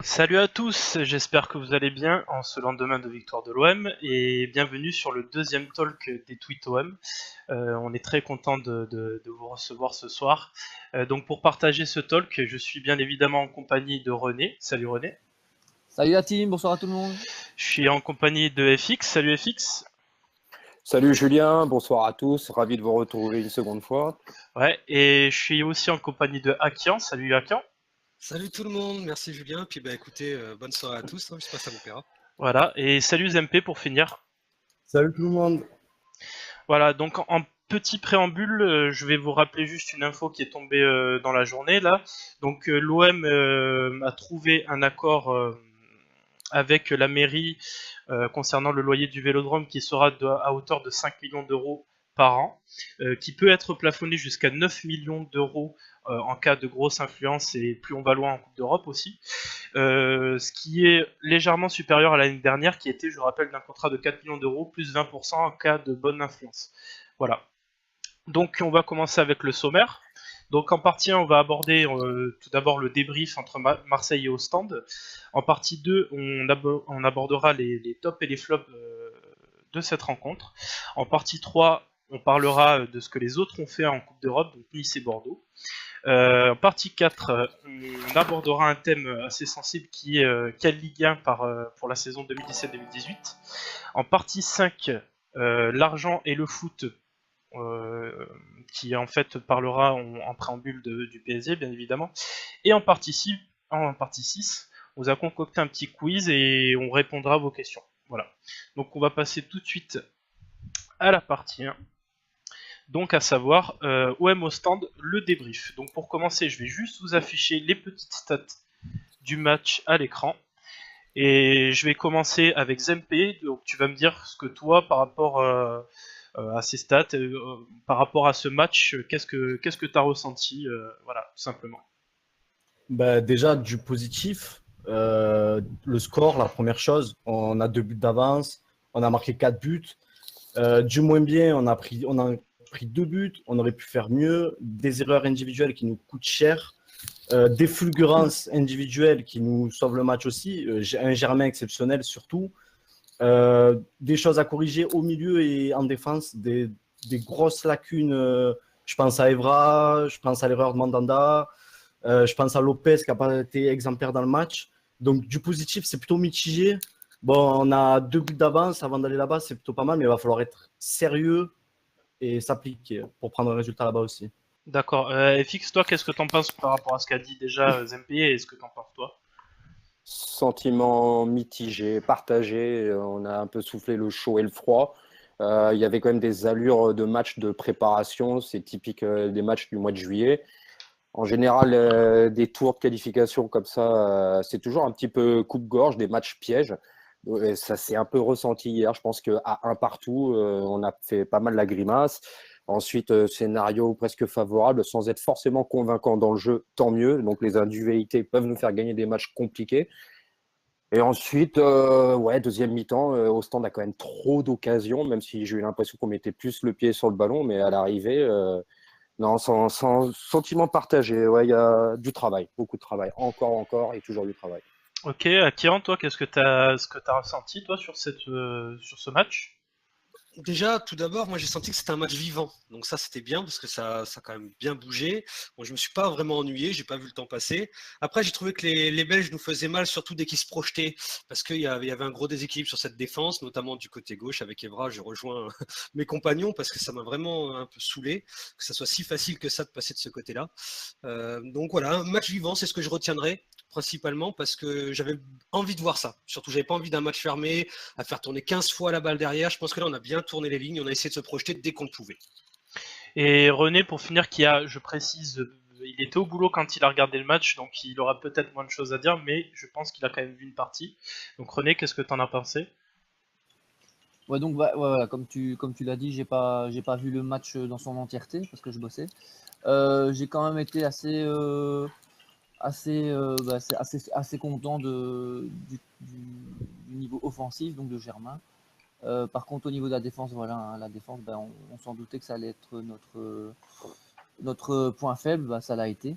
Salut à tous, j'espère que vous allez bien en ce lendemain de victoire de l'OM et bienvenue sur le deuxième talk des Tweets OM. On est très content de vous recevoir ce soir. Donc pour partager ce talk, je suis bien évidemment en compagnie de René. Salut René. Salut la team, bonsoir à tout le monde. Je suis en compagnie de FX. Salut FX. Salut Julien, bonsoir à tous, ravi de vous retrouver une seconde fois. Ouais, et je suis aussi en compagnie de Akian. Salut Akian. Salut tout le monde, merci Julien. Puis bah écoutez, bonne soirée à tous, j'espère que ça vous plaira. Voilà, et salut Zemp pour finir. Salut tout le monde. Voilà, donc en petit préambule, je vais vous rappeler juste une info qui est tombée dans la journée là. Donc l'OM a trouvé un accord avec la mairie concernant le loyer du Vélodrome qui sera à hauteur de 5 millions d'euros par an, qui peut être plafonné jusqu'à 9 millions d'euros en cas de grosse influence et plus on va loin en Coupe d'Europe aussi. Ce qui est légèrement supérieur à l'année dernière qui était, je rappelle, d'un contrat de 4 millions d'euros plus 20% en cas de bonne influence. Voilà. Donc on va commencer avec le sommaire. Donc en partie 1, on va aborder tout d'abord le débrief entre Marseille et Ostende. En partie 2, on abordera les tops et les flops de cette rencontre. En partie 3, on parlera de ce que les autres ont fait en Coupe d'Europe, donc Nice et Bordeaux. En partie 4, on abordera un thème assez sensible qui est quelle Ligue 1 pour la saison 2017-2018. En partie 5, l'argent et le foot, qui en fait parlera en préambule du PSG, bien évidemment. Et en partie 6, on vous a concocté un petit quiz et on répondra à vos questions. Voilà. Donc on va passer tout de suite à la partie 1. Donc à savoir OM au stand, le débrief. Donc pour commencer, je vais juste vous afficher les petites stats du match à l'écran. Et je vais commencer avec Zempe. Donc tu vas me dire ce que toi, par rapport à ces stats, par rapport à ce match, qu'est-ce que tu as ressenti, voilà, tout simplement. Bah, déjà, du positif, le score, la première chose, on a 2 buts d'avance, on a marqué 4 buts. Du moins bien, on a pris 2 buts, on aurait pu faire mieux. Des erreurs individuelles qui nous coûtent cher. Des fulgurances individuelles qui nous sauvent le match aussi. Un Germain exceptionnel surtout. Des choses à corriger au milieu et en défense, des grosses lacunes. Je pense à Evra, je pense à l'erreur de Mandanda, je pense à Lopez qui n'a pas été exemplaire dans le match. Donc du positif, c'est plutôt mitigé. Bon, on a 2 buts d'avance avant d'aller là-bas, c'est plutôt pas mal, mais il va falloir être sérieux et s'appliquer pour prendre un résultat là-bas aussi. D'accord. FX, toi, qu'est-ce que t'en penses par rapport à ce qu'a dit déjà Zempe et ce que t'en penses toi? Sentiment mitigé, partagé, on a un peu soufflé le chaud et le froid. Il y avait quand même des allures de matchs de préparation, c'est typique des matchs du mois de juillet. En général, des tours de qualification comme ça, c'est toujours un petit peu coupe-gorge, des matchs pièges. Et ça s'est un peu ressenti hier. Je pense qu'à un partout, on a fait pas mal la grimace. Ensuite, scénario presque favorable, sans être forcément convaincant dans le jeu, tant mieux. Donc les individualités peuvent nous faire gagner des matchs compliqués. Et ensuite, ouais, deuxième mi-temps, Ostende a quand même trop d'occasions, même si j'ai eu l'impression qu'on mettait plus le pied sur le ballon, mais à l'arrivée, non, sans sentiment partagé. Ouais, il y a du travail, beaucoup de travail, encore et toujours du travail. Ok, Kiran, toi, ce que t'as ressenti toi sur sur ce match? Déjà, tout d'abord, moi j'ai senti que c'était un match vivant. Donc ça, c'était bien parce que ça a quand même bien bougé. Bon, je me suis pas vraiment ennuyé, j'ai pas vu le temps passer. Après, j'ai trouvé que les Belges nous faisaient mal, surtout dès qu'ils se projetaient, parce qu'il y avait un gros déséquilibre sur cette défense, notamment du côté gauche avec Evra. Je rejoins mes compagnons parce que ça m'a vraiment un peu saoulé que ça soit si facile que ça de passer de ce côté-là. Donc voilà, un match vivant, c'est ce que je retiendrai principalement parce que j'avais envie de voir ça. Surtout, j'avais pas envie d'un match fermé à faire tourner 15 fois la balle derrière. Je pense que là, on a bien tourné les lignes, on a essayé de se projeter dès qu'on pouvait. Et René, pour finir, je précise, il était au boulot quand il a regardé le match, donc il aura peut-être moins de choses à dire, mais je pense qu'il a quand même vu une partie. Donc René, qu'est-ce que t'en as pensé? Ouais, donc voilà, comme tu l'as dit, j'ai pas vu le match dans son entièreté parce que je bossais. J'ai quand même été assez content du niveau offensif, donc de Germain. Par contre, au niveau de la défense, voilà, hein, la défense, on s'en doutait que ça allait être notre point faible, ça l'a été.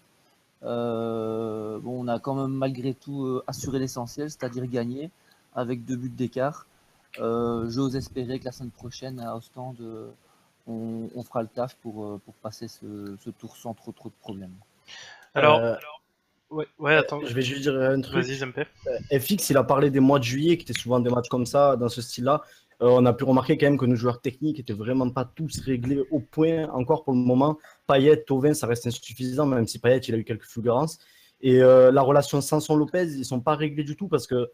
Bon, on a quand même malgré tout assuré l'essentiel, c'est-à-dire gagné avec 2 buts d'écart. J'ose espérer que la semaine prochaine à Ostende, on fera le taf pour passer ce tour sans trop de problèmes. Alors, Euh, ouais, attends, je vais juste dire un truc. vas-y, Zempé. FX, il a parlé des mois de juillet, qui étaient souvent des matchs comme ça, dans ce style-là. On a pu remarquer quand même que nos joueurs techniques étaient vraiment pas tous réglés au point encore pour le moment. Payet, Thauvin, ça reste insuffisant, même si Payet, il a eu quelques fulgurances. Et la relation Sanson-Lopez, ils sont pas réglés du tout parce que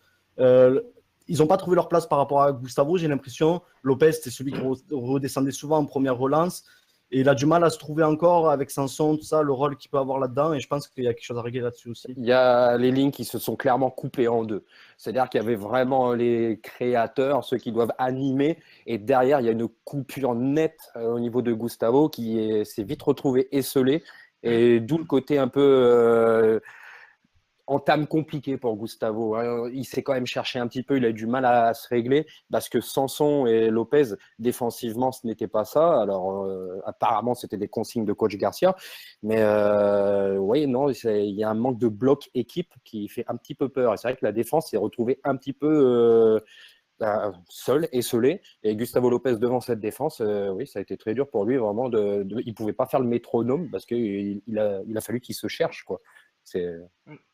ils n'ont pas trouvé leur place par rapport à Gustavo, j'ai l'impression. Lopez, c'était celui qui redescendait souvent en première relance. Et il a du mal à se trouver encore avec Sanson, tout ça, le rôle qu'il peut avoir là-dedans. Et je pense qu'il y a quelque chose à régler là-dessus aussi. Il y a les lignes qui se sont clairement coupées en deux. C'est-à-dire qu'il y avait vraiment les créateurs, ceux qui doivent animer, et derrière, il y a une coupure nette au niveau de Gustavo qui s'est vite retrouvé esselé, et d'où le côté un peu entame compliquée pour Gustavo. Il s'est quand même cherché un petit peu, il a eu du mal à se régler parce que Sanson et Lopez, défensivement, ce n'était pas ça. Alors, apparemment, c'était des consignes de coach Garcia. Mais oui, non, il y a un manque de bloc équipe qui fait un petit peu peur. Et c'est vrai que la défense s'est retrouvée un petit peu seul, esselé. Et Gustavo Lopez devant cette défense, oui, ça a été très dur pour lui, vraiment. Il ne pouvait pas faire le métronome parce qu'il a fallu qu'il se cherche, quoi. C'est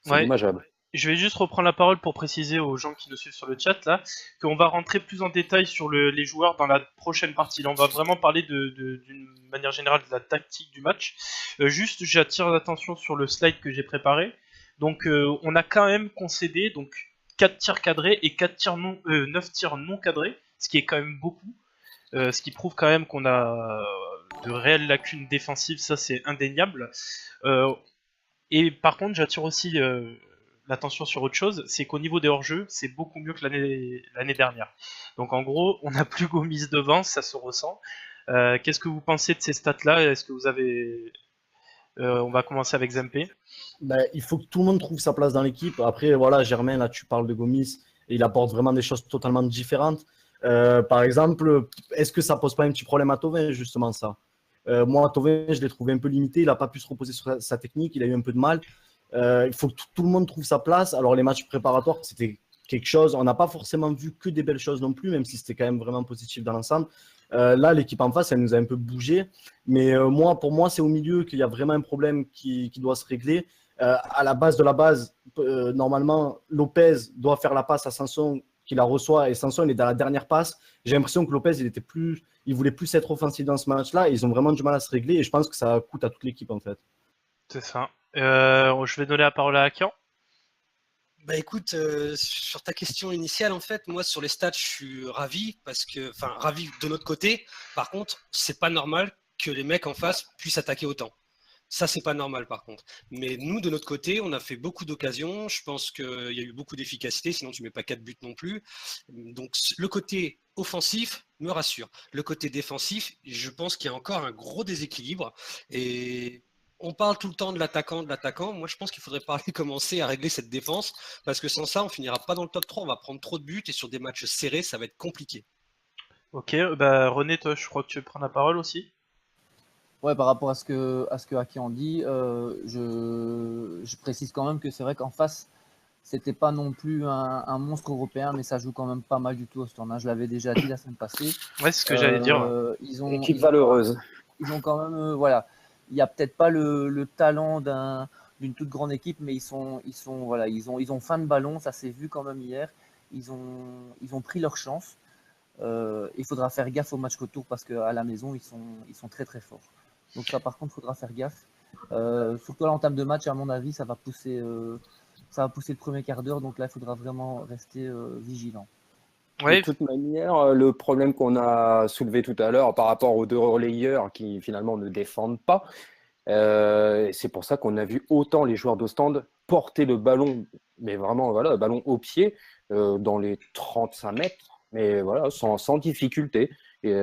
Ouais, dommageable. je vais juste reprendre la parole pour préciser aux gens qui nous suivent sur le chat là qu'on va rentrer plus en détail sur les joueurs dans la prochaine partie. Là, on va vraiment parler d'une manière générale de la tactique du match. Juste, j'attire l'attention sur le slide que j'ai préparé. Donc, on a quand même concédé donc 4 tirs cadrés et 9 tirs non cadrés, ce qui est quand même beaucoup. Ce qui prouve quand même qu'on a de réelles lacunes défensives, ça c'est indéniable. Et par contre, j'attire aussi l'attention sur autre chose, c'est qu'au niveau des hors-jeux, c'est beaucoup mieux que l'année dernière. Donc en gros, on n'a plus Gomis devant, ça se ressent. Qu'est-ce que vous pensez de ces stats-là? Est-ce que vous avez... on va commencer avec Zempé. Ben, il faut que tout le monde trouve sa place dans l'équipe. Après, voilà, Germain, là, tu parles de Gomis, et il apporte vraiment des choses totalement différentes. Par exemple, est-ce que ça pose pas un petit problème à Thauvin, justement, ça? Moi, Thauvin, je l'ai trouvé un peu limité. Il n'a pas pu se reposer sur sa technique. Il a eu un peu de mal. Il faut que tout le monde trouve sa place. Alors, les matchs préparatoires, c'était quelque chose. On n'a pas forcément vu que des belles choses non plus, même si c'était quand même vraiment positif dans l'ensemble. Là, l'équipe en face, elle nous a un peu bougé. Mais pour moi, c'est au milieu qu'il y a vraiment un problème qui doit se régler. À la base de la base, normalement, Lopez doit faire la passe à Sanson qui la reçoit et Sanson il est dans la dernière passe. J'ai l'impression que Lopez il voulait plus être offensif dans ce match-là. Ils ont vraiment du mal à se régler et je pense que ça coûte à toute l'équipe en fait. C'est ça. Je vais donner la parole à Akian. Bah écoute, sur ta question initiale, en fait, moi sur les stats, je suis ravi ravi de notre côté. Par contre, c'est pas normal que les mecs en face puissent attaquer autant. Ça, c'est pas normal par contre. Mais nous, de notre côté, on a fait beaucoup d'occasions. Je pense qu'il y a eu beaucoup d'efficacité, sinon tu mets pas 4 buts non plus. Donc le côté offensif me rassure. Le côté défensif, je pense qu'il y a encore un gros déséquilibre. Et on parle tout le temps de l'attaquant. Moi, je pense qu'il faudrait commencer à régler cette défense, parce que sans ça, on finira pas dans le top 3. On va prendre trop de buts et sur des matchs serrés, ça va être compliqué. Ok, bah René, toi, je crois que tu veux prendre la parole aussi. Ouais, par rapport à ce que Aki en dit, je précise quand même que c'est vrai qu'en face, c'était pas non plus un monstre européen, mais ça joue quand même pas mal du tout au stand. Je l'avais déjà dit la semaine passée. Ouais, c'est ce que j'allais dire. Équipe valeureuse. Ils ont quand même, voilà, il n'y a peut-être pas le talent d'une toute grande équipe, mais ils ont fin de ballon, ça s'est vu quand même hier. Ils ont pris leur chance. Il faudra faire gaffe au match retour parce qu'à la maison, ils sont très très forts. Donc ça, par contre, il faudra faire gaffe. Surtout à l'entame de match, à mon avis, ça va pousser le premier quart d'heure. Donc là, il faudra vraiment rester vigilant. Ouais. De toute manière, le problème qu'on a soulevé tout à l'heure par rapport aux deux relayeurs qui finalement ne défendent pas, c'est pour ça qu'on a vu autant les joueurs d'Ostende porter le ballon, mais vraiment voilà, le ballon au pied dans les 35 mètres, mais voilà, sans difficulté. Et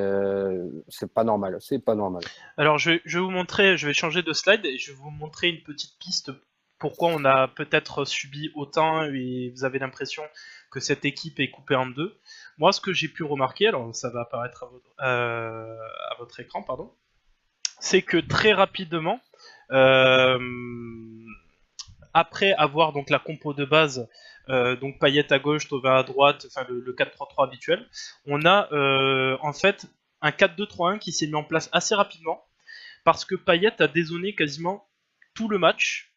c'est pas normal, c'est pas normal. Alors je vais vous montrer, je vais changer de slide et je vais vous montrer une petite piste pourquoi on a peut-être subi autant et vous avez l'impression que cette équipe est coupée en deux. Moi, ce que j'ai pu remarquer, alors ça va apparaître à votre écran, pardon, c'est que très rapidement, après avoir donc la compo de base, donc Payet à gauche, Thauvin à droite, enfin le 4-3-3 habituel, on a en fait un 4-2-3-1 qui s'est mis en place assez rapidement parce que Payet a dézonné quasiment tout le match,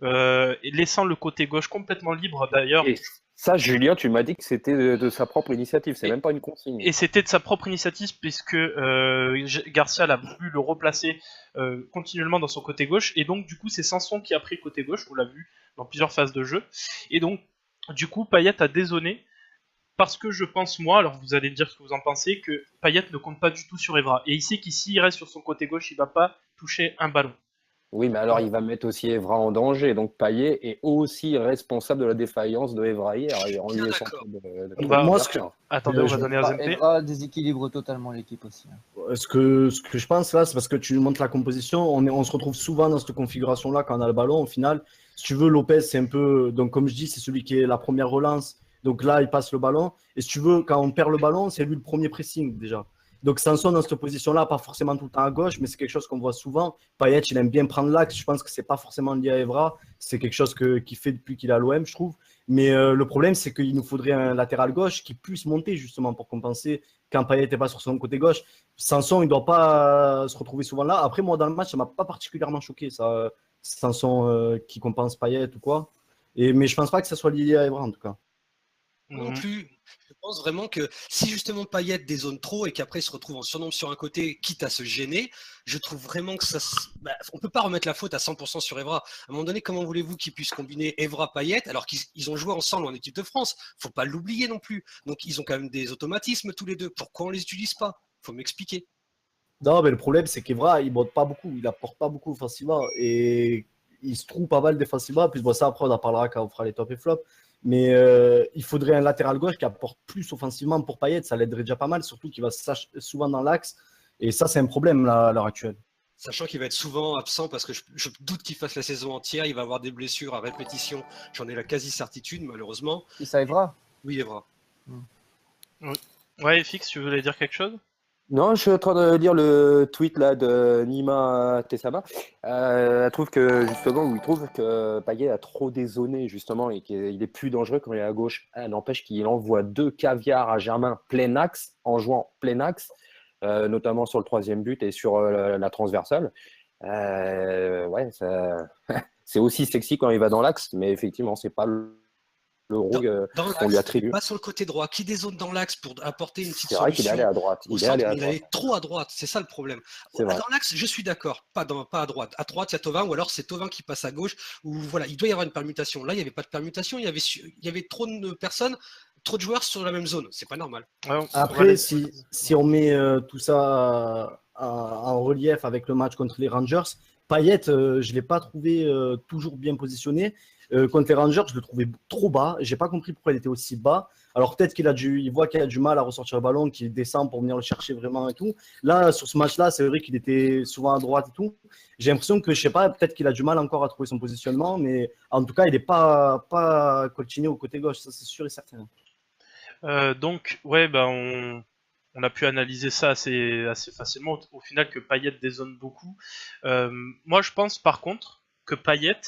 laissant le côté gauche complètement libre d'ailleurs. Et ça, Julien, tu m'as dit que c'était de sa propre initiative, c'est Et- même pas une consigne. Et c'était de sa propre initiative puisque Garcia a voulu le replacer continuellement dans son côté gauche et donc du coup c'est Sanson qui a pris le côté gauche, on l'a vu dans plusieurs phases de jeu, et donc du coup Payet a dézonné parce que je pense moi, alors vous allez me dire ce que vous en pensez, que Payet ne compte pas du tout sur Evra et il sait qu'ici il reste sur son côté gauche, il va pas toucher un ballon. Oui, mais alors il va mettre aussi Evra en danger. Donc Payet est aussi responsable de la défaillance de Evra hier. Et on lui Bien est d'accord. sorti de On va- Moi, Attendez, on va je- donner à Zempe. Evra déséquilibre totalement l'équipe aussi. ce que je pense là, c'est parce que tu nous montres la composition. On se retrouve souvent dans cette configuration-là quand on a le ballon. Au final, si tu veux, Lopez, c'est un peu. Donc, comme je dis, c'est celui qui est la première relance. Donc là, il passe le ballon. Et si tu veux, quand on perd le ballon, c'est lui le premier pressing déjà. Donc, Sanson dans cette position-là, pas forcément tout le temps à gauche, mais c'est quelque chose qu'on voit souvent. Payet, il aime bien prendre l'axe. Je pense que c'est pas forcément lié à Evra. C'est quelque chose qu'il fait depuis qu'il est à l'OM, je trouve. Mais le problème, c'est qu'il nous faudrait un latéral gauche qui puisse monter justement pour compenser quand Payet n'était pas sur son côté gauche. Sanson, il ne doit pas se retrouver souvent là. Après, moi, dans le match, ça ne m'a pas particulièrement choqué, ça. Sanson qui compense Payet ou quoi. Mais je ne pense pas que ça soit lié à Evra, en tout cas. Non plus. Je pense vraiment que si justement Payet dézone trop et qu'après il se retrouve en surnombre sur un côté, quitte à se gêner, je trouve vraiment que on peut pas remettre la faute à 100% sur Evra. À un moment donné, comment voulez-vous qu'ils puissent combiner Evra-Payet alors qu'ils ont joué ensemble en équipe de France? Faut pas l'oublier non plus. Donc ils ont quand même des automatismes tous les deux. Pourquoi on les utilise pas? Faut m'expliquer. Non, mais le problème, c'est qu'Evra, il ne monte pas beaucoup. Il apporte pas beaucoup offensivement. Et il se trouve pas mal défensivement. Puis bon, ça, après, on en parlera quand on fera les top et flop. Mais il faudrait un latéral gauche qui apporte plus offensivement pour Payet. Ça l'aiderait déjà pas mal, surtout qu'il va souvent dans l'axe. Et ça, c'est un problème là, à l'heure actuelle. Sachant qu'il va être souvent absent parce que je doute qu'il fasse la saison entière. Il va avoir des blessures à répétition. J'en ai la quasi-certitude, malheureusement. Et ça, Evra. Oui, Evra. Ouais, FX, tu voulais dire quelque chose? Non, je suis en train de lire le tweet là de Nima Tessama. Elle trouve que justement, où il trouve que Payet a trop dézonné justement et qu'il est plus dangereux quand il est à gauche. Elle n'empêche qu'il envoie 2 caviars à Germain plein axe en jouant plein axe, notamment sur le 3e but et sur la transversale. Ouais, c'est aussi sexy quand il va dans l'axe, mais effectivement, c'est pas le rôle Dans qu'on lui l'axe, attribue. pas sur le côté droit, qui dézone dans l'axe pour apporter une petite C'est vrai qu'il est allé solution à droite. au Il est centre, allé mais à il droite. allait trop à droite, c'est ça le problème. C'est vrai. Dans l'axe, je suis d'accord, pas à droite. À droite, il y a Thauvin, ou alors c'est Thauvin qui passe à gauche, ou voilà, il doit y avoir une permutation. Là, il n'y avait pas de permutation, il y avait trop de personnes, trop de joueurs sur la même zone, c'est pas normal. Ouais, Après, si on met tout ça en relief avec le match contre les Rangers, Payet, je ne l'ai pas trouvé toujours bien positionné. Contre les Rangers, je le trouvais trop bas. Je n'ai pas compris pourquoi il était aussi bas. Alors peut-être il voit qu'il a du mal à ressortir le ballon, qu'il descend pour venir le chercher vraiment et tout. Là, sur ce match-là, c'est vrai qu'il était souvent à droite et tout. J'ai l'impression que, je sais pas, peut-être qu'il a du mal encore à trouver son positionnement, mais en tout cas, il n'est pas continué au côté gauche, ça c'est sûr et certain. Donc, ouais, bah, on a pu analyser ça assez facilement. Au final, que Payet dézone beaucoup. Moi, je pense par contre que Payet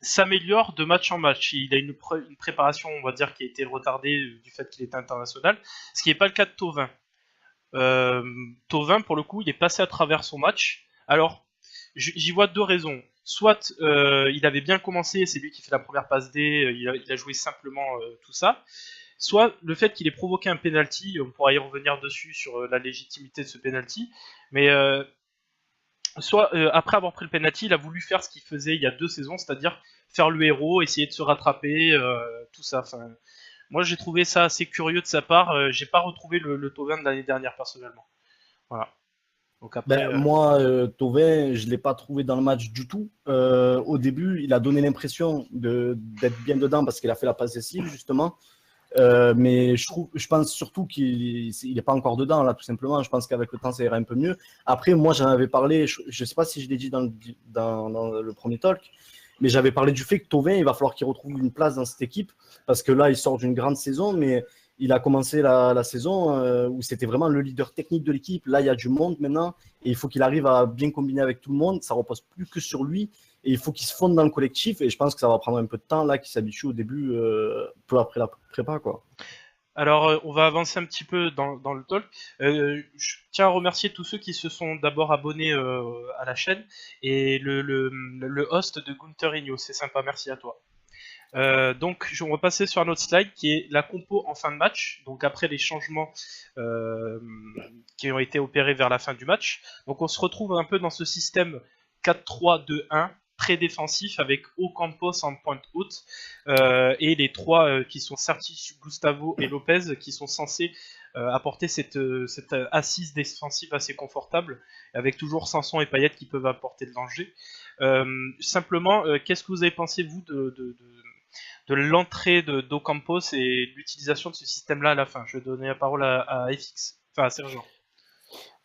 s'améliore de match en match. Il a une préparation, on va dire, qui a été retardée du fait qu'il était international, ce qui n'est pas le cas de Thauvin. Thauvin, pour le coup, il est passé à travers son match. Alors, j'y vois 2 raisons. Soit il avait bien commencé, c'est lui qui fait la première passe D, il a joué simplement tout ça. Soit le fait qu'il ait provoqué un penalty, on pourra y revenir dessus sur la légitimité de ce penalty, mais soit après avoir pris le penalty, il a voulu faire ce qu'il faisait il y a 2 saisons, c'est-à-dire faire le héros, essayer de se rattraper, tout ça. Enfin, moi j'ai trouvé ça assez curieux de sa part. J'ai pas retrouvé le Thauvin de l'année dernière personnellement. Voilà. Donc après, Moi, Thauvin, je ne l'ai pas trouvé dans le match du tout. Au début, il a donné l'impression d'être bien dedans parce qu'il a fait la passe décisive, justement. Mais je pense surtout qu'il n'est pas encore dedans, là, tout simplement. Je pense qu'avec le temps, ça ira un peu mieux. Après, moi, j'en avais parlé, je ne sais pas si je l'ai dit dans le premier talk, mais j'avais parlé du fait que Thauvin, il va falloir qu'il retrouve une place dans cette équipe parce que là, il sort d'une grande saison, mais il a commencé la saison où c'était vraiment le leader technique de l'équipe. Là, il y a du monde maintenant et il faut qu'il arrive à bien combiner avec tout le monde. Ça ne repose plus que sur lui. et il faut qu'ils se fondent dans le collectif. Et je pense que ça va prendre un peu de temps là, qu'ils s'habituent au début, peu après la prépa, quoi. Alors, on va avancer un petit peu dans le talk. Je tiens à remercier tous ceux qui se sont d'abord abonnés à la chaîne et le host de Gunther Igno, c'est sympa, merci à toi. Donc, on va passer sur un autre slide qui est la compo en fin de match. Donc, après les changements qui ont été opérés vers la fin du match. Donc, on se retrouve un peu dans ce système 4-3-2-1 très défensif avec Ocampos en point haute et les trois qui sont Sertic, Gustavo et Lopez qui sont censés apporter cette assise défensive assez confortable avec toujours Sanson et Payet qui peuvent apporter de danger. Simplement, qu'est-ce que vous avez pensé vous de l'entrée d'Ocampos et l'utilisation de ce système-là à la fin? Je vais donner la parole à FX, enfin à Sergent.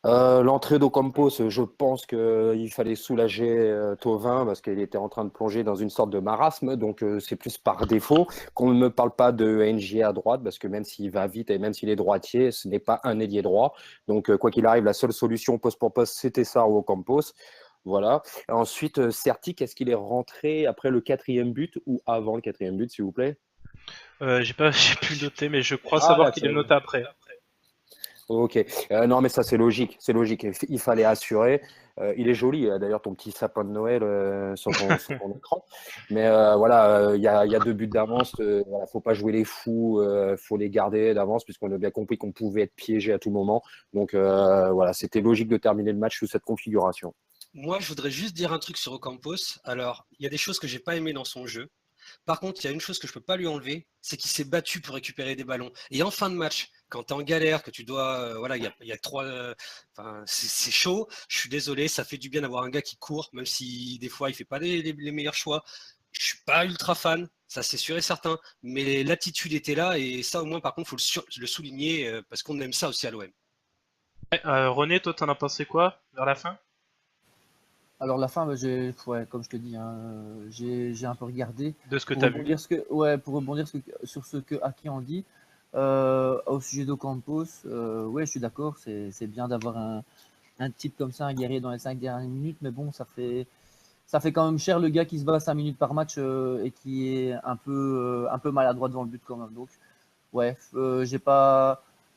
L'entrée d'Ocampos, je pense qu'il fallait soulager Thauvin parce qu'il était en train de plonger dans une sorte de marasme, donc c'est plus par défaut qu'on ne me parle pas de NJ à droite parce que même s'il va vite et même s'il est droitier, ce n'est pas un ailier droit. Donc quoi qu'il arrive, la seule solution poste pour poste, c'était ça au Ocampos. Voilà. Ensuite, Sertic, est-ce qu'il est rentré après le 4e but ou avant le 4e but, s'il vous plaît? J'ai pu noter, mais je crois savoir qu'il est noté après. Ok, non mais ça c'est logique, il fallait assurer. Il est joli d'ailleurs ton petit sapin de Noël sur ton écran, mais voilà, il y a 2 buts d'avance, voilà, faut pas jouer les fous, faut les garder d'avance puisqu'on a bien compris qu'on pouvait être piégé à tout moment, donc voilà, c'était logique de terminer le match sous cette configuration. Moi, je voudrais juste dire un truc sur Ocampos. Alors, il y a des choses que j'ai pas aimées dans son jeu. Par contre, il y a une chose que je peux pas lui enlever, c'est qu'il s'est battu pour récupérer des ballons. Et en fin de match, quand tu es en galère, que tu dois, voilà, il y a 3, c'est chaud. Je suis désolé, ça fait du bien d'avoir un gars qui court, même si des fois il fait pas les meilleurs choix. Je suis pas ultra fan, ça c'est sûr et certain, mais l'attitude était là et ça au moins par contre faut le souligner parce qu'on aime ça aussi à l'OM. René, toi t'en as pensé quoi vers la fin? Alors la fin, comme je te dis, hein, j'ai un peu regardé. De ce que tu as vu. Pour rebondir sur ce que Aki en dit, au sujet d'Ocampos, ouais, je suis d'accord, c'est bien d'avoir un type comme ça, un guerrier dans les 5 dernières minutes, mais bon, ça fait quand même cher le gars qui se bat 5 minutes par match et qui est un peu maladroit devant le but quand même. Donc, ouais,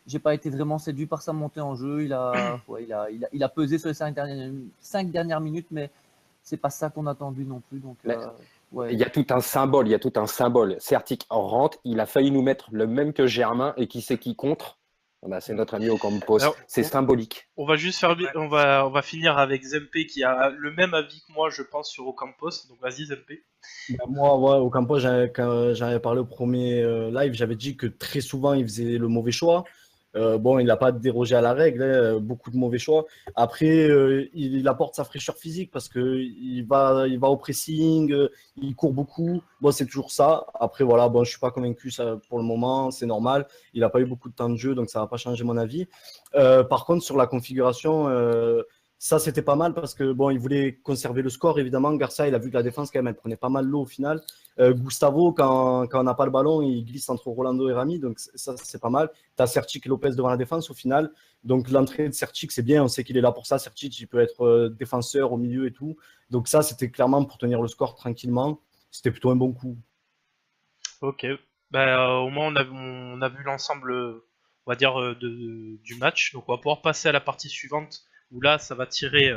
j'ai pas été vraiment séduit par sa montée en jeu. Il a pesé sur les 5 dernières minutes, mais c'est pas ça qu'on a attendu non plus. Donc, ouais. Il y a tout un symbole. Sertic rentre, il a failli nous mettre le même que Germain et qui c'est qui contre? C'est notre ami Ocampos. C'est symbolique. On va juste on va finir avec Zempe qui a le même avis que moi, je pense, sur Ocampos. Donc vas-y Zempe. Moi, ouais, Ocampos, quand j'avais parlé au premier live, j'avais dit que très souvent il faisait le mauvais choix. Bon, il n'a pas dérogé à la règle, hein, beaucoup de mauvais choix. Après, il apporte sa fraîcheur physique parce qu'il va au pressing, il court beaucoup. Bon, c'est toujours ça. Après, voilà, bon, je ne suis pas convaincu ça, pour le moment, c'est normal. Il n'a pas eu beaucoup de temps de jeu, donc ça ne va pas changer mon avis. Par contre, sur la configuration, ça, c'était pas mal parce que bon, il voulait conserver le score, évidemment. Garcia, il a vu que la défense, quand même, elle prenait pas mal l'eau au final. Gustavo, quand on n'a pas le ballon, il glisse entre Rolando et Rami, donc ça, c'est pas mal. Tu as Sertic et Lopez devant la défense au final. Donc l'entrée de Sertic, c'est bien, on sait qu'il est là pour ça. Sertic, il peut être défenseur au milieu et tout. Donc ça, c'était clairement pour tenir le score tranquillement. C'était plutôt un bon coup. Ok. Au moins, on a vu l'ensemble, on va dire, du match. Donc on va pouvoir passer à la partie suivante où là, ça va tirer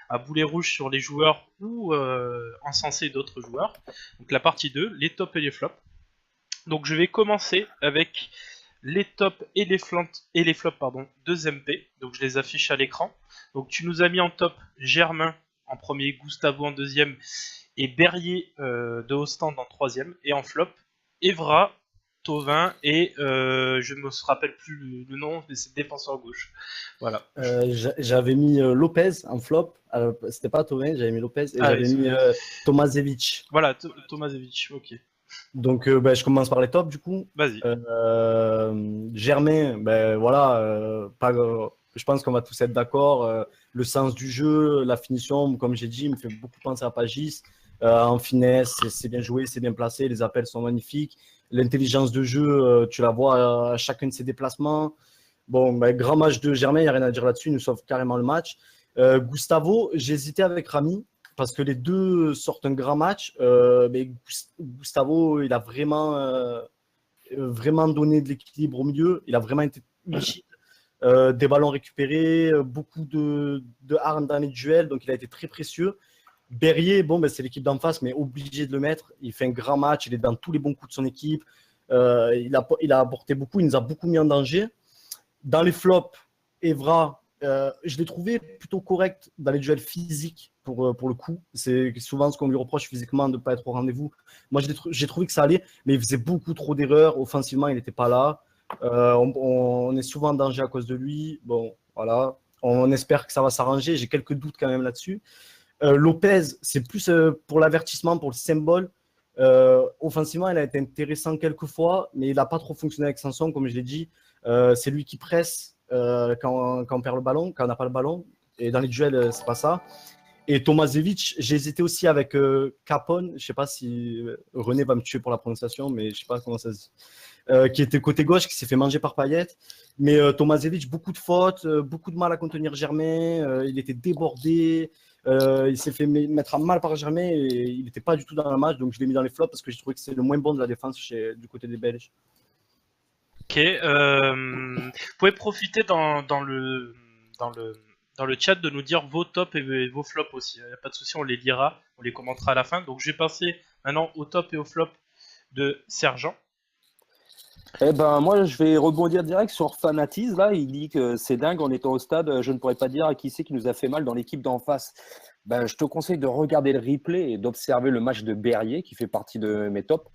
à boulet rouge sur les joueurs ou encenser d'autres joueurs. Donc la partie 2, les tops et les flops. Donc je vais commencer avec les tops et les flops de Zempe. Donc je les affiche à l'écran. Donc tu nous as mis en top Germain en premier, Gustavo en deuxième et Berrier de Ostende en troisième. Et en flop, Evra, Thauvin et je ne me rappelle plus le nom, mais c'est défenseur gauche. Voilà. J'avais mis Lopez en flop. C'était pas Thauvin, j'avais mis Lopez et j'avais mis Tomasevic. Voilà, Tomasevic, ok. Donc je commence par les tops du coup. Vas-y. Germain, voilà, je pense qu'on va tous être d'accord. Le sens du jeu, la finition, comme j'ai dit, me fait beaucoup penser à Pagis. En finesse, c'est bien joué, c'est bien placé, les appels sont magnifiques. L'intelligence de jeu, tu la vois à chacun de ses déplacements. Bon, grand match de Germain, il n'y a rien à dire là-dessus, il nous sauve carrément le match. Gustavo, j'hésitais avec Rami. parce que les deux sortent un grand match. Mais Gustavo, il a vraiment donné de l'équilibre au milieu. Il a vraiment été utile. Des ballons récupérés, beaucoup de armes dans les duels, donc il a été très précieux. Berrier, bon, ben, c'est l'équipe d'en face, mais obligé de le mettre. Il fait un grand match, il est dans tous les bons coups de son équipe. Il a apporté beaucoup, il nous a beaucoup mis en danger. Dans les flops, Evra, je l'ai trouvé plutôt correct dans les duels physiques pour le coup. C'est souvent ce qu'on lui reproche physiquement de ne pas être au rendez-vous. Moi, j'ai trouvé que ça allait, mais il faisait beaucoup trop d'erreurs. Offensivement, il n'était pas là. On est souvent en danger à cause de lui. Bon, voilà. On espère que ça va s'arranger. J'ai quelques doutes quand même là-dessus. Lopez, c'est plus pour l'avertissement, pour le symbole. Offensivement, il a été intéressant quelques fois, mais il n'a pas trop fonctionné avec Sanson, comme je l'ai dit. C'est lui qui presse quand on perd le ballon, quand on n'a pas le ballon. Et dans les duels, c'est pas ça. Et Tomasevic, j'ai hésité aussi avec Capone. Je ne sais pas si René va me tuer pour la prononciation, mais je ne sais pas comment ça se dit. Qui était côté gauche, qui s'est fait manger par Payet. Mais Tomasevic, beaucoup de fautes, beaucoup de mal à contenir Germain. Il était débordé. Il s'est fait mettre à mal par Germain et il n'était pas du tout dans le match. Donc je l'ai mis dans les flops parce que j'ai trouvé que c'est le moins bon de la défense du côté des Belges. Ok. Vous pouvez profiter dans le chat de nous dire vos tops et vos flops aussi. Il n'y a pas de souci, on les lira, on les commentera à la fin. Donc je vais passer maintenant au top et au flop de Sergent. Eh ben, moi, je vais rebondir direct sur Fanatiz. Là, il dit que c'est dingue en étant au stade. Je ne pourrais pas dire à qui c'est qui nous a fait mal dans l'équipe d'en face. Ben, je te conseille de regarder le replay et d'observer le match de Berrier, qui fait partie de mes tops.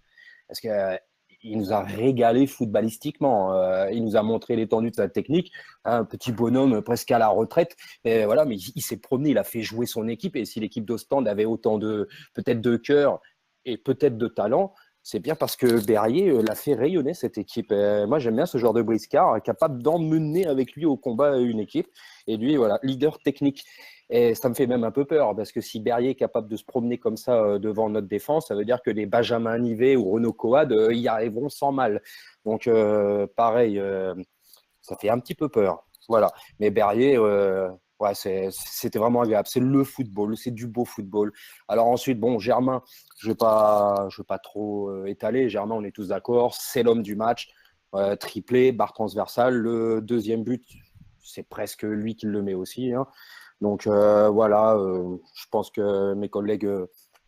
Parce qu'il nous a régalé footballistiquement. Il nous a montré l'étendue de sa technique. Un petit bonhomme presque à la retraite. Et voilà, mais il s'est promené, il a fait jouer son équipe. Et si l'équipe d'Ostende avait autant peut-être de cœur et peut-être de talent, c'est bien parce que Berrier l'a fait rayonner cette équipe. Moi, j'aime bien ce genre de briscard, capable d'emmener avec lui au combat une équipe. Et lui, voilà, leader technique. Et ça me fait même un peu peur, parce que si Berrier est capable de se promener comme ça devant notre défense, ça veut dire que les Benjamin Nivet ou Renaud Coad y arriveront sans mal. Donc, pareil, ça fait un petit peu peur. Voilà. Mais Berrier, ouais, c'était vraiment agréable. C'est le football, c'est du beau football. Alors ensuite, bon, Germain, je ne vais pas trop étaler. Germain, on est tous d'accord, c'est l'homme du match. Triplé, barre transversale. Le deuxième but, c'est presque lui qui le met aussi, hein. Donc voilà, je pense que mes collègues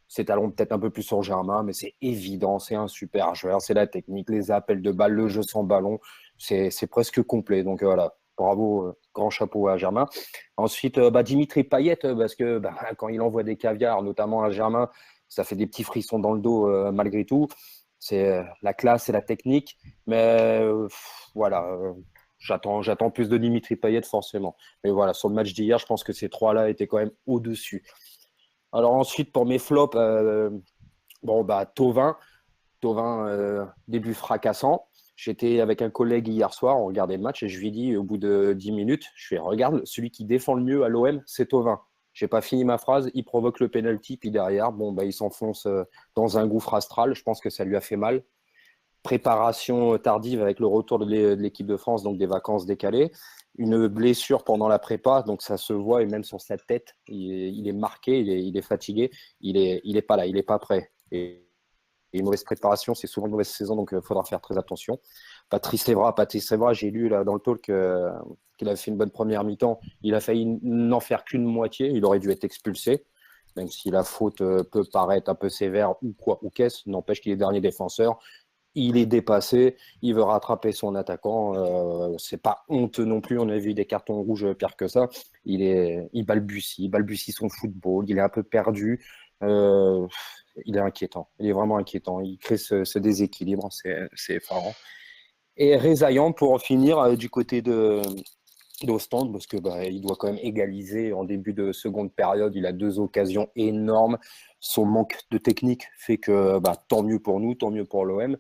s'étaleront peut-être un peu plus sur Germain, mais c'est évident, c'est un super joueur, c'est la technique, les appels de balles, le jeu sans ballon, c'est presque complet. Donc voilà, bravo, grand chapeau à Germain. Ensuite, Dimitri Payet, parce que quand il envoie des caviars, notamment à Germain, ça fait des petits frissons dans le dos malgré tout. C'est la classe et la technique, mais voilà, j'attends plus de Dimitri Payet forcément. Mais voilà, sur le match d'hier, je pense que ces trois-là étaient quand même au-dessus. Alors ensuite, pour mes flops, Thauvin, début fracassant. J'étais avec un collègue hier soir, on regardait le match et je lui ai dit au bout de 10 minutes, je fais regarde, celui qui défend le mieux à l'OM, c'est Thauvin. J'ai pas fini ma phrase, il provoque le penalty, puis derrière, il s'enfonce dans un gouffre astral. Je pense que ça lui a fait mal. Préparation tardive avec le retour de l'équipe de France, donc des vacances décalées. Une blessure pendant la prépa, donc ça se voit, et même sur sa tête, il est marqué, il est fatigué, il est pas là, il est pas prêt. Et une mauvaise préparation, c'est souvent une mauvaise saison, donc il faudra faire très attention. Patrice Evra, j'ai lu là dans le talk qu'il avait fait une bonne première mi-temps. Il a failli n'en faire qu'une moitié, il aurait dû être expulsé, même si la faute peut paraître un peu sévère ou qu'est-ce, n'empêche qu'il est dernier défenseur. Il est dépassé, il veut rattraper son attaquant. C'est pas honteux non plus. On a vu des cartons rouges pire que ça. Il balbutie son football. Il est un peu perdu. Il est inquiétant. Il est vraiment inquiétant. Il crée ce déséquilibre. C'est effarant. Et Rezaïan, pour en finir, du côté d'Ostende, parce que il doit quand même égaliser en début de seconde période. Il a 2 occasions énormes. Son manque de technique fait que tant mieux pour nous, tant mieux pour l'OM.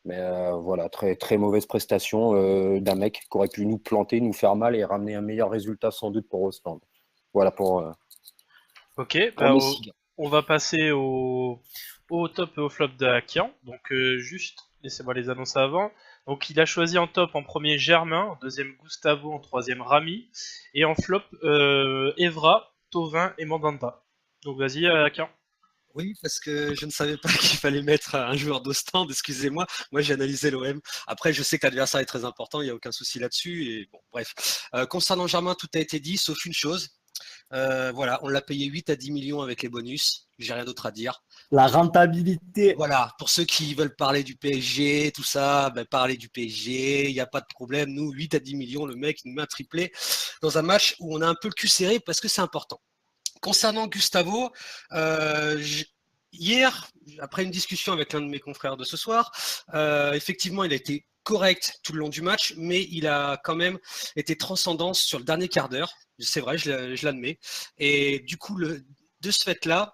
Mais voilà, très, très mauvaise prestation d'un mec qui aurait pu nous planter, nous faire mal et ramener un meilleur résultat sans doute pour Ostende. Voilà pour Ok, mes signes. on va passer au top et au flop d'Akian. Donc juste, laissez-moi les annoncer avant. Donc il a choisi en top en premier Germain, en deuxième Gustavo, en troisième Rami, et en flop Evra, Thauvin et Mandanda. Donc vas-y, Akian. Oui, parce que je ne savais pas qu'il fallait mettre un joueur d'Ostende, excusez-moi. Moi, j'ai analysé l'OM. Après, je sais que l'adversaire est très important, il n'y a aucun souci là-dessus. Et bon, bref. Concernant Germain, tout a été dit, sauf une chose. Voilà, on l'a payé 8 à 10 millions avec les bonus. J'ai rien d'autre à dire. La rentabilité. Voilà, pour ceux qui veulent parler du PSG, tout ça, ben, parler du PSG, il n'y a pas de problème. Nous, 8 à 10 millions, le mec nous met un triplé dans un match où on a un peu le cul serré parce que c'est important. Concernant Gustavo, hier, après une discussion avec l'un de mes confrères de ce soir, effectivement, il a été correct tout le long du match, mais il a quand même été transcendant sur le dernier quart d'heure. C'est vrai, je l'admets. Et du coup, de ce fait-là,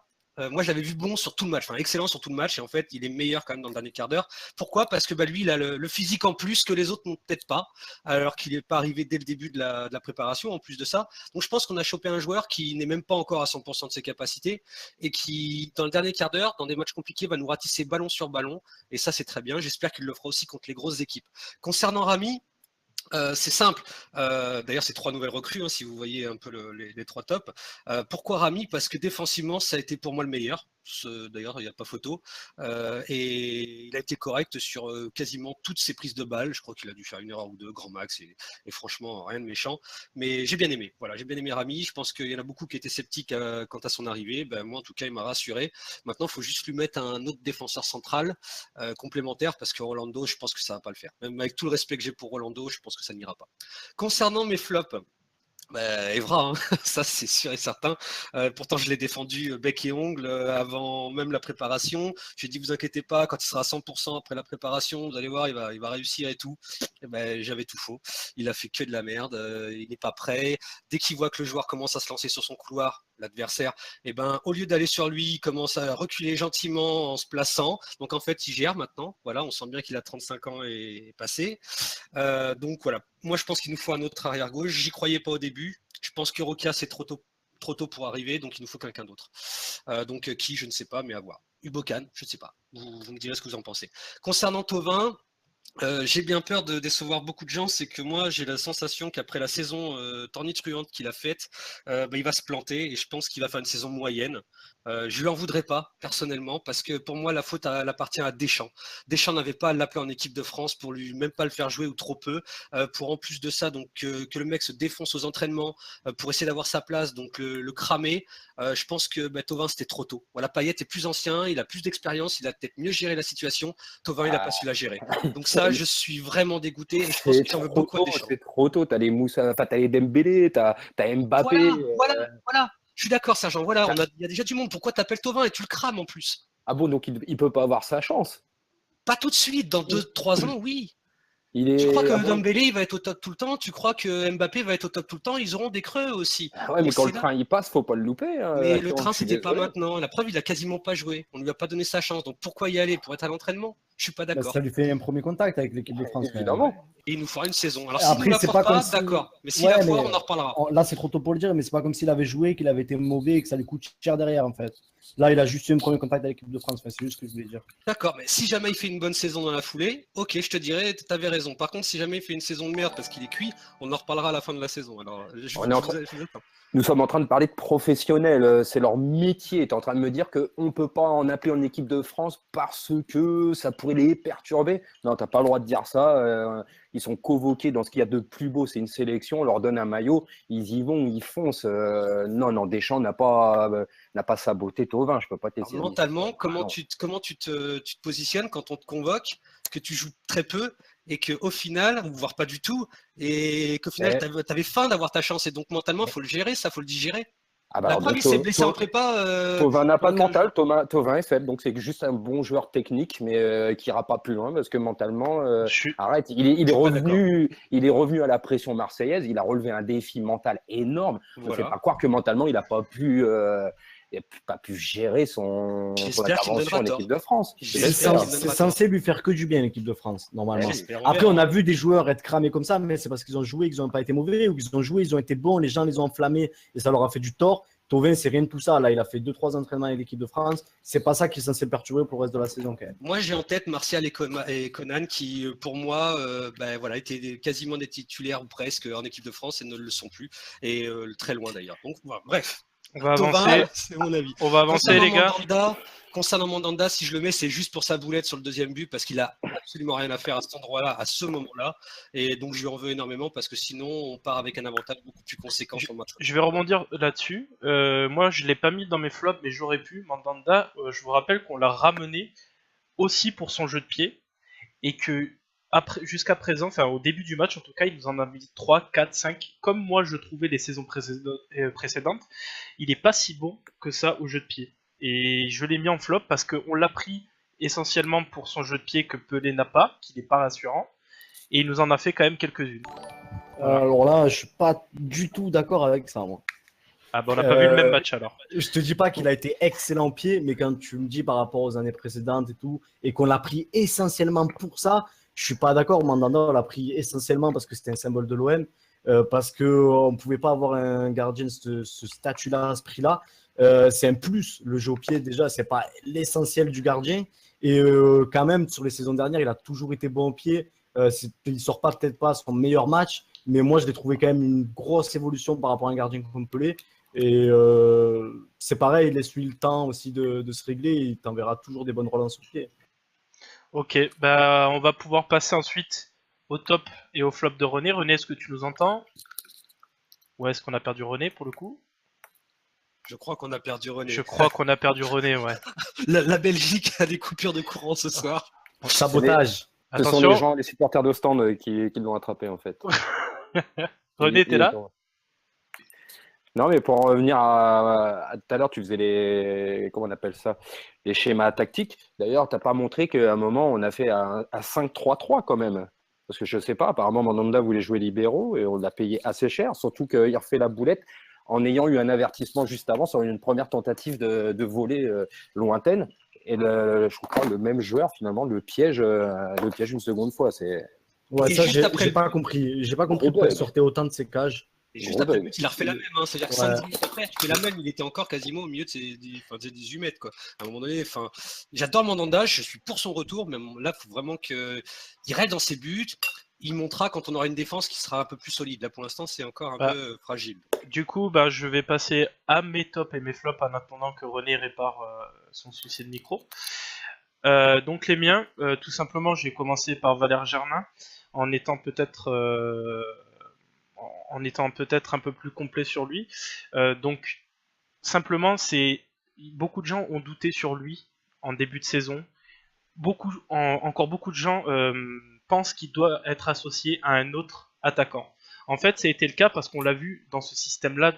moi, je l'avais vu bon sur tout le match, enfin excellent sur tout le match, et en fait, il est meilleur quand même dans le dernier quart d'heure. Pourquoi? Parce que lui, il a le physique en plus que les autres n'ont peut-être pas, alors qu'il n'est pas arrivé dès le début de la préparation, en plus de ça. Donc, je pense qu'on a chopé un joueur qui n'est même pas encore à 100% de ses capacités, et qui, dans le dernier quart d'heure, dans des matchs compliqués, va nous ratisser ballon sur ballon, et ça, c'est très bien. J'espère qu'il le fera aussi contre les grosses équipes. Concernant Rami, c'est simple. D'ailleurs, c'est 3 nouvelles recrues, hein, si vous voyez un peu les 3 tops. Pourquoi Rami? Parce que défensivement, ça a été pour moi le meilleur. D'ailleurs, il n'y a pas photo. Et il a été correct sur quasiment toutes ses prises de balles. Je crois qu'il a dû faire 1 erreur ou 2, grand max. Et franchement, rien de méchant. Mais j'ai bien aimé. Voilà, j'ai bien aimé Rami. Je pense qu'il y en a beaucoup qui étaient sceptiques quant à son arrivée. Ben, moi, en tout cas, il m'a rassuré. Maintenant, il faut juste lui mettre un autre défenseur central complémentaire parce que Rolando, je pense que ça ne va pas le faire. Même avec tout le respect que j'ai pour Rolando, je pense que ça n'ira pas. Concernant mes flops, Evra, hein, ça c'est sûr et certain. Pourtant, je l'ai défendu bec et ongle avant même la préparation. J'ai dit, vous inquiétez pas, quand il sera à 100% après la préparation, vous allez voir, il va réussir et tout. Et j'avais tout faux. Il a fait que de la merde. Il n'est pas prêt. Dès qu'il voit que le joueur commence à se lancer sur son couloir, l'adversaire, au lieu d'aller sur lui, il commence à reculer gentiment en se plaçant. Donc en fait, il gère maintenant. Voilà, on sent bien qu'il a 35 ans et passé. Donc voilà, moi je pense qu'il nous faut un autre arrière gauche. J'y croyais pas au début. Je pense que Roca c'est trop tôt pour arriver, donc il nous faut quelqu'un d'autre. Qui, je ne sais pas, mais à voir. Ubokan, je ne sais pas. Vous me direz ce que vous en pensez. Concernant Thauvin, j'ai bien peur de décevoir beaucoup de gens, c'est que moi j'ai la sensation qu'après la saison tornitruante qu'il a faite, il va se planter et je pense qu'il va faire une saison moyenne. Je lui en voudrais pas personnellement parce que pour moi la faute elle appartient à Deschamps. Deschamps n'avait pas à l'appeler en équipe de France pour lui même pas le faire jouer ou trop peu, pour en plus de ça donc que le mec se défonce aux entraînements pour essayer d'avoir sa place donc le cramer. Je pense que Thauvin c'était trop tôt. Voilà, Payet est plus ancien, il a plus d'expérience, il a peut-être mieux géré la situation. Thauvin il a pas su la gérer. Donc ça je suis vraiment dégoûté et je pense qu'il en veut beaucoup à Deschamps. C'est trop tôt, t'as les Moussa, t'as les Dembélé, t'as Mbappé. Voilà. Je suis d'accord, Sergent. Voilà, il y a déjà du monde. Pourquoi t'appelles Thauvin et tu le crames en plus? Ah bon, donc il peut pas avoir sa chance. Pas tout de suite, dans 2-3 ans, oui. Tu crois que Dembélé il va être au top tout le temps? Tu crois que Mbappé va être au top tout le temps? Ils auront des creux aussi. Ah ouais, mais quand le train il passe, faut pas le louper. Mais le train, c'était pas maintenant. La preuve, il a quasiment pas joué. On lui a pas donné sa chance. Donc pourquoi y aller? Pour être à l'entraînement? Je suis pas d'accord. Ça lui fait un premier contact avec l'équipe de France. Évidemment. Et il nous fera une saison. Alors après, s'il ne la fera pas, d'accord. Mais s'il la foire, on en reparlera. Là, c'est trop tôt pour le dire, mais c'est pas comme s'il avait joué, qu'il avait été mauvais et que ça lui coûte cher derrière, en fait. Là, il a juste eu un premier contact avec l'équipe de France. C'est juste ce que je voulais dire. D'accord, mais si jamais il fait une bonne saison dans la foulée, ok, je te dirais, tu avais raison. Par contre, si jamais il fait une saison de merde parce qu'il est cuit, on en reparlera à la fin de la saison. Alors, nous sommes en train de parler de professionnels, c'est leur métier. Tu es en train de me dire qu'on ne peut pas en appeler en équipe de France parce que ça pourrait les perturber. Non, tu n'as pas le droit de dire ça. Ils sont convoqués dans ce qu'il y a de plus beau, c'est une sélection, on leur donne un maillot, ils y vont, ils foncent. Non, Deschamps n'a pas saboté Thauvin, je ne peux pas t'essayer. Mentalement, comment tu te positionnes quand on te convoque, que tu joues très peu et qu'au final, voire pas du tout, et qu'au final, tu avais faim d'avoir ta chance. Et donc mentalement, il faut le gérer, ça, il faut le digérer. La preuve, il s'est blessé en prépa. Thauvin n'a pas de mental, Thauvin est faible, donc c'est juste un bon joueur technique, mais qui ira pas plus loin parce que mentalement, arrête. Il est revenu à la pression marseillaise, il a relevé un défi mental énorme. Ne fais pas croire que mentalement, il n'a pas pu gérer son intervention en équipe de France. C'est censé lui faire que du bien l'équipe de France, normalement. Après, on a vu des joueurs être cramés comme ça, mais c'est parce qu'ils ont joué, qu'ils n'ont pas été mauvais, ou qu'ils ont joué, ils ont été bons, les gens les ont enflammés et ça leur a fait du tort. Thauvin, c'est rien de tout ça. Là, il a fait 2-3 entraînements avec l'équipe de France. C'est pas ça qui est censé le perturber pour le reste de la saison, quand même. Moi, j'ai en tête Martial et Conan qui, pour moi, étaient quasiment des titulaires ou presque en équipe de France et ne le sont plus. Et très loin d'ailleurs. Donc, voilà, bref. On va Thauvin, avancer. c'est mon avis. On va avancer, les gars. Concernant Mandanda, si je le mets, c'est juste pour sa boulette sur le deuxième but parce qu'il a absolument rien à faire à cet endroit-là, à ce moment-là. Et donc, je lui en veux énormément parce que sinon, on part avec un avantage beaucoup plus conséquent sur le match. Je vais rebondir là-dessus. Moi, je l'ai pas mis dans mes flops, mais j'aurais pu. Mandanda, je vous rappelle qu'on l'a ramené aussi pour son jeu de pied et que jusqu'à présent, enfin au début du match en tout cas, il nous en a mis 3, 4, 5, comme moi je trouvais les saisons précédentes. Il est pas si bon que ça au jeu de pied. Et je l'ai mis en flop parce qu'on l'a pris essentiellement pour son jeu de pied que Pelé n'a pas, qu'il n'est pas rassurant, et il nous en a fait quand même quelques-unes. Voilà. Alors là, je suis pas du tout d'accord avec ça, moi. Ah bah on n'a pas vu le même match alors. Je te dis pas qu'il a été excellent au pied, mais quand tu me dis par rapport aux années précédentes et tout, et qu'on l'a pris essentiellement pour ça, je suis pas d'accord. Mandanda, on l'a pris essentiellement parce que c'était un symbole de l'OM, parce qu'on ne pouvait pas avoir un gardien de ce statut-là, à ce prix-là. C'est un plus, le jeu au pied, déjà, c'est pas l'essentiel du gardien. Et quand même, sur les saisons dernières, il a toujours été bon au pied. Il sort peut-être pas son meilleur match, mais moi, je l'ai trouvé quand même une grosse évolution par rapport à un gardien comme Pelé. Et c'est pareil, laisse-lui le temps aussi de se régler. Il t'enverra toujours des bonnes relances au pied. Ok, bah on va pouvoir passer ensuite au top et au flop de René. René, est-ce que tu nous entends? Ou est-ce qu'on a perdu René pour le coup? Je crois qu'on a perdu René. Je crois qu'on a perdu René, ouais. La Belgique a des coupures de courant ce soir. Sabotage. Ce sont les gens, les supporters d'Ostende qui l'ont attrapé en fait. René, t'es là? Non, mais pour en revenir à tout à l'heure, tu faisais comment on appelle ça, les schémas tactiques. D'ailleurs, tu n'as pas montré qu'à un moment, on a fait un 5-3-3 quand même. Parce que je ne sais pas, apparemment, Mandanda voulait jouer libéraux et on l'a payé assez cher, surtout qu'il refait la boulette en ayant eu un avertissement juste avant sur une première tentative de volée lointaine. Et je crois le même joueur, finalement, le piège une seconde fois. Ouais, ça, j'ai pas compris. J'ai pas compris pourquoi il sortait autant de ses cages. Et juste après le but, il a refait la même. Hein. C'est-à-dire que 5 minutes après, tu fais la même. Il était encore quasiment au milieu de ses 18 mètres. Quoi. À un moment donné, j'adore Mandanda, je suis pour son retour, mais là, il faut vraiment qu'il reste dans ses buts. Il montrera quand on aura une défense qui sera un peu plus solide. Là, pour l'instant, c'est encore un peu fragile. Du coup, je vais passer à mes tops et mes flops en attendant que René répare son souci de micro. Donc les miens, tout simplement, j'ai commencé par Valère Germain, en étant peut-être un peu plus complet sur lui. Donc simplement, beaucoup de gens ont douté sur lui en début de saison. Encore beaucoup de gens pensent qu'il doit être associé à un autre attaquant. En fait, ça a été le cas parce qu'on l'a vu dans ce système-là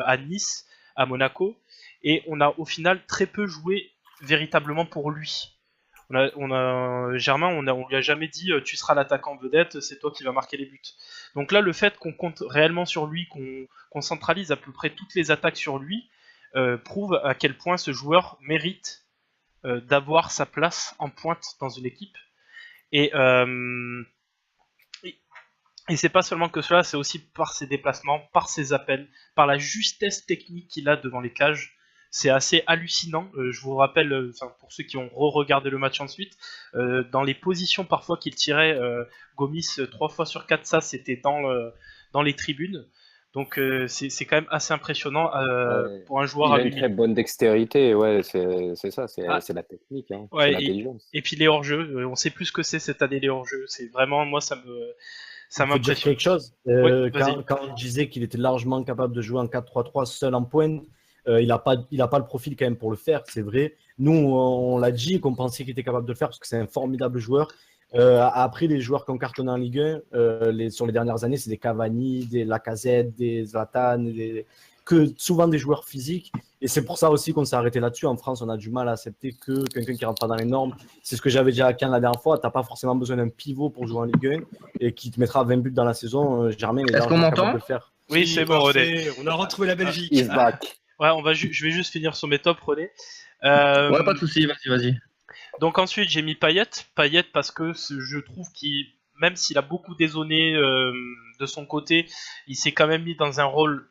à Nice, à Monaco, et on a au final très peu joué véritablement pour lui. Germain, on lui a jamais dit tu seras l'attaquant vedette, c'est toi qui vas marquer les buts. Donc là, le fait qu'on compte réellement sur lui, qu'on centralise à peu près toutes les attaques sur lui, prouve à quel point ce joueur mérite d'avoir sa place en pointe dans une équipe. Et c'est pas seulement que cela, c'est aussi par ses déplacements, par ses appels, par la justesse technique qu'il a devant les cages. C'est assez hallucinant. Je vous rappelle, pour ceux qui ont re-regardé le match ensuite, dans les positions parfois qu'il tirait, Gomis 3 fois sur 4, ça c'était dans les tribunes. Donc c'est quand même assez impressionnant pour un joueur. Il a une très bonne dextérité, ouais, c'est ça, c'est la technique, hein, ouais, c'est l'intelligence. Et puis les hors-jeux, on sait plus ce que c'est cette année les hors-jeux. C'est vraiment, moi ça m'impressionne. Quelque chose. Quand on disait qu'il était largement capable de jouer en 4-3-3 seul en pointe, il n'a pas le profil quand même pour le faire, c'est vrai. Nous, on l'a dit qu'on pensait qu'il était capable de le faire parce que c'est un formidable joueur. Après, les joueurs qui ont cartonné en Ligue 1 sur les dernières années, c'est des Cavani, des Lacazette, des Zlatan, souvent des joueurs physiques. Et c'est pour ça aussi qu'on s'est arrêté là-dessus. En France, on a du mal à accepter que quelqu'un qui rentre pas dans les normes. C'est ce que j'avais dit à Caen la dernière fois. Tu n'as pas forcément besoin d'un pivot pour jouer en Ligue 1 et qui te mettra 20 buts dans la saison. Germain est largement capable de le faire. Oui, c'est bon, René. On a retrouvé la Belgique. He's back. Ouais, je vais juste finir sur mes tops, René. Ouais, pas de soucis, vas-y. Donc ensuite, j'ai mis Payet parce que je trouve qu'il, même s'il a beaucoup dézonné de son côté, il s'est quand même mis dans un rôle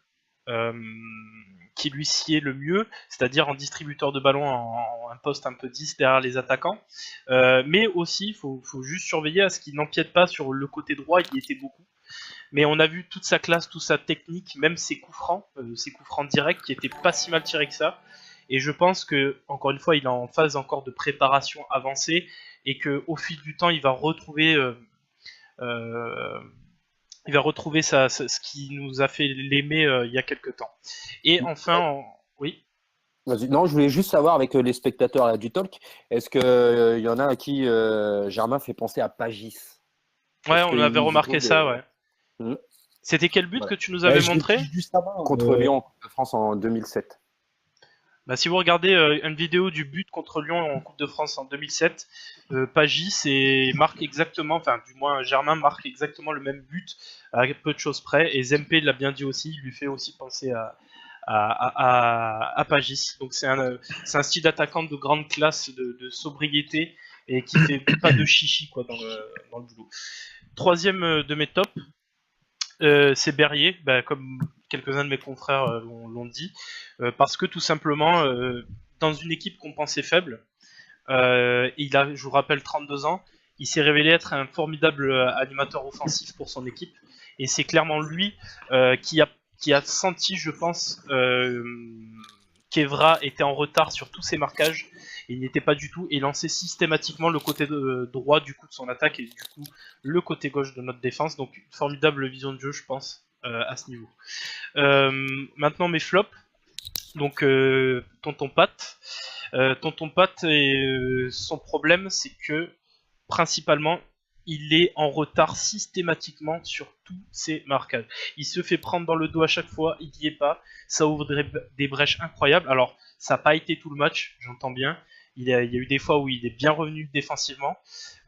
qui lui sied le mieux, c'est-à-dire en distributeur de ballon, en un poste un peu 10 derrière les attaquants. Mais aussi, il faut juste surveiller à ce qu'il n'empiète pas sur le côté droit, il y était beaucoup. mais on a vu toute sa classe, toute sa technique, même ses coups francs directs qui étaient pas si mal tirés que ça. Et je pense que, encore une fois, il est en phase encore de préparation avancée et qu'au fil du temps, il va retrouver ce qui nous a fait l'aimer il y a quelques temps. Et enfin, oui. Vas-y. Non, je voulais juste savoir avec les spectateurs là, du talk, est-ce qu'il y en a à qui Germain fait penser à Pagis? Ouais, Est-ce on qu'il avait nous remarqué évoque, ça, ouais. Mhm. C'était quel but Voilà. que tu nous avais je l'ai montré dit juste avant. Contre Lyon en Coupe de France en 2007. Bah, si vous regardez une vidéo du but contre Lyon en Coupe de France en 2007, Pagis marque exactement, enfin du moins Germain marque exactement le même but à peu de choses près, et Zempe l'a bien dit aussi, il lui fait aussi penser à Pagis. Donc c'est un style d'attaquant de grande classe, de sobriété, et qui fait pas de chichi quoi dans le boulot. Troisième de mes tops, c'est Berrier, comme quelques-uns de mes confrères l'ont dit, parce que tout simplement, dans une équipe qu'on pensait faible, je vous rappelle, 32 ans, il s'est révélé être un formidable animateur offensif pour son équipe, et c'est clairement lui qui a senti, je pense, qu'Evra était en retard sur tous ses marquages, et il n'était pas du tout, et lançait systématiquement le côté droit du coup de son attaque, et du coup le côté gauche de notre défense, donc une formidable vision de jeu, je pense, à ce niveau. Maintenant mes flops, donc Tonton Pat. Tonton Pat, son problème, c'est que principalement, il est en retard systématiquement sur tous ses marquages. Il se fait prendre dans le dos à chaque fois, il n'y est pas. Ça ouvre des brèches incroyables. Alors, ça n'a pas été tout le match, j'entends bien. Il y a eu des fois où il est bien revenu défensivement.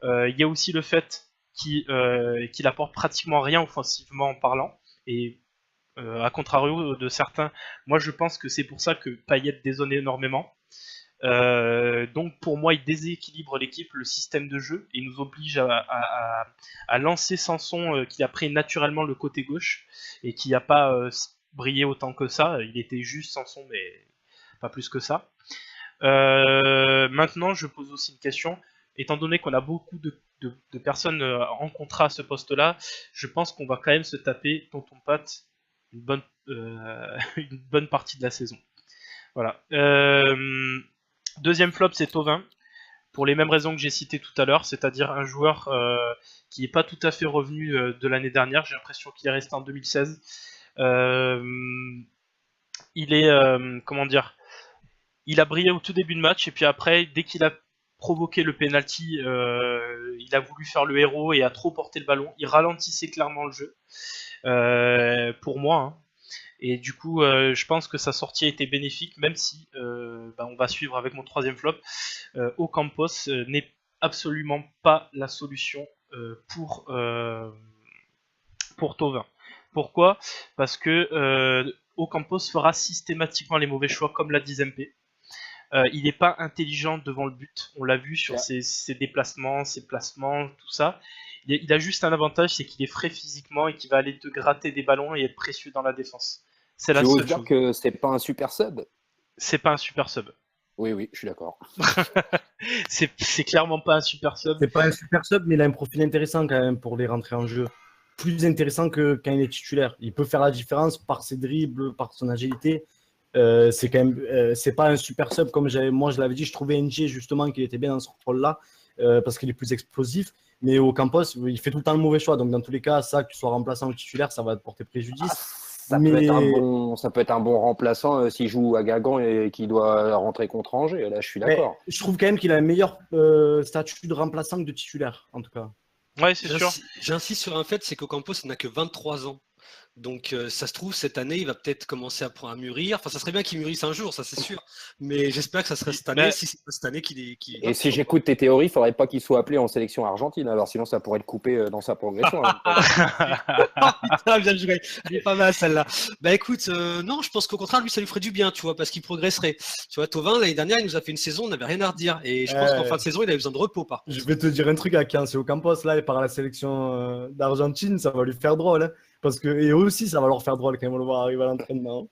Il y a aussi le fait qu'il apporte pratiquement rien offensivement en parlant. Et à contrario de certains, moi je pense que c'est pour ça que Payet dézone énormément. Donc pour moi, il déséquilibre l'équipe, le système de jeu, et il nous oblige à lancer Sanson qui a pris naturellement le côté gauche et qui n'a pas brillé autant que ça. Il était juste Sanson, mais pas plus que ça. Maintenant, je pose aussi une question. Étant donné qu'on a beaucoup de personnes en contrat à ce poste-là, je pense qu'on va quand même se taper Tonton Pat une bonne partie de la saison. Voilà. Deuxième flop, c'est Thauvin, pour les mêmes raisons que j'ai citées tout à l'heure, c'est-à-dire un joueur qui n'est pas tout à fait revenu de l'année dernière. J'ai l'impression qu'il est resté en 2016. Il est, comment dire, il a brillé au tout début de match, et puis après, dès qu'il a provoqué le penalty, il a voulu faire le héros et a trop porté le ballon. Il ralentissait clairement le jeu, pour moi, hein. Et du coup, je pense que sa sortie a été bénéfique, même si on va suivre avec mon troisième flop. Ocampos n'est absolument pas la solution pour Thauvin. Pourquoi ? Parce que Ocampos fera systématiquement les mauvais choix, comme l'a dit Zempe. Il n'est pas intelligent devant le but. On l'a vu sur ses déplacements, ses placements, tout ça. Il a juste un avantage, c'est qu'il est frais physiquement et qu'il va aller te gratter des ballons et être précieux dans la défense. C'est la seule chose. Tu oses dire que c'est pas un super sub ? C'est pas un super sub. Oui, je suis d'accord. c'est clairement pas un super sub. C'est pas un super sub, mais il a un profil intéressant quand même pour les rentrer en jeu. Plus intéressant que quand il est titulaire. Il peut faire la différence par ses dribbles, par son agilité. C'est quand même, c'est pas un super sub comme moi je l'avais dit. Je trouvais NG justement qu'il était bien dans ce rôle-là parce qu'il est plus explosif. Mais Ocampos, il fait tout le temps le mauvais choix. Donc dans tous les cas, ça, que tu sois remplaçant ou titulaire, ça va te porter préjudice. Ça peut être un bon remplaçant s'il joue à Guingamp et qu'il doit rentrer contre Angers. Là, je suis d'accord. Je trouve quand même qu'il a un meilleur statut de remplaçant que de titulaire, en tout cas. Ouais, c'est sûr. J'insiste sur un fait, c'est qu'Ocampos n'a que 23 ans. Donc ça se trouve, cette année, il va peut-être commencer à mûrir. Enfin, ça serait bien qu'il mûrisse un jour, ça c'est sûr. Mais j'espère que ça serait cette année, si c'est pas cette année qu'il est... Et si j'écoute tes théories, il ne faudrait pas qu'il soit appelé en sélection argentine. Alors sinon, ça pourrait le couper dans sa progression. Putain, bien joué. Elle est pas mal celle-là. Bah écoute, non, je pense qu'au contraire, lui, ça lui ferait du bien, tu vois, parce qu'il progresserait. Tu vois, Thauvin, l'année dernière, il nous a fait une saison, on n'avait rien à redire. Et je pense qu'en fin de saison, il avait besoin de repos, par contre. Je vais te dire un truc, Akian, c'est Ocampos, là, et par la sélection d'Argentine, ça va lui faire drôle. Hein, parce que, et eux aussi, ça va leur faire drôle quand ils vont le voir arriver à l'entraînement.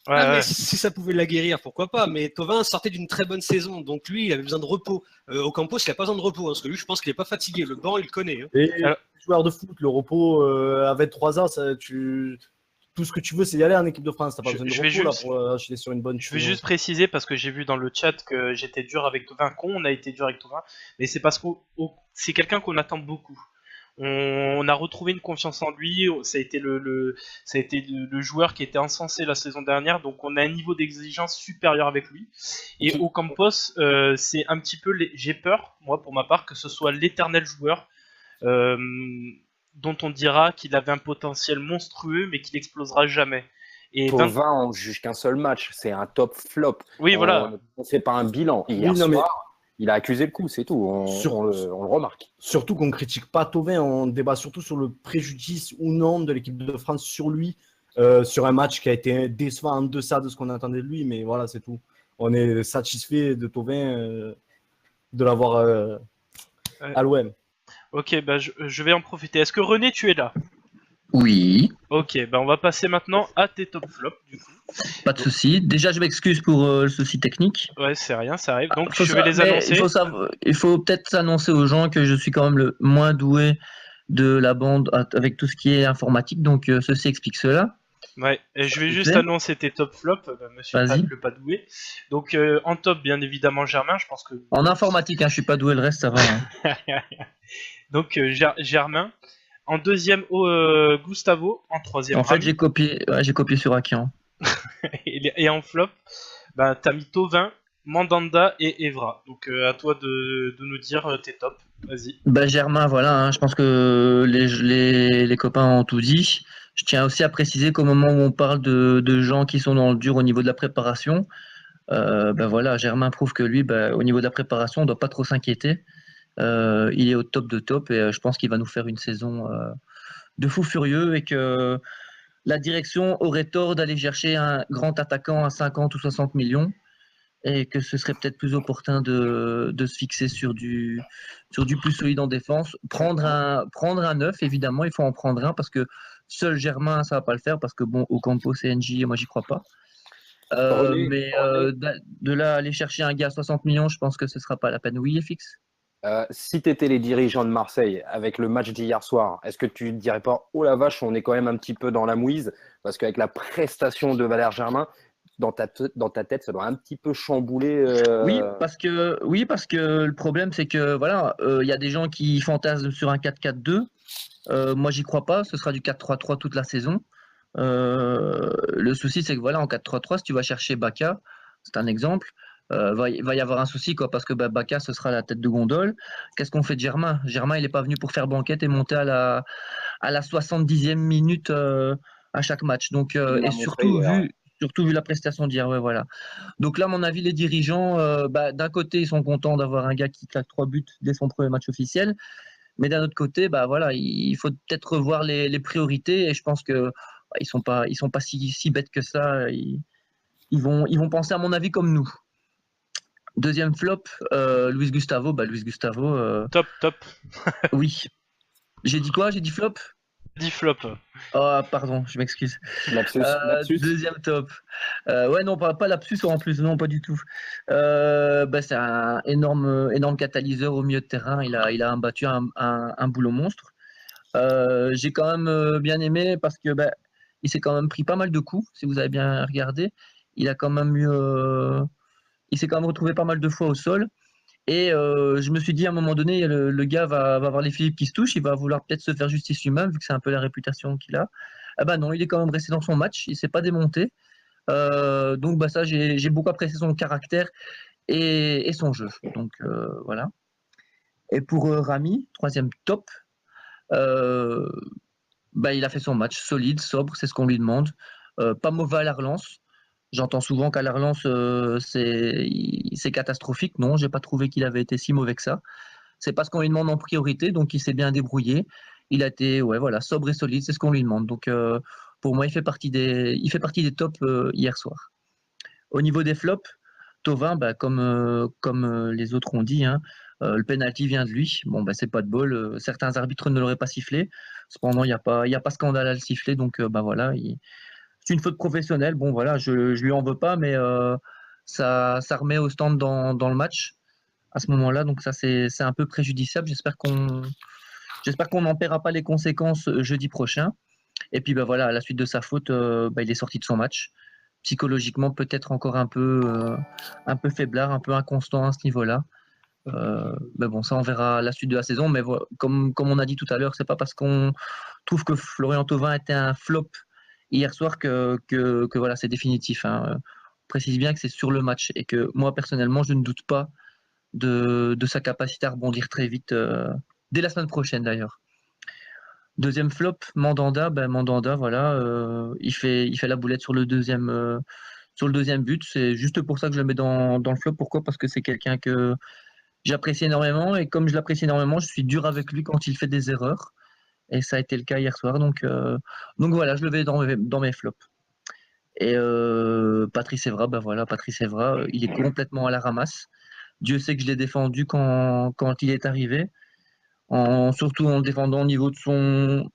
Ouais, Ah, mais ouais. si ça pouvait la guérir, pourquoi pas. Mais Thauvin sortait d'une très bonne saison, donc lui, il avait besoin de repos. Ocampos, il n'a pas besoin de repos, hein, parce que lui, je pense qu'il n'est pas fatigué. Le banc, il le connaît. Hein. Et Alors- joueur de foot, le repos à 23 ans, tout ce que tu veux, c'est y aller en équipe de France. T'as pas Je- besoin de je vais repos là juste- pour acheter sur une bonne Je vais saison. juste préciser parce que j'ai vu dans le chat que j'étais dur avec Thauvin, qu'on a été dur avec Thauvin, mais c'est parce que c'est quelqu'un qu'on attend beaucoup. On a retrouvé une confiance en lui, ça a été ça a été le joueur qui était encensé la saison dernière, donc on a un niveau d'exigence supérieur avec lui. Et Ocampos, c'est un petit peu, j'ai peur, moi pour ma part, que ce soit l'éternel joueur euh, dont on dira qu'il avait un potentiel monstrueux, mais qu'il explosera jamais. Et Thauvin, on juge qu'un seul match. C'est un top flop. oui, voilà. On ne fait pas un bilan. Hier Oui, non, mais soir, il a accusé le coup, c'est tout. Sur- On le remarque. surtout qu'on critique pas Thauvin, on débat surtout sur le préjudice ou non de l'équipe de France sur lui, sur un match qui a été décevant en deçà de ce qu'on attendait de lui, mais voilà, c'est tout. On est satisfait de Thauvin, de l'avoir à l'OM. Ok, bah je vais en profiter. Est-ce que René, tu es là? Oui, Ok, bah on va passer maintenant à tes top flops, du coup. pas de souci. Déjà, je m'excuse pour le souci technique. Ouais, c'est rien, ça arrive. Donc Faut je vais les mais annoncer. il faut peut-être annoncer aux gens que je suis quand même le moins doué de la bande avec tout ce qui est informatique, donc ceci explique cela. Ouais, et je vais te juste plaît annoncer tes top flops, monsieur Vas-y. le Padoué. Donc en top, bien évidemment, Germain, je pense que. En informatique, hein, je suis pas doué, le reste ça va. Hein. Donc Germain. En deuxième, Gustavo. En troisième, En fait, Rami. j'ai copié sur Akian. Et en flop, bah, t'as mis Thauvin, Mandanda et Evra. Donc à toi de nous dire tes tops. Vas-y. Bah, Germain, voilà, hein, je pense que les copains ont tout dit. Je tiens aussi à préciser qu'au moment où on parle de gens qui sont dans le dur au niveau de la préparation, bah voilà, Germain prouve que lui, bah, au niveau de la préparation, on ne doit pas trop s'inquiéter. Il est au top de top et je pense qu'il va nous faire une saison de fou furieux et que la direction aurait tort d'aller chercher un grand attaquant à 50 ou 60 millions et que ce serait peut-être plus opportun de se fixer sur du plus solide en défense. Prendre un neuf, évidemment, il faut en prendre un parce que seul Germain, ça va pas le faire parce que bon, Ocampo, CNJ, moi j'y crois pas. René, De là aller chercher un gars à 60 millions, je pense que ce sera pas la peine. Oui, FX. si tu étais les dirigeants de Marseille avec le match d'hier soir, est-ce que tu ne dirais pas, oh la vache, on est quand même un petit peu dans la mouise? Parce qu'avec la prestation de Valère Germain, dans ta tête, ça doit un petit peu chambouler. Oui, parce que le problème c'est que voilà, il y a des gens qui fantasment sur un 4-4-2. Moi, j'y crois pas. Ce sera du 4-3-3 toute la saison. Le souci, c'est que voilà, en 4-3-3, si tu vas chercher Baka, c'est un exemple, va y avoir un souci, quoi, parce que Baka, ce sera la tête de gondole. Qu'est-ce qu'on fait de Germain? Germain, il n'est pas venu pour faire banquette et monter à la 70e minute à chaque match. Donc, Il l'a et montré hier, surtout vu la prestation d'hier, ouais, voilà. Donc là, à mon avis, les dirigeants, d'un côté, ils sont contents d'avoir un gars qui claque 3 buts dès son premier match officiel. Mais d'un autre côté, bah voilà, il faut peut-être revoir les priorités et je pense que ils sont pas si bêtes que ça. Ils vont penser à mon avis comme nous. Deuxième flop, Luis Gustavo. Bah Luis Gustavo, Top. oui. J'ai dit quoi? J'ai dit flop? 10 flop. Oh pardon, je m'excuse. lapsus. Deuxième top. Ouais, non, pas lapsus en plus, non, pas du tout. C'est un énorme catalyseur au milieu de terrain. Il a abattu un boulot monstre. J'ai quand même bien aimé parce que il s'est quand même pris pas mal de coups. Si vous avez bien regardé, il a quand même il s'est quand même retrouvé pas mal de fois au sol. Et je me suis dit à un moment donné, le gars va avoir les Philippe qui se touchent, il va vouloir peut-être se faire justice lui-même, vu que c'est un peu la réputation qu'il a. Ah bah non, il est quand même resté dans son match, il s'est pas démonté. Donc ça, j'ai beaucoup apprécié son caractère et son jeu. Donc voilà. Et pour Rami, troisième top, il a fait son match solide, sobre, c'est ce qu'on lui demande. Pas mauvais à la relance. J'entends souvent qu'à la relance, c'est catastrophique. Non, j'ai pas trouvé qu'il avait été si mauvais que ça. C'est pas ce qu'on lui demande en priorité, donc il s'est bien débrouillé. Il a été sobre et solide, c'est ce qu'on lui demande. Donc pour moi, il fait partie des tops hier soir. Au niveau des flops, Thauvin, comme les autres ont dit, hein, le penalty vient de lui. Bon, c'est pas de bol. Certains arbitres ne l'auraient pas sifflé. Cependant, il n'y a pas scandale à le siffler. Donc, voilà. c'est une faute professionnelle. Bon, voilà, je lui en veux pas, mais ça remet au stand dans le match à ce moment-là. Donc ça, c'est un peu préjudiciable. J'espère qu'on n'en paiera pas les conséquences jeudi prochain. Et puis, bah, voilà, à la suite de sa faute, il est sorti de son match. Psychologiquement, peut-être encore un peu faiblard, un peu inconstant à ce niveau-là. Mais bon, ça, on verra à la suite de la saison. Mais voilà, comme on a dit tout à l'heure, c'est pas parce qu'on trouve que Florian Thauvin était un flop hier soir que voilà, c'est définitif. Hein. On précise bien que c'est sur le match et que moi, personnellement, je ne doute pas de sa capacité à rebondir très vite, dès la semaine prochaine d'ailleurs. Deuxième flop, Mandanda. Mandanda, voilà, il fait la boulette sur le deuxième but. C'est juste pour ça que je le mets dans le flop. Pourquoi ? Parce que c'est quelqu'un que j'apprécie énormément et comme je l'apprécie énormément, je suis dur avec lui quand il fait des erreurs. Et ça a été le cas hier soir. Donc voilà, je le mets dans mes flops. Et Patrice Evra, Patrice Evra, il est complètement à la ramasse. Dieu sait que je l'ai défendu quand il est arrivé, surtout en le défendant au niveau de son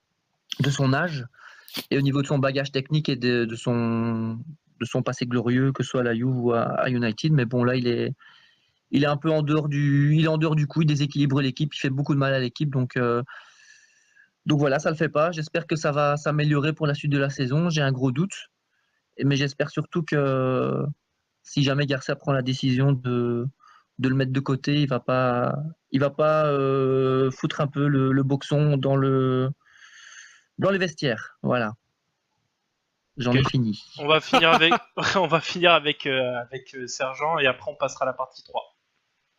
âge et au niveau de son bagage technique et de son passé glorieux, que ce soit à la Juve ou à United. Mais bon, là, il est un peu en dehors du coup, il déséquilibre l'équipe, il fait beaucoup de mal à l'équipe. Donc voilà, ça le fait pas. J'espère que ça va s'améliorer pour la suite de la saison. J'ai un gros doute. Mais j'espère surtout que si jamais Garcia prend la décision de le mettre de côté, il va pas foutre un peu le boxon dans les vestiaires. Voilà. J'en ai fini. On va finir avec Sergent et après on passera à la partie 3.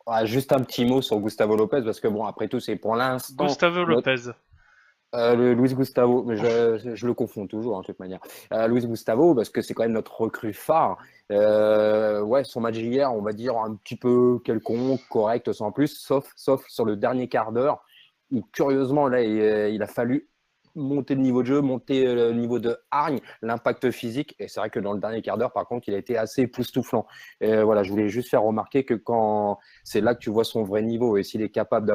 Ouais, juste un petit mot sur Gustavo Lopez, parce que bon, après tout, c'est pour l'instant. Gustavo Lopez. Luis Gustavo, mais je le confonds toujours, de toute manière. Luis Gustavo, parce que c'est quand même notre recrue phare. Ouais, son match hier, on va dire un petit peu quelconque, correct, sans plus, sauf sur le dernier quart d'heure, où curieusement, là, il a fallu monter le niveau de jeu, monter le niveau de hargne, l'impact physique. Et c'est vrai que dans le dernier quart d'heure, par contre, il a été assez époustouflant. Et voilà, je voulais juste faire remarquer que quand c'est là que tu vois son vrai niveau, et s'il est capable de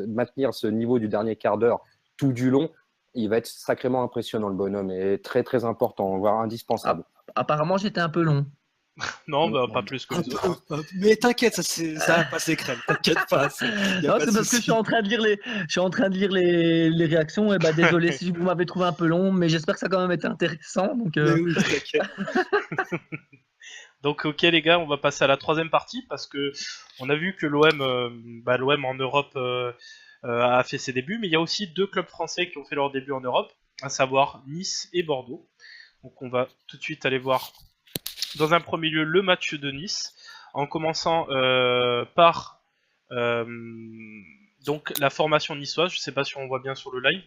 maintenir ce niveau du dernier quart d'heure tout du long, il va être sacrément impressionnant, le bonhomme, et très très important, voire indispensable. Apparemment, j'étais un peu long. Non, pas plus que les autres. Mais t'inquiète, ça va passer crème. T'inquiète pas. Non, c'est parce que je suis en train de lire les réactions. Et désolé si vous m'avez trouvé un peu long, mais j'espère que ça a quand même été intéressant. Donc, oui, t'inquiète. Donc ok les gars, on va passer à la troisième partie parce que on a vu que l'OM en Europe a fait ses débuts, mais il y a aussi 2 clubs français qui ont fait leur début en Europe, à savoir Nice et Bordeaux. Donc on va tout de suite aller voir dans un premier lieu le match de Nice, en commençant par donc la formation niçoise. Je ne sais pas si on voit bien sur le live,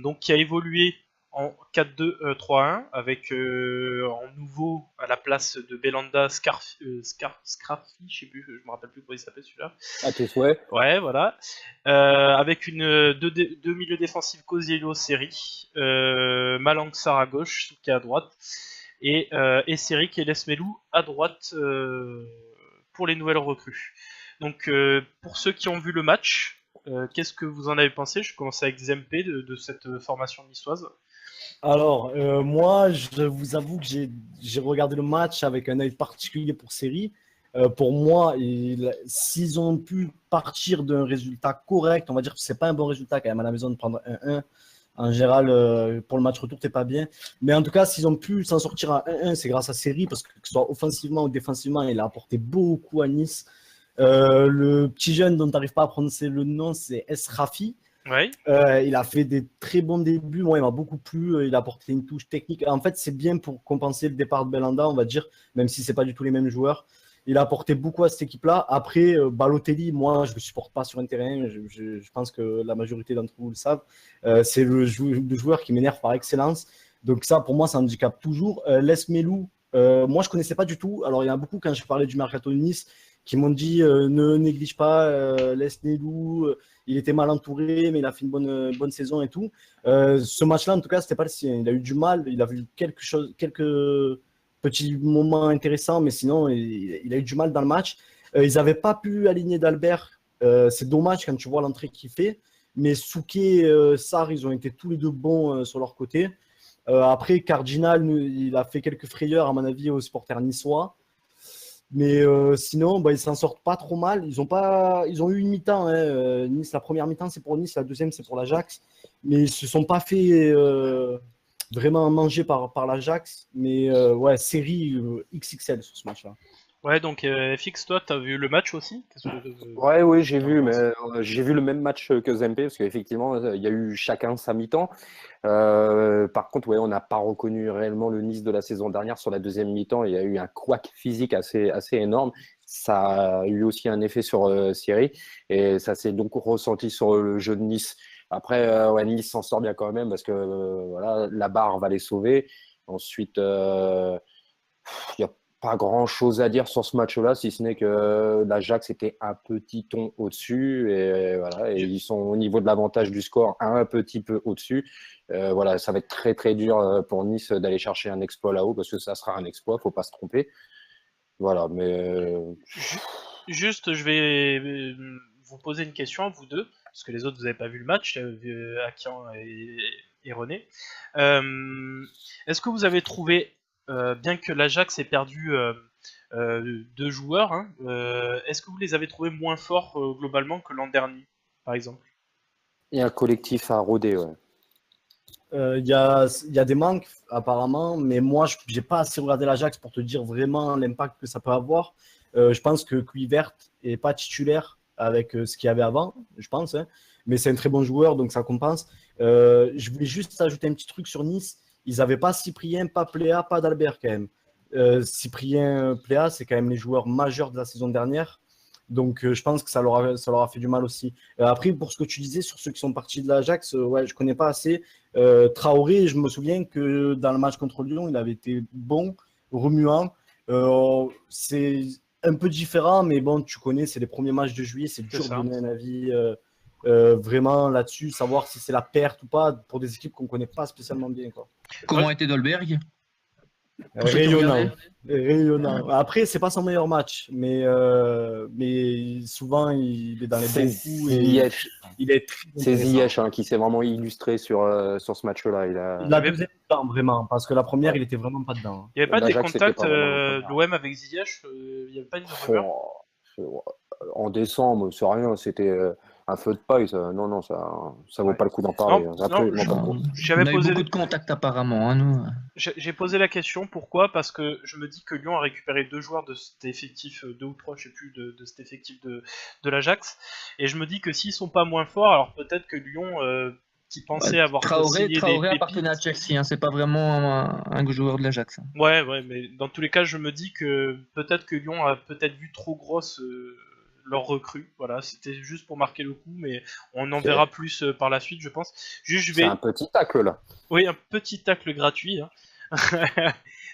donc qui a évolué en 4-2-3-1 avec en nouveau à la place de Belanda Scraffi, je sais plus, je me rappelle plus comment il s'appelle celui-là. À tes souhaits. Ouais, voilà. Avec deux milieux défensifs, Cosiello, Seri, Malangsar à gauche, Souké à droite, et Serik et Lesmelou à droite pour les nouvelles recrues. Donc pour ceux qui ont vu le match, qu'est-ce que vous en avez pensé ? Je commence avec Zempe de cette formation niçoise. Alors, moi, je vous avoue que j'ai regardé le match avec un œil particulier pour Seri. Pour moi, s'ils ont pu partir d'un résultat correct, on va dire que c'est pas un bon résultat quand même à la maison de prendre 1-1. En général, pour le match retour, t'es pas bien. Mais en tout cas, s'ils ont pu s'en sortir à 1-1, c'est grâce à Seri, parce que ce soit offensivement ou défensivement, il a apporté beaucoup à Nice. Le petit jeune dont tu n'arrives pas à prononcer le nom, c'est Esrafi. Ouais. Il a fait des très bons débuts. Moi, il m'a beaucoup plu. Il a apporté une touche technique. En fait, c'est bien pour compenser le départ de Belanda, on va dire, même si ce n'est pas du tout les mêmes joueurs. Il a apporté beaucoup à cette équipe-là. Après, Balotelli, moi, je ne le supporte pas sur un terrain. Je pense que la majorité d'entre vous le savent. C'est le joueur qui m'énerve par excellence. Donc ça, pour moi, ça handicape toujours. Lesmelou, moi, je ne connaissais pas du tout. Alors, il y en a beaucoup, quand je parlais du mercato de Nice, qui m'ont dit ne néglige pas Lesmelou. Il était mal entouré, mais il a fait une bonne saison et tout. Ce match-là, en tout cas, c'était pas le sien. Il a eu du mal. Il a vu quelques petits moments intéressants, mais sinon, il a eu du mal dans le match. Ils n'avaient pas pu aligner d'Albert. C'est dommage quand tu vois l'entrée qu'il fait. Mais Souké et Sarr, ils ont été tous les deux bons sur leur côté. Après, Cardinal, il a fait quelques frayeurs, à mon avis, aux supporters niçois. Mais sinon, ils s'en sortent pas trop mal. Ils ont eu une mi-temps. Nice, la première mi-temps, c'est pour Nice, la deuxième, c'est pour l'Ajax. Mais ils se sont pas fait vraiment manger par l'Ajax. Mais ouais, série XXL sur ce match-là. Ouais, donc FX, toi, t'as vu le match aussi? Ouais, oui, j'ai vu, mais j'ai vu le même match que Zempe, parce qu'effectivement, il y a eu chacun sa mi-temps. Par contre, ouais, on n'a pas reconnu réellement le Nice de la saison dernière sur la deuxième mi-temps. Il y a eu un couac physique assez énorme. Ça a eu aussi un effet sur Siri, et ça s'est donc ressenti sur le jeu de Nice. Après, ouais, Nice s'en sort bien quand même, parce que voilà, la barre va les sauver. Ensuite, il n'y a pas grand-chose à dire sur ce match-là, si ce n'est que l'Ajax était un petit ton au-dessus. Et, voilà, et ils sont au niveau de l'avantage du score un petit peu au-dessus. Voilà, ça va être très très dur pour Nice d'aller chercher un exploit là-haut, parce que ça sera un exploit, faut pas se tromper. Voilà, mais Juste, je vais vous poser une question à vous deux, parce que les autres, vous n'avez pas vu le match, Akian et René. Est-ce que vous avez trouvé, bien que l'Ajax ait perdu 2 joueurs, hein, est-ce que vous les avez trouvés moins forts globalement que l'an dernier, par exemple? il y a un collectif à rôder. Ouais. Il y a des manques apparemment, mais moi je n'ai pas assez regardé l'Ajax pour te dire vraiment l'impact que ça peut avoir. Je pense que Kluivert n'est pas titulaire avec ce qu'il y avait avant, je pense, hein, mais c'est un très bon joueur, donc ça compense. Je voulais juste ajouter un petit truc sur Nice. Ils n'avaient pas Cyprien, pas Pléa, pas d'Albert quand même. Cyprien, Pléa, c'est quand même les joueurs majeurs de la saison dernière. Donc, je pense que ça leur a fait du mal aussi. Après, pour ce que tu disais sur ceux qui sont partis de l'Ajax, ouais, je ne connais pas assez. Traoré, je me souviens que dans le match contre Lyon, il avait été bon, remuant. C'est un peu différent, mais bon, tu connais, c'est les premiers matchs de juillet, c'est dur de donner un avis vraiment là-dessus, savoir si c'est la perte ou pas pour des équipes qu'on ne connaît pas spécialement bien, quoi. Comment était Dolberg? Rayonnant. Après, c'est pas son meilleur match, mais souvent il est dans les bons coups. Il est c'est Ziyech qui s'est vraiment illustré sur ce match-là. La deuxième temps, vraiment, parce que la première, il était vraiment pas dedans. Il n'y avait pas des contacts l'OM avec Ziyech, il n'y avait pas une rumeur? En décembre, c'est rien, c'était un feu de paille. Ça. Non, ça vaut pas le coup d'en parler. J'avais posé beaucoup de contacts apparemment, hein, nous. J'ai posé la question, pourquoi? Parce que je me dis que Lyon a récupéré 2 joueurs de cet effectif, 2 ou 3, je sais plus, de cet effectif de l'Ajax, et je me dis que s'ils sont pas moins forts, alors peut-être que Lyon, qui pensait avoir Traoré appartenait à Chelsea, hein, c'est pas vraiment un joueur de l'Ajax. Ouais, mais dans tous les cas, je me dis que peut-être que Lyon a peut-être vu trop grosse leur recrue. Voilà, c'était juste pour marquer le coup, mais on en verra plus par la suite, je pense. C'est un petit tacle là. Oui, un petit tacle gratuit. Hein.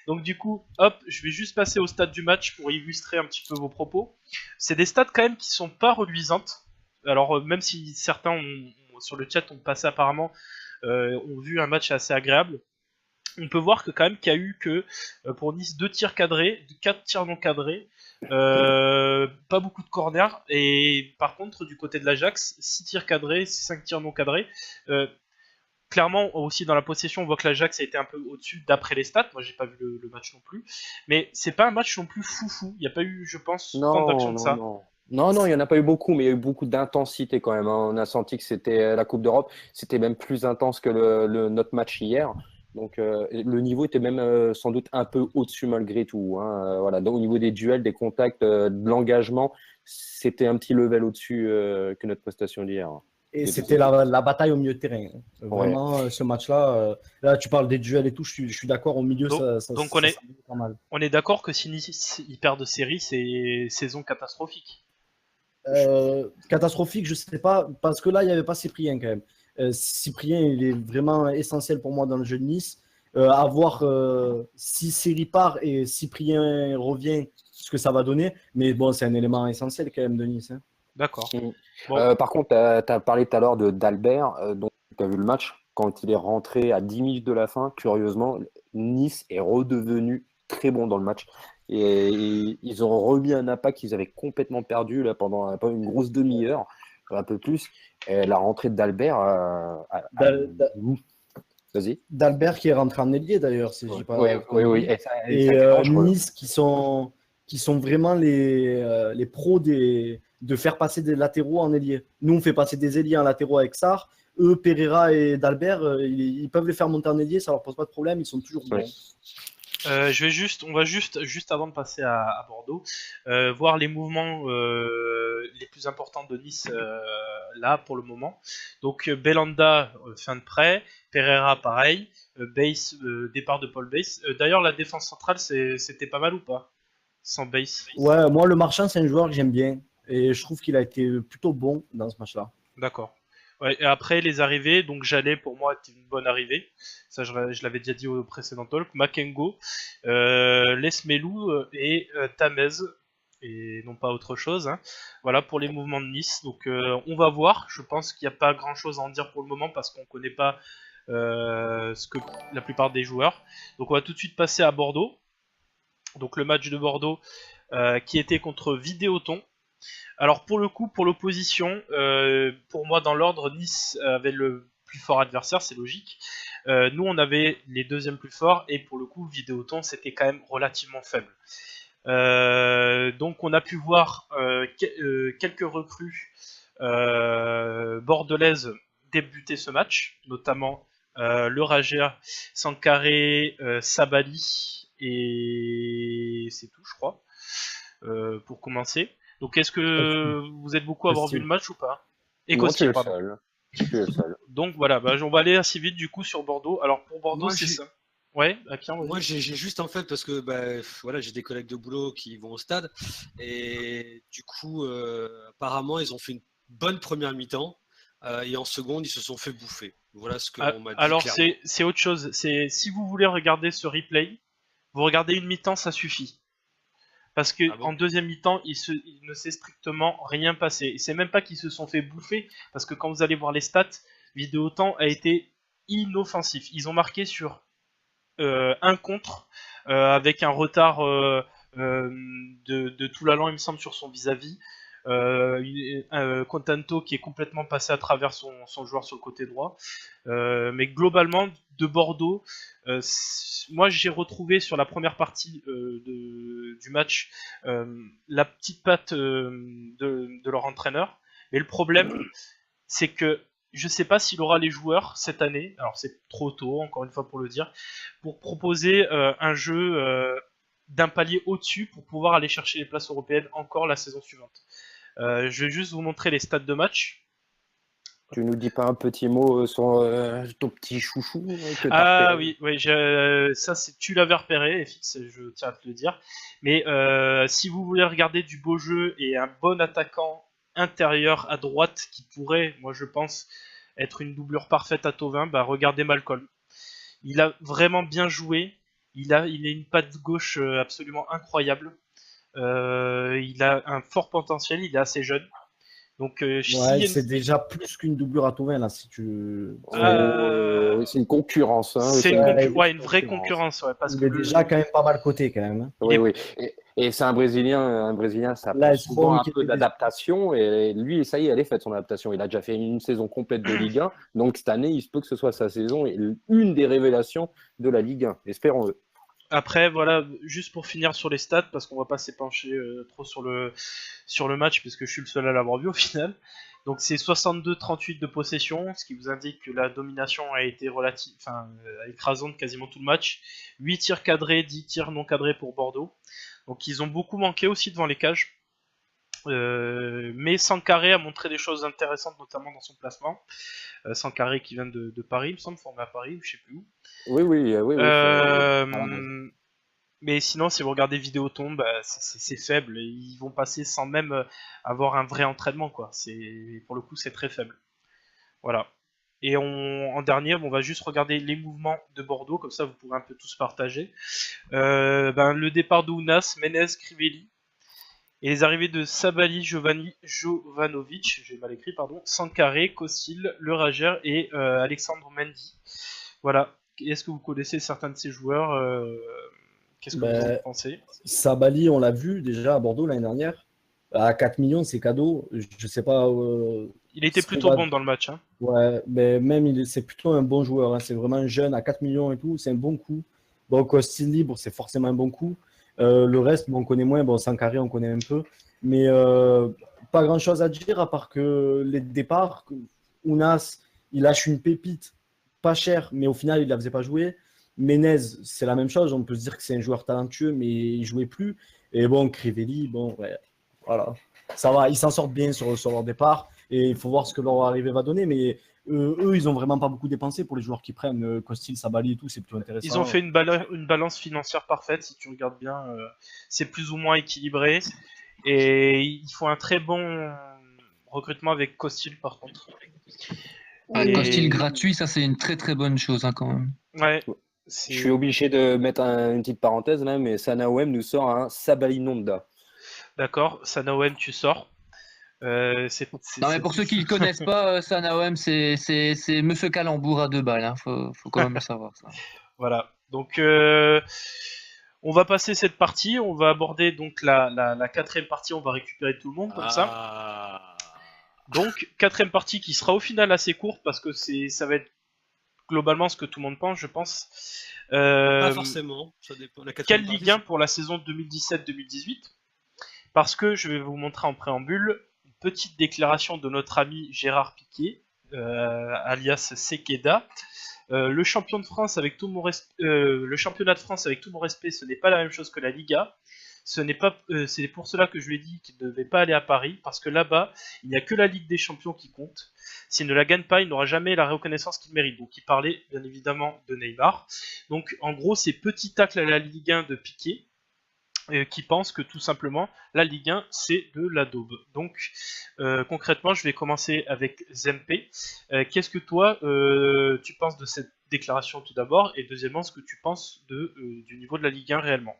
Donc du coup, hop, je vais juste passer au stade du match pour illustrer un petit peu vos propos. C'est des stats quand même qui sont pas reluisantes. Alors même si certains sur le chat ont passé apparemment, ont vu un match assez agréable, on peut voir que quand même qu'il y a eu que pour Nice 2 tirs cadrés, 4 tirs non cadrés, pas beaucoup de corners, et par contre du côté de l'Ajax, 6 tirs cadrés, 5 tirs non cadrés. Clairement aussi dans la possession on voit que l'Ajax a été un peu au-dessus d'après les stats, moi j'ai pas vu le match non plus, mais c'est pas un match non plus foufou, il n'y a pas eu je pense tant d'actions que ça. Non, il n'y en a pas eu beaucoup, mais il y a eu beaucoup d'intensité quand même. On a senti que c'était la Coupe d'Europe, c'était même plus intense que notre match hier. Donc le niveau était même sans doute un peu au-dessus malgré tout. Hein. Voilà. Donc, au niveau des duels, des contacts, de l'engagement, c'était un petit level au-dessus que notre prestation d'hier. Et c'était la bataille au milieu de terrain. Vraiment, ce match-là, là tu parles des duels et tout, je suis d'accord, au milieu, donc pas mal. On est d'accord que si Nice perd de série, c'est saison catastrophique. Catastrophique, je sais pas, parce que là, il n'y avait pas Cyprien quand même. Cyprien, il est vraiment essentiel pour moi dans le jeu de Nice. À voir si Seri part et Cyprien revient, ce que ça va donner. Mais bon, c'est un élément essentiel quand même de Nice. Hein. D'accord. Bon. Par contre, tu as parlé tout à l'heure d'Albert, donc tu as vu le match. Quand il est rentré à 10 minutes de la fin, curieusement, Nice est redevenu très bon dans le match. Et ils ont remis un impact qu'ils avaient complètement perdu là, pendant une grosse demi-heure, un peu plus. Et la rentrée d'Albert, Vas-y. D'Albert qui est rentré en ailier d'ailleurs, si je dis pas. Oui. Et, Et ça a été dangereux. Nice qui sont vraiment les pros de faire passer des latéraux en ailier. Nous, on fait passer des ailiers en latéraux avec Sarr. Eux, Pereira et D'Albert, ils peuvent les faire monter en ailier, ça leur pose pas de problème, ils sont toujours bons. On va juste avant de passer à Bordeaux, voir les mouvements les plus importants de Nice là pour le moment. Donc Belhanda fin de prêt, Pereira pareil, Bass départ de Paul Bass. D'ailleurs la défense centrale c'était pas mal ou pas sans Bass? Ouais, moi le Marchand c'est un joueur que j'aime bien et je trouve qu'il a été plutôt bon dans ce match-là. D'accord. Ouais, et après les arrivées, donc Jallet pour moi était une bonne arrivée. Ça je l'avais déjà dit au précédent talk. Makengo, Lesmelou et Tamez et non pas autre chose. Hein. Voilà pour les mouvements de Nice. Donc on va voir. Je pense qu'il n'y a pas grand chose à en dire pour le moment parce qu'on connaît pas ce que la plupart des joueurs. Donc on va tout de suite passer à Bordeaux. Donc le match de Bordeaux qui était contre Vidéoton. Alors pour le coup, pour l'opposition, pour moi dans l'ordre, Nice avait le plus fort adversaire, c'est logique. Nous on avait les deuxièmes plus forts et pour le coup, Vidéoton c'était quand même relativement faible. Donc on a pu voir quelques recrues bordelaises débuter ce match, notamment le Raja, Sankaré, Sabali et c'est tout je crois pour commencer. Donc est-ce que vous êtes beaucoup à avoir vu le match ou pas? Et Moi, Costil, tu es pardon. seul. Je suis le seul. Donc voilà, on va aller assez vite du coup sur Bordeaux. Alors pour Bordeaux, Moi, c'est j'ai- ça. Ouais, Akian, vas-y. Moi, j'ai juste en fait parce que voilà, j'ai des collègues de boulot qui vont au stade et du coup, apparemment, ils ont fait une bonne première mi-temps et en seconde, ils se sont fait bouffer. Voilà ce qu'on m'a dit Alors clairement. c'est autre chose. C'est si vous voulez regarder ce replay, vous regardez une mi-temps, ça suffit. Parce que Ah bon en deuxième mi-temps, il ne s'est strictement rien passé. Et c'est même pas qu'ils se sont fait bouffer, parce que quand vous allez voir les stats, Vidéoton a été inoffensif. Ils ont marqué sur un contre avec un retard de tout l'allant, il me semble, sur son vis-à-vis. Contanto qui est complètement passé à travers son joueur sur le côté droit. Mais globalement, de Bordeaux, moi j'ai retrouvé sur la première partie du match la petite patte de leur entraîneur. Mais le problème, c'est que je sais pas s'il aura les joueurs cette année, alors c'est trop tôt, encore une fois pour le dire, pour proposer un jeu d'un palier au-dessus pour pouvoir aller chercher les places européennes encore la saison suivante. Je vais juste vous montrer les stats de match. Tu nous dis pas un petit mot sur ton petit chouchou que t'as Ah repéré? oui, ça tu l'avais repéré, FX, je tiens à te le dire. Mais si vous voulez regarder du beau jeu et un bon attaquant intérieur à droite qui pourrait, moi je pense, être une doublure parfaite à Thauvin, bah regardez Malcolm. Il a vraiment bien joué. Il a une patte gauche absolument incroyable. Il a un fort potentiel. Il est assez jeune. Donc Ouais, c'est déjà plus qu'une doublure à Thauvin là, si tu. C'est une concurrence. Hein, c'est une une vraie concurrence. Ouais, parce Il que est déjà quand même pas mal coté quand même. Oui, oui. Et c'est un Brésilien, ça Là, prend il se souvent un qui peu était d'adaptation. Et lui, ça y est, elle est faite son adaptation. Il a déjà fait une saison complète de Ligue 1. Donc cette année, il se peut que ce soit sa saison et une des révélations de la Ligue 1. Espérons-le. après, voilà, juste pour finir sur les stats, parce qu'on va pas s'épancher trop sur le match, puisque je suis le seul à l'avoir vu au final. Donc c'est 62-38 de possession, ce qui vous indique que la domination a été écrasante quasiment tout le match. 8 tirs cadrés, 10 tirs non cadrés pour Bordeaux. Donc ils ont beaucoup manqué aussi devant les cages. Mais Sankaré a montré des choses intéressantes, notamment dans son placement. Sankaré qui vient de Paris, il me semble, formé à Paris, ou je sais plus où. Oui. Mais sinon, si vous regardez Vidéoton, bah, c'est faible. Ils vont passer sans même avoir un vrai entraînement, quoi. Pour le coup, c'est très faible. Voilà. Et en dernier, on va juste regarder les mouvements de Bordeaux, comme ça vous pourrez un peu tous partager. Le départ de Ounas, Menez, Crivelli, et les arrivées de Sabali, Jovanovic, j'ai mal écrit, pardon, Sankaré, Kostil, Le Rager et Alexandre Mendy. Voilà. Est-ce que vous connaissez certains de ces joueurs Qu'est-ce que vous en pensez? Sabali, on l'a vu déjà à Bordeaux l'année dernière. À 4 millions, c'est cadeau. Je sais pas. Il était ce qu'on plutôt va- bon dans le match. Hein. Ouais, mais même c'est plutôt un bon joueur. Hein. C'est vraiment un jeune à 4 millions et tout. C'est un bon coup. Bon, Costil libre, c'est forcément un bon coup. Le reste, bon, on connaît moins. Bon, Sankaré, on connaît un peu. Mais pas grand-chose à dire à part que les départs, Ounas, il lâche une pépite pas chère, mais au final, il ne la faisait pas jouer. Menez, c'est la même chose. On peut se dire que c'est un joueur talentueux, mais il ne jouait plus. Et bon, Crivelli, bon, ouais, voilà. Ça va, ils s'en sortent bien sur leur départ. Et il faut voir ce que leur arrivée va donner. Mais eux, ils n'ont vraiment pas beaucoup dépensé pour les joueurs qui prennent. Costil, Sabali et tout, c'est plutôt intéressant. Ils ont fait une balance financière parfaite, si tu regardes bien. C'est plus ou moins équilibré. Et ils font un très bon recrutement avec Costil, par contre. Costil gratuit, ça c'est une très très bonne chose hein, quand même. Ouais. Je suis obligé de mettre une petite parenthèse là, mais Sanaouem nous sort un Sabali Nonda. D'accord, Sanaouem, tu sors. Non, mais pour ceux qui ne connaissent pas, Sanaouem, c'est Monsieur Calembour à 2 balles. Hein. Faut quand même le savoir. Ça. Voilà. Donc, on va passer cette partie. On va aborder donc la quatrième partie. On va récupérer tout le monde comme ça. Donc, quatrième partie qui sera au final assez courte parce que ça va être globalement ce que tout le monde pense, je pense. Pas forcément. Ça dépend. Quelle Ligue 1 pour la saison 2017-2018 ? Parce que je vais vous montrer en préambule une petite déclaration de notre ami Gérard Piquet, alias Sekeda. Le champion de France avec tout mon le championnat de France avec tout mon respect, ce n'est pas la même chose que la Liga. C'est pour cela que je lui ai dit qu'il ne devait pas aller à Paris, parce que là-bas, il n'y a que la Ligue des Champions qui compte. S'il ne la gagne pas, il n'aura jamais la reconnaissance qu'il mérite. Donc il parlait bien évidemment de Neymar. Donc en gros, c'est petit tacle à la Ligue 1 de Piquet, qui pense que tout simplement la Ligue 1 c'est de la daube. Donc concrètement je vais commencer avec Zempe. Qu'est-ce que toi tu penses de cette déclaration tout d'abord, et deuxièmement ce que tu penses du niveau de la Ligue 1 réellement?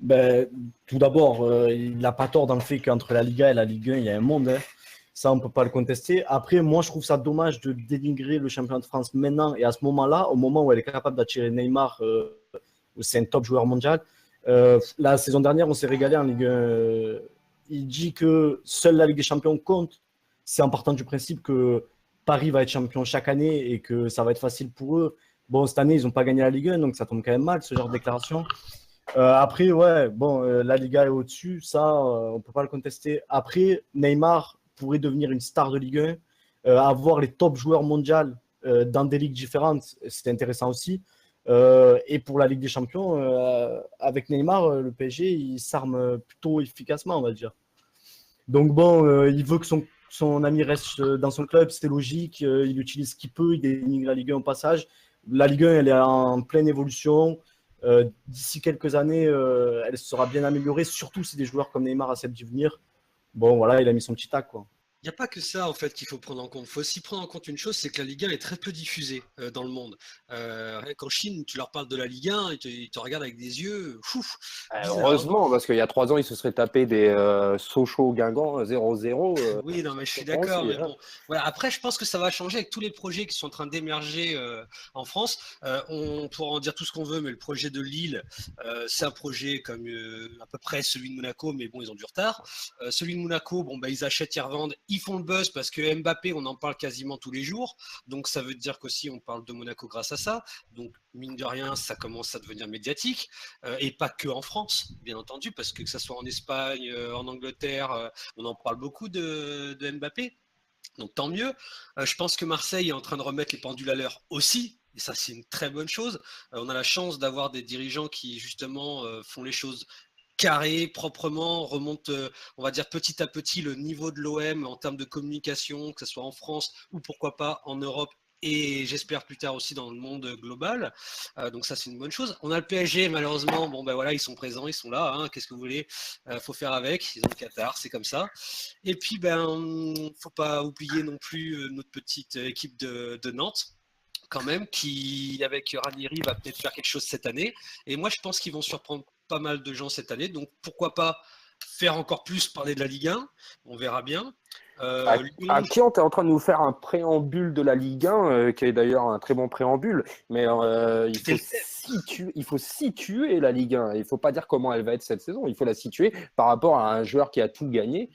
Ben, tout d'abord, il n'a pas tort dans le fait qu'entre la Liga et la Ligue 1 il y a un monde, hein. Ça on ne peut pas le contester. Après moi je trouve ça dommage de dénigrer le championnat de France maintenant et à ce moment-là, au moment où elle est capable d'attirer Neymar, c'est un top joueur mondial. La saison dernière, on s'est régalé en Ligue 1. Il dit que seule la Ligue des Champions compte. C'est en partant du principe que Paris va être champion chaque année et que ça va être facile pour eux. Bon, cette année, ils n'ont pas gagné la Ligue 1, donc ça tombe quand même mal, ce genre de déclaration. Après, ouais, bon, la Liga est au-dessus, ça, on ne peut pas le contester. Après, Neymar pourrait devenir une star de Ligue 1, avoir les top joueurs mondiaux dans des ligues différentes, c'est intéressant aussi. Et pour la Ligue des Champions, avec Neymar, le PSG, il s'arme plutôt efficacement, on va dire. Donc bon, il veut que son ami reste dans son club, c'est logique, il utilise ce qu'il peut, il dénigre la Ligue 1 au passage. La Ligue 1, elle est en pleine évolution. D'ici quelques années, elle sera bien améliorée, surtout si des joueurs comme Neymar acceptent d'y venir. Bon, voilà, il a mis son petit tac, quoi. Il n'y a pas que ça en fait qu'il faut prendre en compte. Il faut aussi prendre en compte une chose, c'est que la Ligue 1 est très peu diffusée dans le monde. Rien qu'en Chine, tu leur parles de la Ligue 1, ils te regardent avec des yeux. Heureusement, parce qu'il y a 3 ans, ils se seraient tapés des Sochaux-Guingamp 0-0. Oui, non, mais je suis d'accord. Mais bon, voilà. Après, je pense que ça va changer avec tous les projets qui sont en train d'émerger en France. On pourra en dire tout ce qu'on veut, mais le projet de Lille, c'est un projet comme à peu près celui de Monaco, mais bon, ils ont du retard. Celui de Monaco, bon, bah, ils achètent, ils revendent. Ils font le buzz parce que Mbappé, on en parle quasiment tous les jours. Donc, ça veut dire qu'aussi, on parle de Monaco grâce à ça. Donc, mine de rien, ça commence à devenir médiatique. Et pas que en France, bien entendu, parce que ça soit en Espagne, en Angleterre, on en parle beaucoup de Mbappé. Donc, tant mieux. Je pense que Marseille est en train de remettre les pendules à l'heure aussi. Et ça, c'est une très bonne chose. On a la chance d'avoir des dirigeants qui, justement, font les choses carré, proprement, remonte, on va dire petit à petit le niveau de l'OM en termes de communication, que ce soit en France ou pourquoi pas en Europe et j'espère plus tard aussi dans le monde global. Donc ça c'est une bonne chose. On a le PSG malheureusement, bon ben voilà, ils sont présents, ils sont là, hein, qu'est-ce que vous voulez, faut faire avec, ils ont le Qatar, c'est comme ça. Et puis faut pas oublier non plus notre petite équipe de Nantes quand même, qui avec Ranieri va peut-être faire quelque chose cette année. Et moi je pense qu'ils vont surprendre pas mal de gens cette année, donc pourquoi pas faire encore plus parler de la Ligue 1, on verra bien. À qui on est en train de nous faire un préambule de la Ligue 1, qui est d'ailleurs un très bon préambule, mais il faut situer la Ligue 1. Il ne faut pas dire comment elle va être cette saison, il faut la situer par rapport à un joueur qui a tout gagné,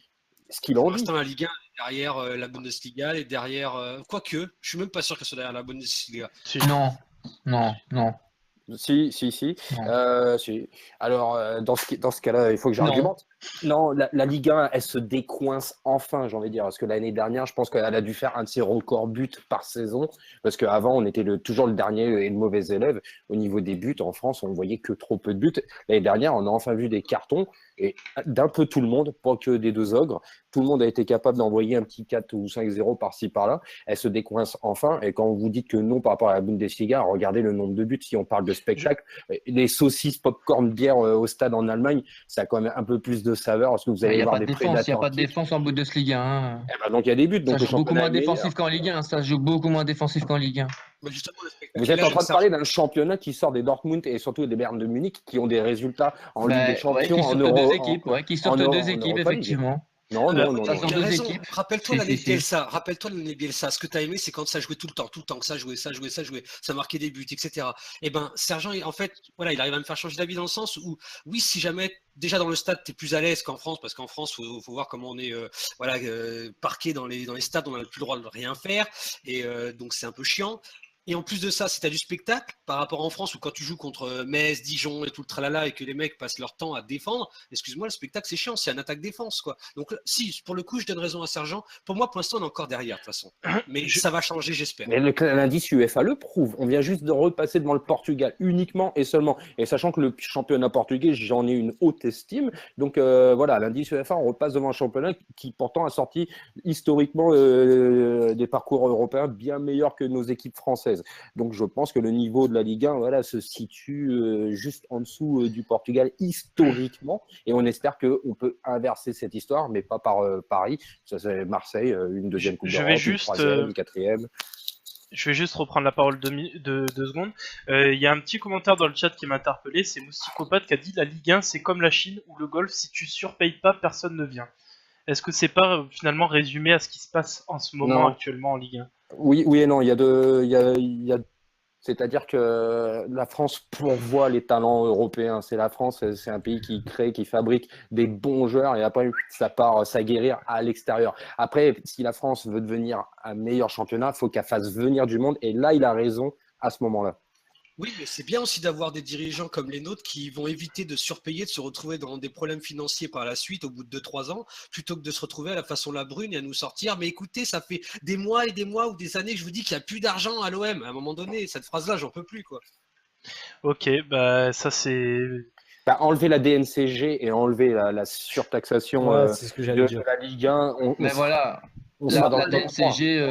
ce qu'il en Pour dit. l'instant, la Ligue 1 est derrière la Bundesliga et derrière. Quoique, je ne suis même pas sûr qu'elle soit derrière la Bundesliga. Non, non, non. Si. Non. Si. Alors, dans ce cas-là, il faut que j'argumente. Non, la Ligue 1, elle se décoince enfin, j'ai envie de dire. Parce que l'année dernière, je pense qu'elle a dû faire un de ses records buts par saison. Parce qu'avant, on était toujours le dernier et le mauvais élève. Au niveau des buts, en France, on ne voyait que trop peu de buts. L'année dernière, on a enfin vu des cartons. Et d'un peu tout le monde, pas que des deux ogres. Tout le monde a été capable d'envoyer un petit 4 ou 5-0 par-ci, par-là. Elle se décoince enfin. Et quand vous dites que non par rapport à la Bundesliga, regardez le nombre de buts. Si on parle de spectacle, les saucisses, popcorn, bière au stade en Allemagne, ça a quand même un peu plus de saveur. Parce que vous allez voir des prédateurs. Il n'y a pas de défense en Bundesliga. Hein. Donc il y a des buts. Donc ça joue beaucoup moins défensif qu'en Ligue 1. Ça joue beaucoup moins défensif qu'en Ligue 1. Vous êtes en train de parler d'un championnat qui sort des Dortmund et surtout des Bayern de Munich qui ont des résultats en Ligue des Champions, en Euro. Qui sortent deux équipes, effectivement. Non. Rappelle-toi l'année Bielsa. Rappelle-toi l'année Bielsa. Ce que tu as aimé, c'est quand ça jouait tout le temps, que ça jouait. Ça marquait des buts, etc. Et ben, Sergent, en fait, voilà, il arrive à me faire changer d'avis dans le sens où, oui, si jamais déjà dans le stade, tu es plus à l'aise qu'en France, parce qu'en France, faut voir comment on est parqué dans les stades, on n'a plus le droit de rien faire. Et donc, c'est un peu chiant. Et en plus de ça, si tu as du spectacle, par rapport en France où quand tu joues contre Metz, Dijon et tout le tralala et que les mecs passent leur temps à défendre, excuse-moi, le spectacle c'est chiant, c'est un attaque-défense quoi. Donc si, pour le coup, je donne raison à Sergent. Pour moi, pour l'instant, on est encore derrière de toute façon. Mais ça va changer, j'espère. Mais l'indice UEFA le prouve. On vient juste de repasser devant le Portugal uniquement et seulement. Et sachant que le championnat portugais, j'en ai une haute estime. Donc voilà, l'indice UEFA, on repasse devant un championnat qui pourtant a sorti historiquement des parcours européens bien meilleurs que nos équipes françaises. Donc je pense que le niveau de la Ligue 1 se situe juste en dessous du Portugal historiquement et on espère qu'on peut inverser cette histoire, mais pas par Paris. Ça c'est Marseille, une deuxième coupe d'Europe, une troisième, une quatrième. Je vais juste reprendre la parole deux secondes. Il y a un petit commentaire dans le chat qui m'a interpellé, c'est Mousticopathe qui a dit la Ligue 1 c'est comme la Chine ou le golf, si tu surpayes pas, personne ne vient. Est-ce que c'est pas finalement résumé à ce qui se passe en ce moment actuellement en Ligue 1 ? Oui et non. C'est-à-dire que la France pourvoit les talents européens. C'est la France, c'est un pays qui crée, qui fabrique des bons joueurs et après ça part s'aguerrir à l'extérieur. Après, si la France veut devenir un meilleur championnat, il faut qu'elle fasse venir du monde et là, il a raison à ce moment-là. Oui, mais c'est bien aussi d'avoir des dirigeants comme les nôtres qui vont éviter de surpayer, de se retrouver dans des problèmes financiers par la suite au bout de 2-3 ans, plutôt que de se retrouver à la façon la brune et à nous sortir. Mais écoutez, ça fait des mois et des mois ou des années que je vous dis qu'il n'y a plus d'argent à l'OM. À un moment donné, cette phrase-là, j'en peux plus, quoi. Ok, bah ça c'est... enlever la DNCG et enlever la surtaxation c'est ce que j'allais dire. de la Ligue 1. Voilà. On sera dans la DNCG,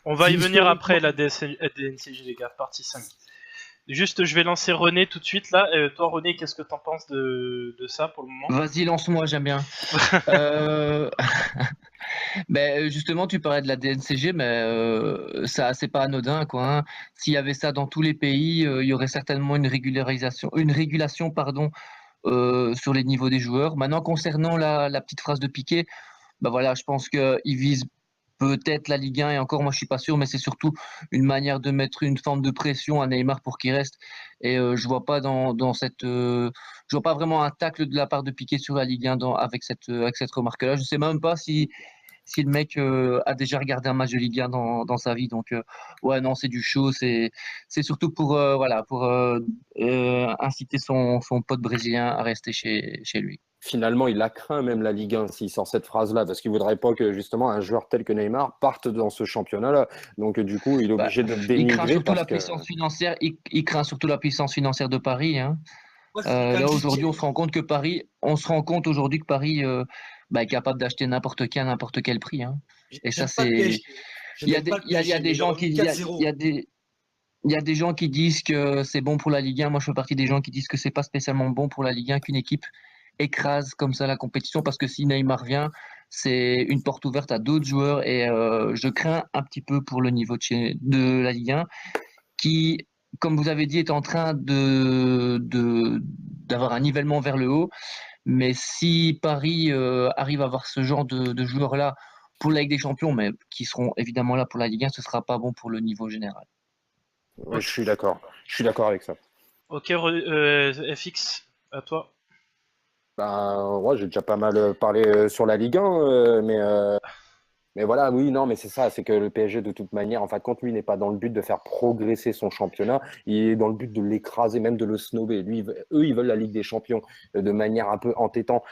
on va y venir après la DNCG, les gars, partie 5. Juste, je vais lancer René tout de suite là. Toi, René, qu'est-ce que t'en penses de ça pour le moment ? Vas-y, lance-moi, j'aime bien. Justement, tu parlais de la DNCG, mais ça, c'est pas anodin, quoi. Hein. S'il y avait ça dans tous les pays, il y aurait certainement une régulation, sur les niveaux des joueurs. Maintenant, concernant la petite phrase de Piqué, je pense qu'il vise peut-être la Ligue 1 et encore, moi je suis pas sûr, mais c'est surtout une manière de mettre une forme de pression à Neymar pour qu'il reste. Et je vois pas je vois pas vraiment un tacle de la part de Piqué sur la Ligue 1 avec cette remarque-là. Je sais même pas si le mec a déjà regardé un match de Ligue 1 dans sa vie. Donc non, c'est du show. C'est surtout pour inciter son pote brésilien à rester chez lui. Finalement, il a craint même la Ligue 1 s'il sort cette phrase-là, parce qu'il ne voudrait pas que justement un joueur tel que Neymar parte dans ce championnat-là. Donc du coup, il est obligé de dénigrer. Il craint surtout la puissance financière. Il craint surtout la puissance financière de Paris. Hein. Là aujourd'hui, on se rend compte aujourd'hui que Paris est capable d'acheter n'importe qui à n'importe quel prix. Hein. Et ça, c'est. Il y a des gens qui disent que c'est bon pour la Ligue 1. Moi, je fais partie des gens qui disent que c'est pas spécialement bon pour la Ligue 1 qu'une équipe écrase comme ça la compétition, parce que si Neymar vient, c'est une porte ouverte à d'autres joueurs et je crains un petit peu pour le niveau de la Ligue 1 qui, comme vous avez dit, est en train d'avoir un nivellement vers le haut. Mais si Paris arrive à avoir ce genre de joueurs-là pour la Ligue des Champions, mais qui seront évidemment là pour la Ligue 1, ce sera pas bon pour le niveau général. Ouais, je suis d'accord. Je suis d'accord avec ça. Ok, FX, à toi. Ouais, j'ai déjà pas mal parlé sur la Ligue 1, mais voilà, oui, non, mais c'est ça, c'est que le PSG, de toute manière, en fin de compte, lui, n'est pas dans le but de faire progresser son championnat, il est dans le but de l'écraser, même de le snobber. Lui, eux, ils veulent la Ligue des Champions de manière un peu entêtante.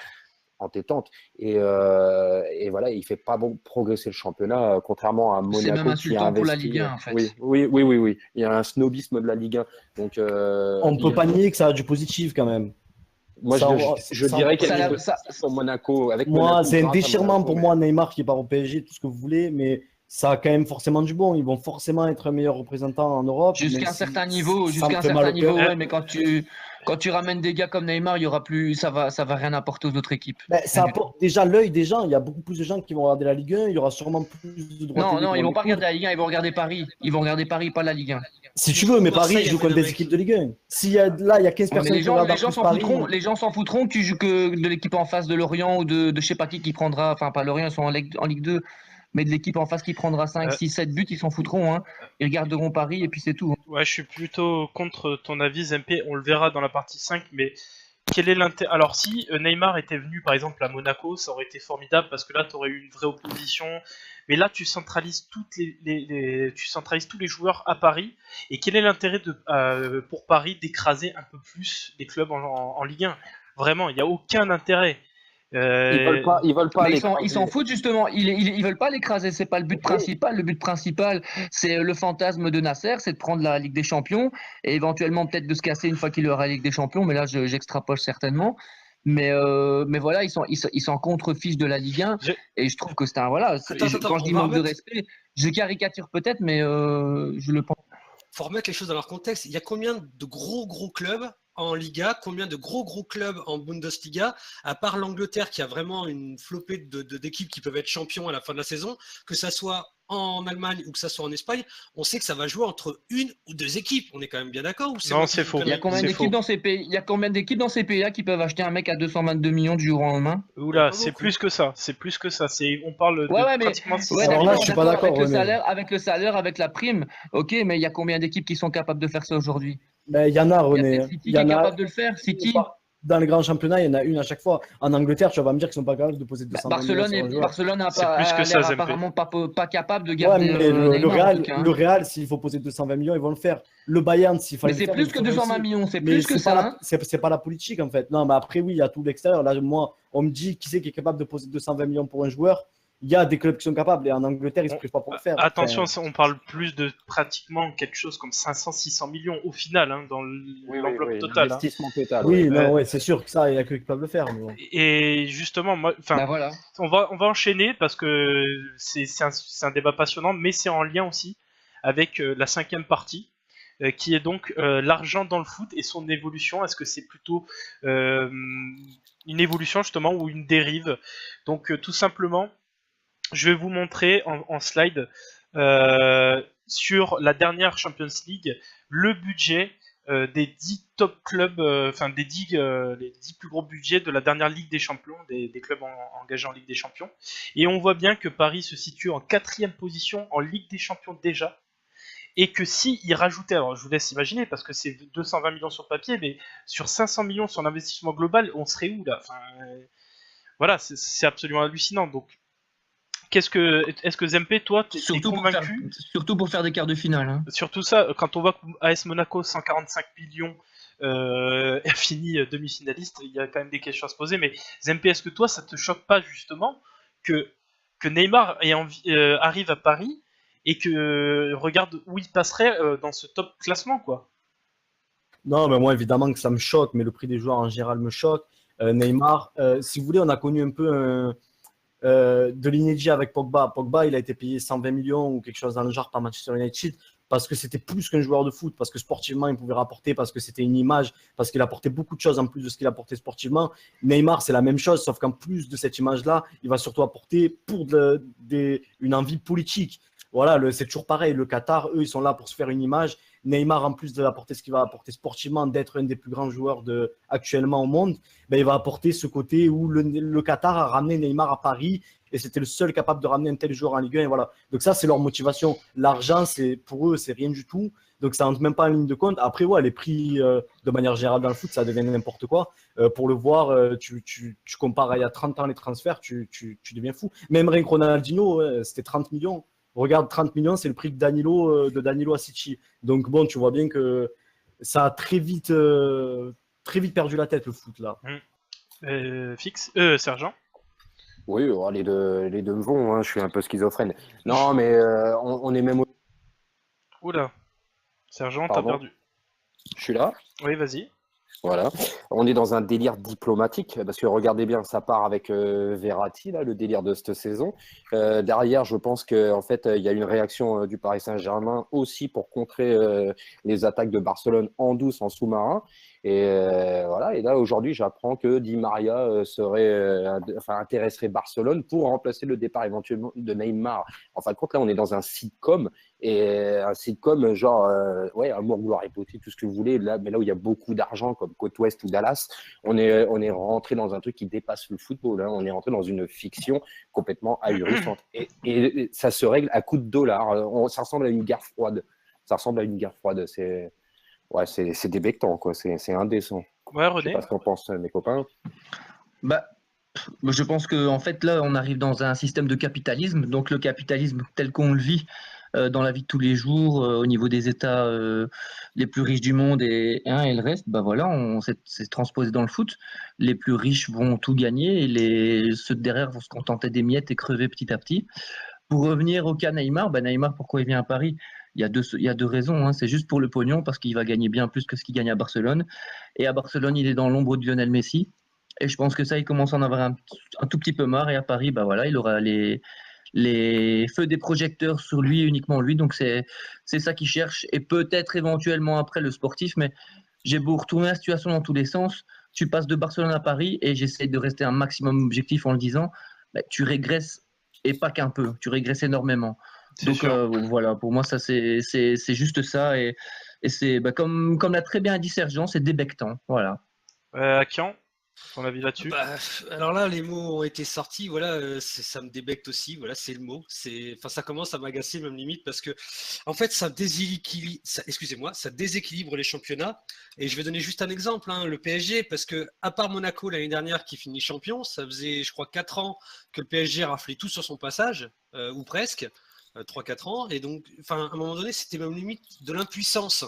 Et voilà, il fait pas progresser le championnat, contrairement à C'est même Monaco qui a insultant pour la investi. Ligue 1, en fait. Oui. Il y a un snobisme de la Ligue 1. Donc, On ne peut pas nier que ça a du positif quand même. moi, je dirais qu'il y a ça- du ça- positif sur Monaco. Avec Moi, Monaco, c'est un grâce à déchirement Monaco, pour mais- moi, Neymar qui part au PSG, tout ce que vous voulez, mais ça a quand même forcément du bon. Ils vont forcément être un meilleur représentant en Europe. Jusqu'à même un si certain niveau, ça me fait mal au cœur. ouais, mais quand tu ramènes des gars comme Neymar, il y aura plus, ça va rien apporter aux autres équipes. Ben, ça apporte déjà l'œil des gens. Il y a beaucoup plus de gens qui vont regarder la Ligue 1. Il y aura sûrement plus de droits Non, télé non, pour ils vont les pas coups. regarder la Ligue 1, ils vont regarder Paris. Ils vont regarder Paris, pas la Ligue 1. Si tu veux, mais Marseille, Paris il y joue a contre des Monaco. équipes de Ligue 1. S'il y a, là, il y a 15 Mais personnes les qui gens, regardent les en gens plus s'en Paris. foutront, les gens s'en foutront que tu joues que de l'équipe en face de Lorient ou de je sais pas qui prendra, enfin pas Lorient, ils sont en Ligue 2, mais de l'équipe en face qui prendra 5, 6, 7 buts, ils s'en foutront. Hein. Ils regarderont Paris et puis c'est tout. Ouais, je suis plutôt contre ton avis, Zempé. On le verra dans la partie 5, mais quel est l'intérêt? Alors, si Neymar était venu par exemple à Monaco, ça aurait été formidable parce que là, tu aurais eu une vraie opposition. Mais là, tu centralises tu centralises tous les joueurs à Paris. Et quel est l'intérêt pour Paris d'écraser un peu plus les clubs en Ligue 1? Vraiment, il n'y a aucun intérêt. Ils veulent pas Mais ils l'écraser. s'en foutent justement. Ils veulent pas l'écraser. C'est pas le but principal. Le but principal, c'est le fantasme de Nasser, c'est de prendre la Ligue des Champions et éventuellement peut-être de se casser une fois qu'il aura la Ligue des Champions. Mais là, j'extrapole certainement. Mais voilà, ils s'en contrefichent de la Ligue 1 et je trouve que c'est un voilà. Attends, Quand je dis on va manque de remettre- respect, je caricature peut-être, mais je le pense. Faut remettre les choses dans leur contexte. Il y a combien de gros clubs en Liga, combien de gros clubs en Bundesliga, à part l'Angleterre qui a vraiment une flopée d'équipes qui peuvent être champions à la fin de la saison, que ça soit en Allemagne ou que ça soit en Espagne, on sait que ça va jouer entre une ou deux équipes. On est quand même bien d'accord ou Non, c'est faux. Il y a combien C'est d'équipes faux. dans ces pays? Il y a combien d'équipes dans ces pays-là qui peuvent acheter un mec à 222 millions du jour au lendemain? Oula, Pas c'est beaucoup. plus que ça. C'est plus que ça. On parle de Ouais, mais pratiquement 600 ouais, Alors là, d'accord, je suis pas d'accord, avec le ouais, mais- salaire, avec la prime. Ok, mais il y a combien d'équipes qui sont capables de faire ça aujourd'hui? Mais il y en a, Il y a René. peut-être City Il qui y est en a. capable de le faire. City, Dans les grands championnats, il y en a une à chaque fois. En Angleterre, tu vas me dire qu'ils sont pas capables de poser 220 millions sur un joueur. Barcelone C'est plus que a ça, l'air Zempé. apparemment pas capable de Ouais, garder mais le Neymar, en Real, tout cas, hein. le Real, s'il faut poser 220 millions, ils vont le faire. Le Bayern, s'il fallait Mais le c'est faire, plus ils que le feraient 220 aussi. millions, c'est Mais plus que c'est pas ça. la- Hein. c'est pas la politique en fait. Non, mais après, oui, il y a tout l'extérieur. Là, moi, on me dit qui c'est qui est capable de poser 220 millions pour un joueur. Il y a des clubs qui sont capables et en Angleterre, ils se privent pas pour le faire. Attention, Enfin, on parle plus de pratiquement quelque chose comme 500-600 millions au final, hein, dans l'enveloppe totale. Hein. L'investissement total. oui, ouais. non, ouais, c'est sûr que ça, il y a que qui peuvent le faire. Mais bon. Et justement, moi, Bah voilà. on va enchaîner parce que c'est un débat passionnant, mais c'est en lien aussi avec la 5e partie, qui est donc l'argent dans le foot et son évolution. Est-ce que c'est plutôt une évolution justement ou une dérive? Donc tout simplement, je vais vous montrer en slide sur la dernière Champions League le budget des 10 top clubs, enfin les 10 plus gros budgets de la dernière Ligue des Champions, des clubs engagés en Ligue des Champions. Et on voit bien que Paris se situe en 4e position en Ligue des Champions déjà. Et que si il rajoutait, alors je vous laisse imaginer parce que c'est 220 millions sur papier, mais sur 500 millions sur l'investissement global, on serait où là? Enfin, voilà, c'est absolument hallucinant. Donc est-ce que Zempé, toi, t'es convaincu? Surtout pour faire des quarts de finale. Hein. Surtout ça, quand on voit que AS Monaco, 145 millions, a fini demi-finaliste, il y a quand même des questions à se poser. Mais Zempé, est-ce que toi, ça te choque pas justement que Neymar arrive à Paris et que regarde où il passerait dans ce top classement, quoi? Non, mais moi, évidemment que ça me choque, mais le prix des joueurs en général me choque. Neymar, si vous voulez, on a connu un peu de l'inédit avec Pogba. Pogba, il a été payé 120 millions ou quelque chose dans le genre par Manchester United parce que c'était plus qu'un joueur de foot, parce que sportivement, il pouvait rapporter, parce que c'était une image, parce qu'il apportait beaucoup de choses en plus de ce qu'il apportait sportivement. Neymar, c'est la même chose, sauf qu'en plus de cette image-là, il va surtout apporter pour une envie politique. Voilà, c'est toujours pareil. Le Qatar, eux, ils sont là pour se faire une image Neymar, en plus de l'apporter ce qu'il va apporter sportivement, d'être un des plus grands joueurs actuellement au monde, ben, il va apporter ce côté où le Qatar a ramené Neymar à Paris et c'était le seul capable de ramener un tel joueur en Ligue 1. Et voilà. Donc ça, c'est leur motivation. L'argent, pour eux, c'est rien du tout. Donc ça rentre même pas en ligne de compte. Après, ouais, les prix de manière générale dans le foot, ça devient n'importe quoi. Pour le voir, tu compares à il y a 30 ans les transferts, tu deviens fou. Même rien que Ronaldinho, c'était 30 millions. Regarde, 30 millions, c'est le prix de Danilo à City. Donc bon, tu vois bien que ça a très vite perdu la tête, le foot, là. Sergent. Oui, les deux me vont, hein, je suis un peu schizophrène. Non, mais on est même... Oula, Sergent, t'as Pardon. perdu. Je suis là. Oui, vas-y. Voilà. On est dans un délire diplomatique, parce que regardez bien, ça part avec Verratti, là, le délire de cette saison. Derrière, je pense qu'en fait, il y a une réaction du Paris Saint-Germain aussi pour contrer les attaques de Barcelone en douce, en sous-marin. Et voilà. Et là, aujourd'hui, j'apprends que Di Maria intéresserait Barcelone pour remplacer le départ éventuellement de Neymar. En fin de compte, là, on est dans un sitcom. Et un sitcom genre Amour, gloire et beauté, tout ce que vous voulez, là, mais là où il y a beaucoup d'argent comme Côte Ouest ou Dallas, on est rentré dans un truc qui dépasse le football, hein. On est rentré dans une fiction complètement ahurissante et ça se règle à coups de dollars. Ça ressemble à une guerre froide, c'est débectant, quoi. C'est indécent. Ouais, Je sais René. pas ce qu'en pensent mes copains. Bah, je pense que en fait là on arrive dans un système de capitalisme, donc le capitalisme tel qu'on le vit dans la vie de tous les jours au niveau des États les plus riches du monde et le reste, bah voilà, c'est transposé dans le foot. Les plus riches vont tout gagner et ceux de derrière vont se contenter des miettes et crever petit à petit. Pour revenir au cas Neymar, Neymar, pourquoi il vient à Paris? Il y a deux raisons, hein. C'est juste pour le pognon parce qu'il va gagner bien plus que ce qu'il gagne à Barcelone. Et à Barcelone, il est dans l'ombre de Lionel Messi. Et je pense que ça, il commence à en avoir un tout petit peu marre. Et à Paris, il aura les feux des projecteurs sur lui, uniquement lui. Donc c'est ça qu'il cherche. Et peut-être éventuellement après le sportif. Mais j'ai beau retourner la situation dans tous les sens. Tu passes de Barcelone à Paris et j'essaie de rester un maximum objectif en le disant. Tu régresses et pas qu'un peu. Tu régresses énormément. Donc voilà, pour moi, ça c'est juste ça. Et c'est comme l'a très bien dit Sergent, c'est débectant. Voilà. Akian, ton avis là-dessus? Alors là, les mots ont été sortis, voilà, ça me débecte aussi, voilà, c'est le mot. Ça commence à m'agacer même limite parce que, en fait, ça déséquilibre les championnats. Et je vais donner juste un exemple, hein, le PSG, parce que à part Monaco l'année dernière qui finit champion, ça faisait, je crois, 4 ans que le PSG raflait tout sur son passage, ou presque. 3-4 ans, et donc à un moment donné c'était même limite de l'impuissance,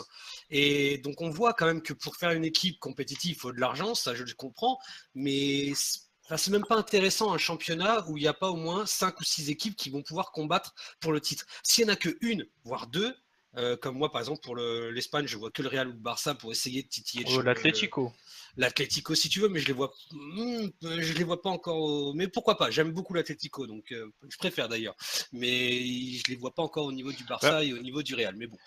et donc on voit quand même que pour faire une équipe compétitive il faut de l'argent, ça je le comprends, mais c'est même pas intéressant un championnat où il n'y a pas au moins 5 ou 6 équipes qui vont pouvoir combattre pour le titre. S'il n'y en a que une, voire deux, comme moi par exemple pour l'Espagne, je vois que le Real ou le Barça pour essayer de titiller l'Atlético. L'Atlético si tu veux, mais je les vois pas encore mais pourquoi pas, j'aime beaucoup l'Atlético, donc je préfère d'ailleurs, mais je les vois pas encore au niveau du Barça et au niveau du Real, mais bon,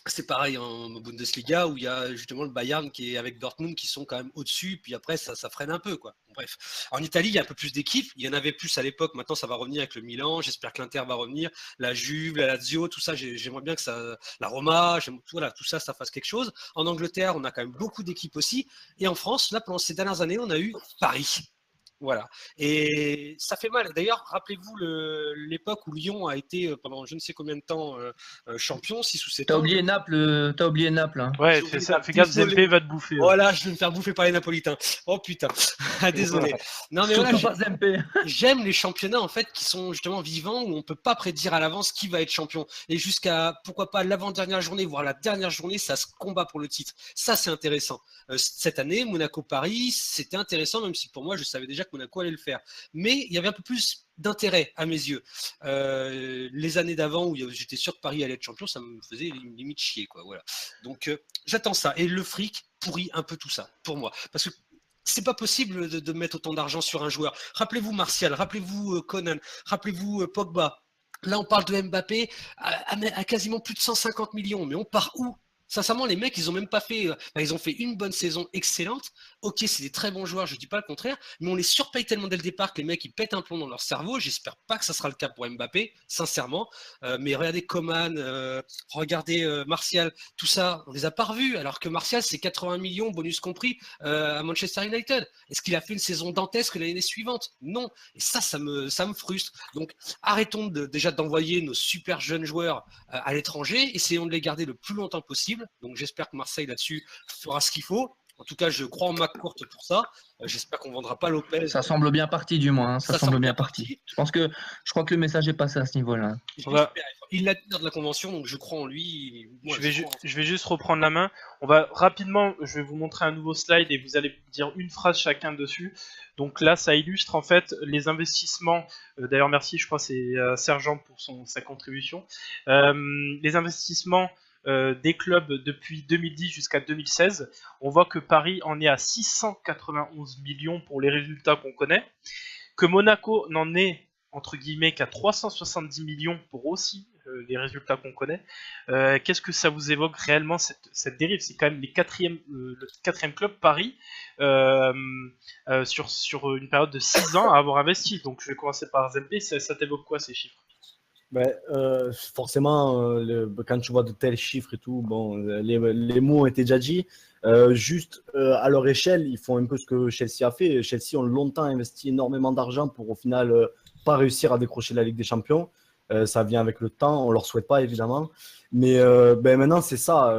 c'est pareil en Bundesliga où il y a justement le Bayern qui est avec Dortmund qui sont quand même au-dessus, puis après ça freine un peu, quoi. Bref, en Italie il y a un peu plus d'équipes, il y en avait plus à l'époque, maintenant ça va revenir avec le Milan, j'espère que l'Inter va revenir, la Juve, la Lazio, tout ça, j'aimerais bien que ça, la Roma, voilà, tout ça fasse quelque chose. En Angleterre on a quand même beaucoup d'équipes aussi, et en France là pendant ces dernières années on a eu Paris. Voilà. Et ça fait mal. D'ailleurs, rappelez-vous l'époque où Lyon a été pendant je ne sais combien de temps champion, 6 ou 7 ans. T'as oublié Naples. Hein. Ouais, fais ça. Fais gaffe, Zempé va te bouffer. Voilà, je vais me faire bouffer par les Napolitains. Oh putain. Désolé. Non mais voilà, j'aime les championnats en fait qui sont justement vivants, où on peut pas prédire à l'avance qui va être champion. Et jusqu'à pourquoi pas l'avant-dernière journée, voire la dernière journée, ça se combat pour le titre. Ça c'est intéressant. Cette année, Monaco-Paris, c'était intéressant, même si pour moi je savais déjà que Monaco allait le faire. Mais il y avait un peu plus d'intérêt à mes yeux. Les années d'avant où j'étais sûr que Paris allait être champion, ça me faisait limite chier, quoi. Voilà. Donc j'attends ça. Et le fric pourrit un peu tout ça pour moi, parce que c'est pas possible de mettre autant d'argent sur un joueur. Rappelez-vous Martial, rappelez-vous Conan, rappelez-vous Pogba. Là on parle de Mbappé à quasiment plus de 150 millions, mais on part où? Sincèrement, les mecs, ils ont même pas fait. Ils ont fait une bonne saison excellente. Ok, c'est des très bons joueurs, je dis pas le contraire, mais on les surpaye tellement dès le départ que les mecs ils pètent un plomb dans leur cerveau. J'espère pas que ça sera le cas pour Mbappé, sincèrement. Mais regardez Coman, regardez Martial, tout ça, on les a pas revus. Alors que Martial, c'est 80 millions, bonus compris, à Manchester United. Est-ce qu'il a fait une saison dantesque l'année suivante? Non. Et ça me frustre. Donc arrêtons déjà d'envoyer nos super jeunes joueurs à l'étranger, essayons de les garder le plus longtemps possible. Donc j'espère que Marseille là-dessus fera ce qu'il faut. En tout cas, je crois en McCourt pour ça. J'espère qu'on ne vendra pas Lopez. Ça semble bien parti, du moins. Hein. Ça semble bien parti. Je crois que le message est passé à ce niveau-là. Il l'a dit lors de la convention, donc je crois en lui. Moi, je vais juste reprendre la main. On va rapidement, je vais vous montrer un nouveau slide et vous allez dire une phrase chacun dessus. Donc là, ça illustre en fait les investissements. D'ailleurs, merci, je crois que c'est Sergent pour sa contribution. Les investissements des clubs depuis 2010 jusqu'à 2016, on voit que Paris en est à 691 millions pour les résultats qu'on connaît, que Monaco n'en est entre guillemets qu'à 370 millions pour aussi les résultats qu'on connaît. Qu'est-ce que ça vous évoque réellement cette dérive? C'est quand même le quatrième club Paris sur une période de 6 ans à avoir investi. Donc je vais commencer par Zempe, ça t'évoque quoi ces chiffres? Forcément, quand tu vois de tels chiffres et tout, bon, les mots ont été déjà dit. Juste à leur échelle, ils font un peu ce que Chelsea a fait. Chelsea ont longtemps investi énormément d'argent pour au final pas réussir à décrocher la Ligue des Champions. Ça vient avec le temps, on leur souhaite pas évidemment. Mais maintenant c'est ça,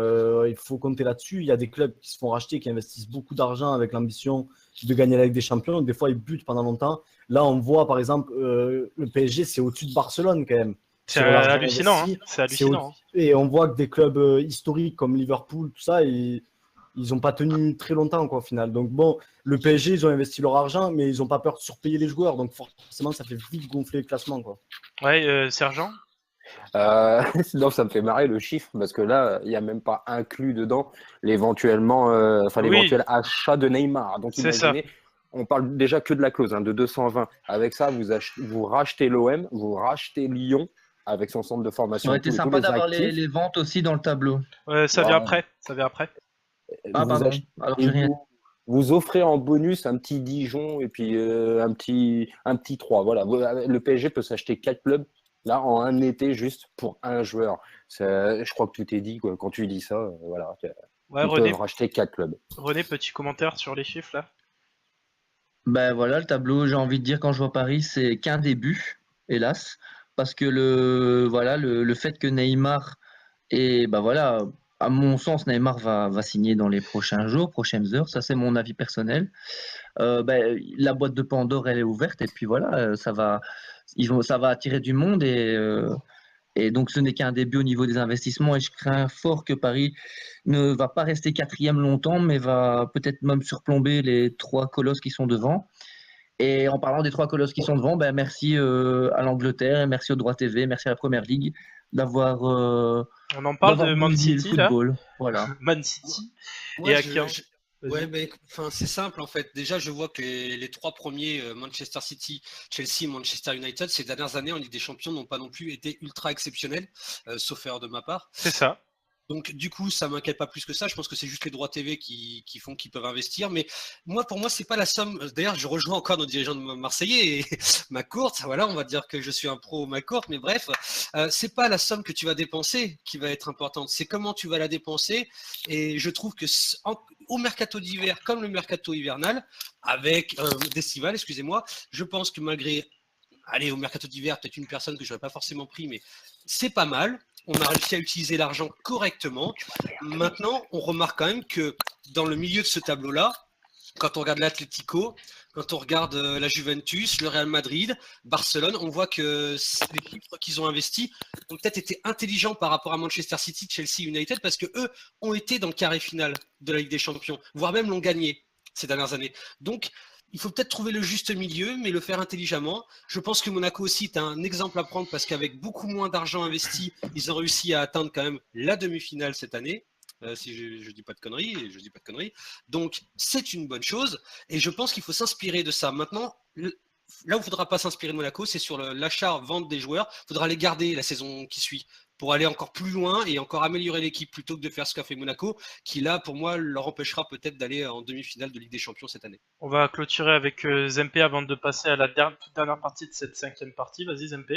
il faut compter là-dessus. Il y a des clubs qui se font racheter, qui investissent beaucoup d'argent avec l'ambition de gagner la Ligue des Champions. Des fois ils butent pendant longtemps. Là on voit par exemple le PSG c'est au-dessus de Barcelone quand même. C'est hallucinant, hein. C'est hallucinant. Et on voit que des clubs historiques comme Liverpool, tout ça, ils n'ont pas tenu très longtemps quoi, au final. Donc bon, le PSG, ils ont investi leur argent, mais ils n'ont pas peur de surpayer les joueurs. Donc forcément, ça fait vite gonfler le classement, quoi. Ouais, Sergent. Non, ça me fait marrer le chiffre parce que là, il n'y a même pas inclus dedans l'éventuel achat de Neymar. Donc imaginez, on parle déjà que de la clause de 220. Avec ça, vous rachetez l'OM, vous rachetez Lyon avec son centre de formation. Ça aurait été sympa d'avoir les ventes aussi dans le tableau. Ça vient après. Vous offrez en bonus un petit Dijon et puis un petit 3. Voilà. Le PSG peut s'acheter 4 clubs là en un été juste pour un joueur. Je crois que tout est dit quoi. Quand tu dis ça. Voilà. Ils peuvent racheter 4 clubs. René, petit commentaire sur les chiffres là. Ben voilà, le tableau, j'ai envie de dire, quand je vois Paris, c'est qu'un début, hélas. Parce que le fait que Neymar à mon sens, Neymar va signer dans les prochains jours, prochaines heures. Ça, c'est mon avis personnel. La boîte de Pandore, elle est ouverte. Et puis voilà, ça va attirer du monde. Et donc, ce n'est qu'un début au niveau des investissements. Et je crains fort que Paris ne va pas rester quatrième longtemps, mais va peut-être même surplomber les 3 colosses qui sont devant. Et en parlant des 3 colosses qui sont devant, merci à l'Angleterre, et merci au Droit TV, merci à la Première Ligue d'avoir. On en parle de Man City là. Voilà. Man City. Ouais, c'est simple en fait. Déjà, je vois que les 3 premiers, Manchester City, Chelsea et Manchester United, ces dernières années en Ligue des Champions n'ont pas non plus été ultra exceptionnels, sauf erreur de ma part. C'est ça. Donc du coup, ça m'inquiète pas plus que ça. Je pense que c'est juste les droits TV qui font qu'ils peuvent investir. Mais pour moi, c'est pas la somme. D'ailleurs, je rejoins encore nos dirigeants de Marseillais et McCourt. Voilà, on va dire que je suis un pro McCourt. Mais bref, c'est pas la somme que tu vas dépenser qui va être importante. C'est comment tu vas la dépenser. Et je trouve que au mercato d'hiver, comme le mercato hivernal, avec d'estival, excusez-moi, je pense que malgré, au mercato d'hiver, peut-être une personne que je n'aurais pas forcément pris, mais c'est pas mal. On a réussi à utiliser l'argent correctement. Maintenant, on remarque quand même que dans le milieu de ce tableau-là, quand on regarde l'Atlético, quand on regarde la Juventus, le Real Madrid, Barcelone, on voit que les chiffres qu'ils ont investis ont peut-être été intelligents par rapport à Manchester City, Chelsea, United, parce qu'eux ont été dans le carré final de la Ligue des Champions, voire même l'ont gagné ces dernières années. Donc, il faut peut-être trouver le juste milieu, mais le faire intelligemment. Je pense que Monaco aussi est un exemple à prendre parce qu'avec beaucoup moins d'argent investi, ils ont réussi à atteindre quand même la demi-finale cette année. Si je dis pas de conneries, Donc, c'est une bonne chose et je pense qu'il faut s'inspirer de ça. Maintenant, là où il ne faudra pas s'inspirer de Monaco, c'est sur l'achat-vente des joueurs. Il faudra les garder la saison qui suit. pour aller encore plus loin et encore améliorer l'équipe plutôt que de faire ce qu'a fait Monaco, qui là, pour moi, leur empêchera peut-être d'aller en demi-finale de Ligue des Champions cette année. On va clôturer avec Zempe avant de passer à la toute dernière partie de cette 5e partie. Vas-y Zempe.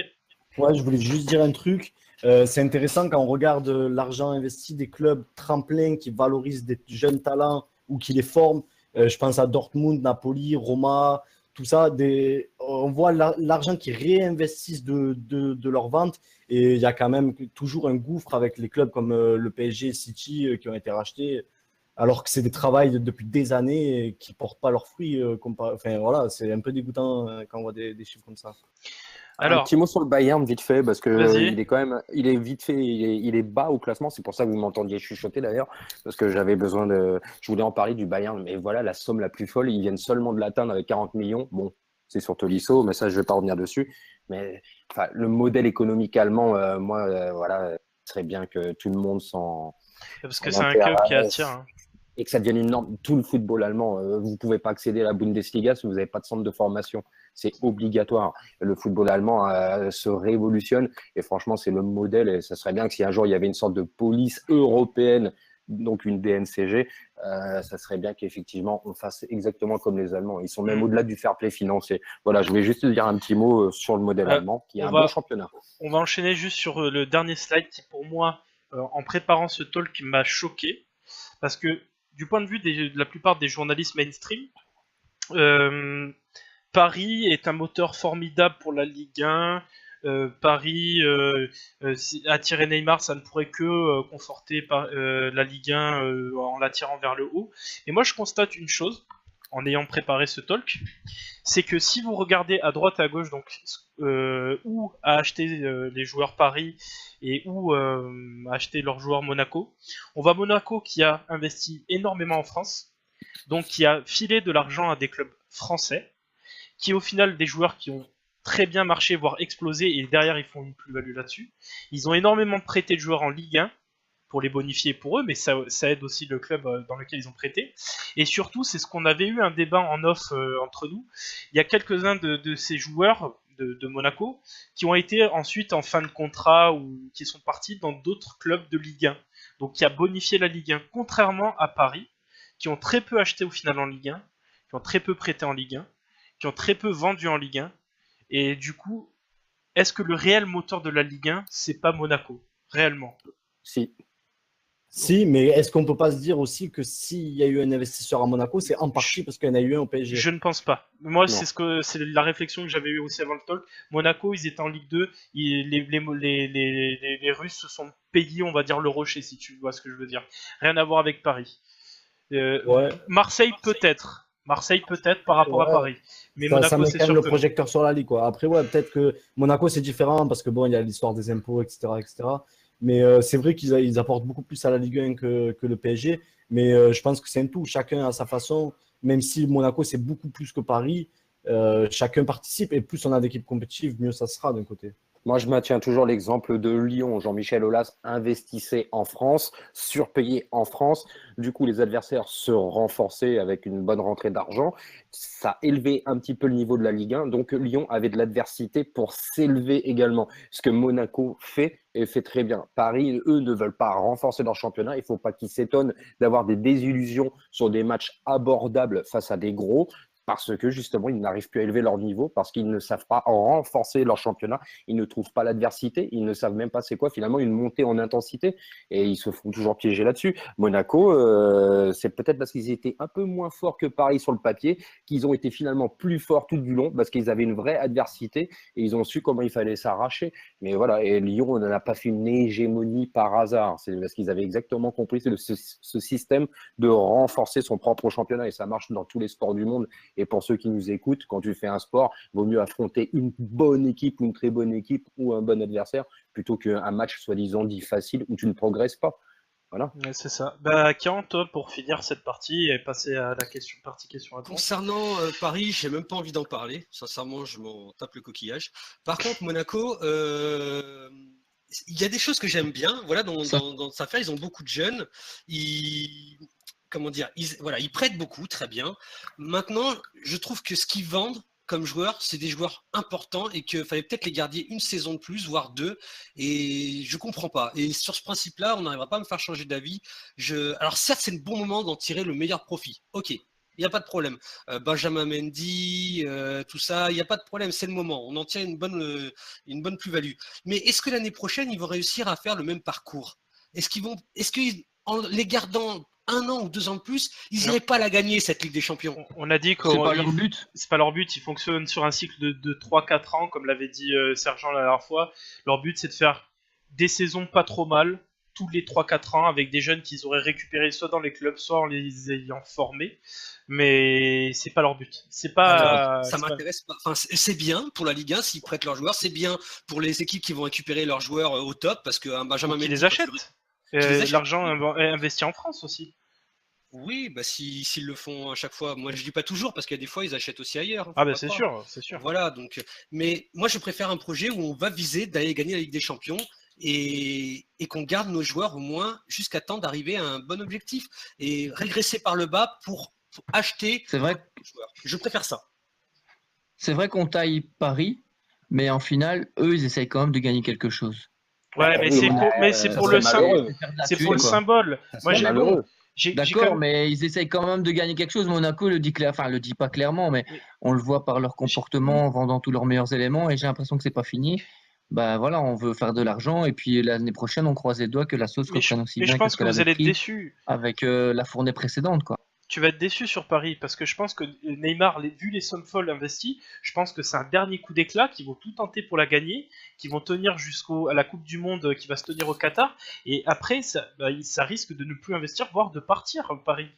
Ouais, je voulais juste dire un truc. C'est intéressant quand on regarde l'argent investi des clubs tremplins qui valorisent des jeunes talents ou qui les forment. Je pense à Dortmund, Napoli, Roma, tout ça. On voit l'argent qui réinvestissent de leur vente. Et il y a quand même toujours un gouffre avec les clubs comme le PSG, City qui ont été rachetés, alors que c'est des travails depuis des années et qui ne portent pas leurs fruits. Enfin, voilà, c'est un peu dégoûtant quand on voit des chiffres comme ça. Alors, un petit mot sur le Bayern vite fait parce que Vas-y. il est vite fait, il est bas au classement. C'est pour ça que vous m'entendiez chuchoter d'ailleurs parce que je voulais en parler du Bayern. Mais voilà, la somme la plus folle, ils viennent seulement de l'atteindre avec 40 millions. Bon, c'est sur Tolisso, mais ça je vais pas revenir dessus. Mais enfin, le modèle économique allemand, voilà, ce serait bien que tout le monde parce que c'est un club qui attire. Hein. Et que ça devienne une norme. Tout le football allemand, vous ne pouvez pas accéder à la Bundesliga si vous n'avez pas de centre de formation. C'est obligatoire. Le football allemand se révolutionne et franchement, c'est le modèle. Et ça serait bien que si un jour il y avait une sorte de police européenne, donc une DNCG, ça serait bien qu'effectivement on fasse exactement comme les Allemands. Ils sont même au-delà du fair play financier. Voilà, je voulais juste dire un petit mot sur le modèle allemand, qui est un bon championnat. On va enchaîner juste sur le dernier slide qui, pour moi, en préparant ce talk, m'a choqué. Parce que du point de vue de la plupart des journalistes mainstream, Paris est un moteur formidable pour la Ligue 1. Paris attirer Neymar, ça ne pourrait que conforter la Ligue 1 en l'attirant vers le haut. Et moi, je constate une chose, en ayant préparé ce talk, c'est que si vous regardez à droite et à gauche, donc où a acheté les joueurs Paris et où a acheté leurs joueurs Monaco, on voit Monaco qui a investi énormément en France, donc qui a filé de l'argent à des clubs français, qui au final des joueurs qui ont très bien marché, voire explosé, et derrière ils font une plus-value là-dessus. Ils ont énormément prêté de joueurs en Ligue 1 pour les bonifier pour eux, mais ça aide aussi le club dans lequel ils ont prêté. Et surtout, c'est ce qu'on avait eu un débat en off entre nous. Il y a quelques-uns de ces joueurs de Monaco qui ont été ensuite en fin de contrat ou qui sont partis dans d'autres clubs de Ligue 1. Donc qui a bonifié la Ligue 1, contrairement à Paris, qui ont très peu acheté au final en Ligue 1, qui ont très peu prêté en Ligue 1, qui ont très peu vendu en Ligue 1. Et du coup, est-ce que le réel moteur de la Ligue 1, c'est pas Monaco, réellement? Si, mais est-ce qu'on peut pas se dire aussi que s'il y a eu un investisseur à Monaco, c'est en partie parce qu'il y en a eu un au PSG? Je ne pense pas. Moi, c'est la réflexion que j'avais eue aussi avant le talk. Monaco, ils étaient en Ligue 2. Les Russes se sont payés, on va dire, le rocher, si tu vois ce que je veux dire. Rien à voir avec Paris. Marseille, peut-être. Marseille, peut-être, par rapport à Paris. Mais Monaco, ça met c'est quand même sûr le que projecteur sur la Ligue, quoi. Après, peut-être que Monaco, c'est différent parce que bon, il y a l'histoire des impôts, etc., etc. Mais c'est vrai qu'ils apportent beaucoup plus à la Ligue 1 que le PSG. Mais je pense que c'est un tout. Chacun à sa façon. Même si Monaco, c'est beaucoup plus que Paris, chacun participe. Et plus on a d'équipes compétitives, mieux ça sera d'un côté. Moi, je maintiens toujours l'exemple de Lyon. Jean-Michel Aulas investissait en France, surpayait en France. Du coup, les adversaires se renforçaient avec une bonne rentrée d'argent. Ça élevait un petit peu le niveau de la Ligue 1. Donc, Lyon avait de l'adversité pour s'élever également. Ce que Monaco fait et fait très bien. Paris, eux, ne veulent pas renforcer leur championnat. Il ne faut pas qu'ils s'étonnent d'avoir des désillusions sur des matchs abordables face à des gros. Parce que justement, ils n'arrivent plus à élever leur niveau, parce qu'ils ne savent pas renforcer leur championnat, ils ne trouvent pas l'adversité, ils ne savent même pas c'est quoi finalement une montée en intensité, et ils se font toujours piéger là-dessus. Monaco, c'est peut-être parce qu'ils étaient un peu moins forts que Paris sur le papier, qu'ils ont été finalement plus forts tout du long, parce qu'ils avaient une vraie adversité, et ils ont su comment il fallait s'arracher. Mais voilà, et Lyon n'a pas fait une hégémonie par hasard, c'est parce qu'ils avaient exactement compris ce système de renforcer son propre championnat, et ça marche dans tous les sports du monde. Et pour ceux qui nous écoutent, quand tu fais un sport, il vaut mieux affronter une bonne équipe, une très bonne équipe ou un bon adversaire plutôt qu'un match soi-disant dit facile où tu ne progresses pas. Voilà. Ouais, c'est ça. Kian, toi, pour finir cette partie et passer à la partie question-réponse. Concernant Paris, j'ai même pas envie d'en parler. Sincèrement, je m'en tape le coquillage. Par contre, Monaco, il y a des choses que j'aime bien. Voilà, dans cette affaire, ils ont beaucoup de jeunes. Ils prêtent beaucoup, très bien. Maintenant, je trouve que ce qu'ils vendent, comme joueurs, c'est des joueurs importants et qu'il fallait peut-être les garder une saison de plus, voire 2. Et je comprends pas. Et sur ce principe-là, on n'arrivera pas à me faire changer d'avis. Alors certes, c'est le bon moment d'en tirer le meilleur profit. Ok, il n'y a pas de problème. Benjamin Mendy, tout ça, il n'y a pas de problème, c'est le moment. On en tire une bonne plus-value. Mais est-ce que l'année prochaine, ils vont réussir à faire le même parcours? Est-ce qu'en les gardant 1 an ou 2 ans de plus, ils n'iraient pas la gagner, cette Ligue des Champions? On a dit que C'est pas leur but. c'est pas leur but, ils fonctionnent sur un cycle de 3-4 ans, comme l'avait dit Sergent la dernière fois. Leur but, c'est de faire des saisons pas trop mal, tous les 3-4 ans, avec des jeunes qu'ils auraient récupérés soit dans les clubs, soit en les ayant formés. Mais c'est pas leur but. C'est pas. Ça m'intéresse pas. Enfin, c'est bien pour la Ligue 1 s'ils prêtent leurs joueurs, c'est bien pour les équipes qui vont récupérer leurs joueurs au top, parce qu'un Benjamin Qui Mendy. les achètent. les achètent. L'argent est investi en France aussi. Oui, bah s'ils le font à chaque fois. Moi, je dis pas toujours parce qu'il y a des fois ils achètent aussi ailleurs. Ah bah c'est sûr, c'est sûr. Voilà, donc. Mais moi, je préfère un projet où on va viser d'aller gagner la Ligue des Champions et qu'on garde nos joueurs au moins jusqu'à temps d'arriver à un bon objectif et régresser par le bas pour acheter. C'est vrai. Je préfère ça. C'est vrai qu'on taille Paris, mais en finale, eux, ils essayent quand même de gagner quelque chose. Ouais, mais c'est pour le symbole. C'est pour le symbole. Moi, D'accord, mais ils essayent quand même de gagner quelque chose. Monaco le dit le dit pas clairement, mais on le voit par leur comportement en vendant tous leurs meilleurs éléments. Et j'ai l'impression que c'est pas fini. Bah voilà, on veut faire de l'argent et puis l'année prochaine, on croise les doigts que la sauce reprenne aussi bien. Mais je pense que vous allez être déçus avec la fournée précédente, quoi. Tu vas être déçu sur Paris parce que je pense que Neymar, vu les sommes folles investies, je pense que c'est un dernier coup d'éclat, qu'ils vont tout tenter pour la gagner, qu'ils vont tenir jusqu'à la Coupe du Monde qui va se tenir au Qatar, et après ça risque de ne plus investir, voire de partir Paris.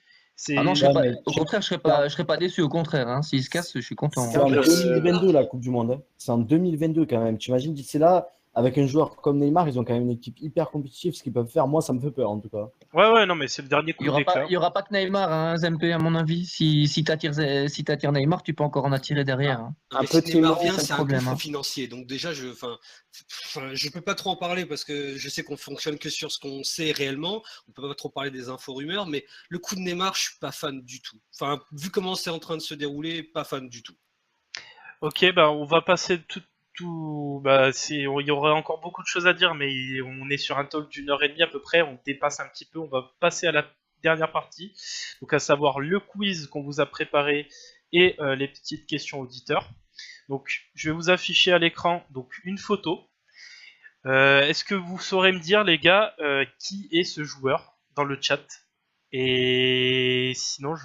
Ah non, au contraire, je serais pas déçu, au contraire, hein. S'ils se cassent, je suis content. C'est en 2022 la Coupe du Monde, hein. C'est en 2022 quand même. Tu imagines d'ici là, avec un joueur comme Neymar, ils ont quand même une équipe hyper compétitive, ce qu'ils peuvent faire. Moi, ça me fait peur en tout cas. Ouais, non, mais c'est le dernier coup d'éclat. Il n'y aura pas que Neymar, hein, Zempé, à mon avis. Si tu attires Neymar, tu peux encore en attirer derrière. Hein. Un petit Neymar vient, c'est un gouffre financier. Donc déjà, je peux pas trop en parler parce que je sais qu'on fonctionne que sur ce qu'on sait réellement. On peut pas trop parler des infos rumeurs, mais le coup de Neymar, je suis pas fan du tout. Enfin, vu comment c'est en train de se dérouler, pas fan du tout. Ok, on va passer il y aurait encore beaucoup de choses à dire, mais on est sur un talk d'1h30 à peu près, on dépasse un petit peu, on va passer à la dernière partie, donc à savoir le quiz qu'on vous a préparé et les petites questions auditeurs. Donc je vais vous afficher à l'écran donc une photo. Est-ce que vous saurez me dire, les gars, qui est ce joueur dans le chat? Et sinon je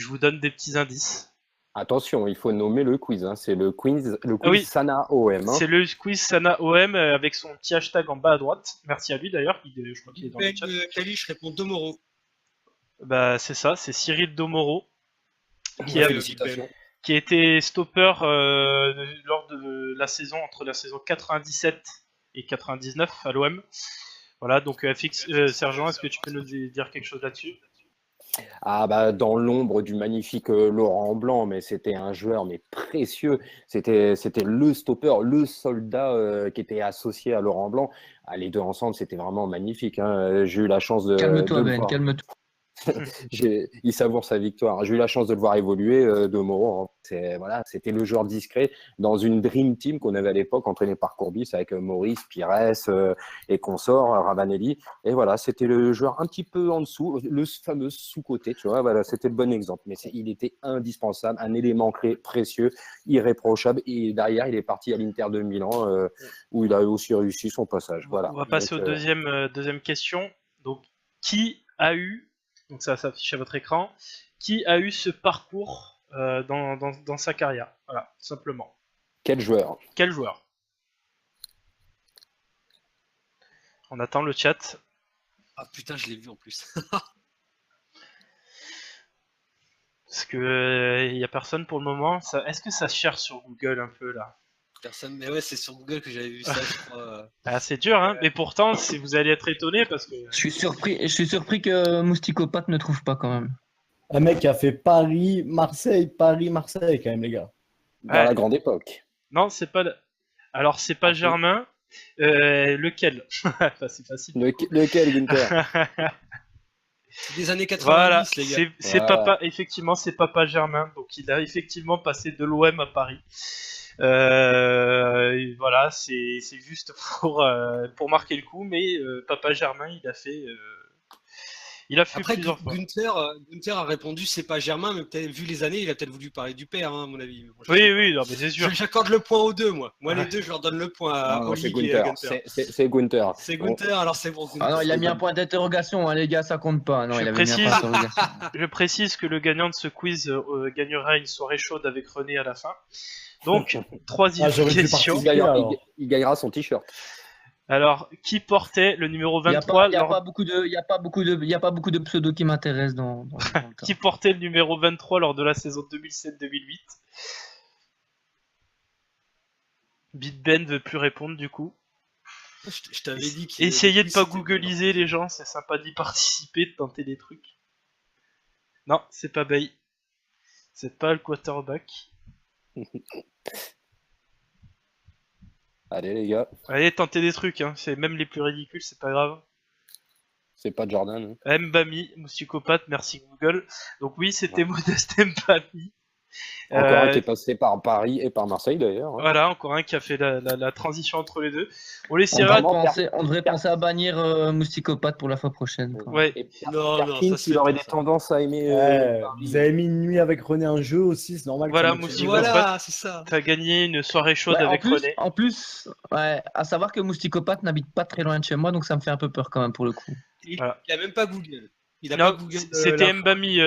vous donne des petits indices. Attention, il faut nommer le quiz. Hein. C'est le quiz Sana OM. Hein. C'est le quiz Sana OM avec son petit hashtag en bas à droite. Merci à lui d'ailleurs. Je crois qu'il est dans le chat. Kalish répond Domoro. Bah c'est ça, c'est Cyril Domoro qui a été stopper lors de la saison entre la saison 97 et 99 à l'OM. Voilà, donc Sergent, est-ce que tu peux nous dire quelque chose là-dessus? Dans l'ombre du magnifique Laurent Blanc, mais c'était un joueur précieux. C'était le stopper, le soldat qui était associé à Laurent Blanc. Les deux ensemble, c'était vraiment magnifique. Hein. J'ai eu la chance de. Calme-toi, Ben, calme-toi. Il savoure sa victoire. J'ai eu la chance de le voir évoluer, Domoro. C'était le joueur discret dans une Dream Team qu'on avait à l'époque, entraîné par Courbis avec Maurice, Pires et consorts, Ravanelli. Et voilà, c'était le joueur un petit peu en dessous, le fameux sous-côté. Tu vois, voilà, c'était le bon exemple. Mais il était indispensable, un élément clé précieux, irréprochable. Et derrière, il est parti à l'Inter de Milan, où il a aussi réussi son passage. Voilà. On va passer aux deuxième question. Donc, qui a eu, donc ça s'affiche à votre écran, qui a eu ce parcours dans sa carrière? Voilà, tout simplement. Quel joueur? On attend le chat. Ah putain, je l'ai vu en plus. Parce que il y a personne pour le moment. Est-ce que ça cherche sur Google un peu là? Personne, mais ouais, c'est sur Google que j'avais vu ça, je crois. C'est dur, hein. Mais pourtant, vous allez être étonné parce que. Je suis surpris que Mousticopathe ne trouve pas quand même. Un mec qui a fait Paris-Marseille quand même, les gars. Dans la grande époque. Non, c'est pas. Alors, c'est pas Germain. Lequel? C'est facile. Lequel, Günther? C'est des années 90, Voilà, les gars. c'est Ouais. papa, effectivement, c'est Papa Germain, donc il a effectivement passé de l'OM à Paris. Et voilà, c'est juste pour marquer le coup, mais Papa Germain, il a fait Après, plusieurs fois. Gunther a répondu c'est pas Germain, mais peut-être vu les années, il a peut-être voulu parler du père, hein, à mon avis. Bon, je sais Oui, pas. oui, non, mais c'est sûr. J'accorde le point aux deux, moi. Moi, Ouais. les deux, je leur donne le point à Non, c'est Oli et à Gunther. Gunther. C'est Gunther. C'est Gunther, alors c'est pour Gunther. Ah non, il a mis un point d'interrogation, hein, les gars, ça compte pas. Non, Je il avait mis un précise- point d'interrogation. Je précise que le gagnant de ce quiz gagnera une soirée chaude avec René à la fin. Donc, troisième j'aurais dû question. Il gagnera, alors. il gagnera son t-shirt. Alors, qui portait le numéro Il n'y a, 23 pas beaucoup de pseudos qui m'intéressent dans le cas. Qui portait le numéro 23 lors de la saison 2007-2008? Big Ben veut plus répondre du coup. Je t'avais dit que. Essayez de pas c'était- googliser les gens, c'est sympa d'y participer, de tenter des trucs. Non, c'est pas Bay. C'est pas le quarterback. Allez, les gars, Allez, tentez des trucs, hein. C'est même les plus ridicules, c'est pas grave. c'est pas Jordan. Hein. Mbami, mousticopathe, merci Google. Donc oui, c'était Modeste Mbami. Encore un qui est passé par Paris et par Marseille, d'ailleurs. Hein. Voilà, encore un qui a fait la transition entre les deux. On On l'essaiera. devrait penser à bannir Mousticopathe pour la fois prochaine. quoi. Ouais. Et Non, non, Perkins, ça se il fait aurait pas, des ça. tendances à aimer. Paris. Vous avez mis une nuit avec René en jeu aussi, c'est normal. que Voilà, ça mette- Mousticopathe. Voilà, c'est ça. T'as gagné une soirée chaude Ouais, avec René. en plus, ouais, à savoir que Mousticopathe n'habite pas très loin de chez moi, donc ça me fait un peu peur quand même pour le coup. Il Voilà. a même pas Google. Il a Non, pas Google. c'était la- Mbami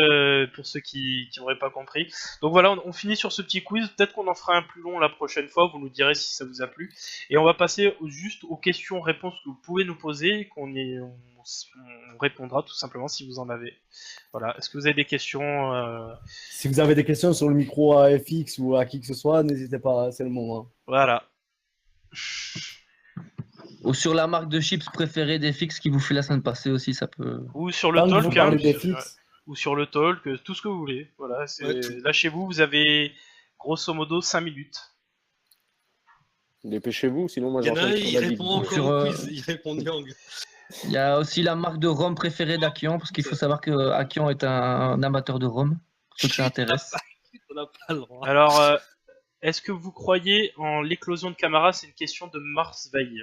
pour ceux qui n'auraient pas compris. Donc voilà, on finit sur ce petit quiz. Peut-être qu'on en fera un plus long la prochaine fois. Vous nous direz si ça vous a plu. Et on va passer juste aux questions-réponses que vous pouvez nous poser. On répondra tout simplement si vous en avez. Voilà. Est-ce que vous avez des questions Si vous avez des questions sur le micro à FX ou à qui que ce soit, n'hésitez pas, c'est le moment. Voilà. Ou sur la marque de chips préférée des fixes qui vous fait la semaine passée aussi, ça peut. Ou sur le Tant que vous talk, parlez hein, des fixes, ou sur le talk, tout ce que vous voulez. Voilà. Ouais, tout. Lâchez-vous. Vous avez grosso modo 5 minutes. Dépêchez-vous, sinon moi Il y en a un, j'enchaîne il sur David. répond encore Sur, au quiz. Il répond Yang. Il y a aussi la marque de rhum préférée d'Akian, parce qu'il faut savoir que Akian est un amateur de rhum, pour ceux que ça intéresse. On n'a pas le droit. Alors, est-ce que vous croyez en l'éclosion de Camara? C'est une question de Mars Veil.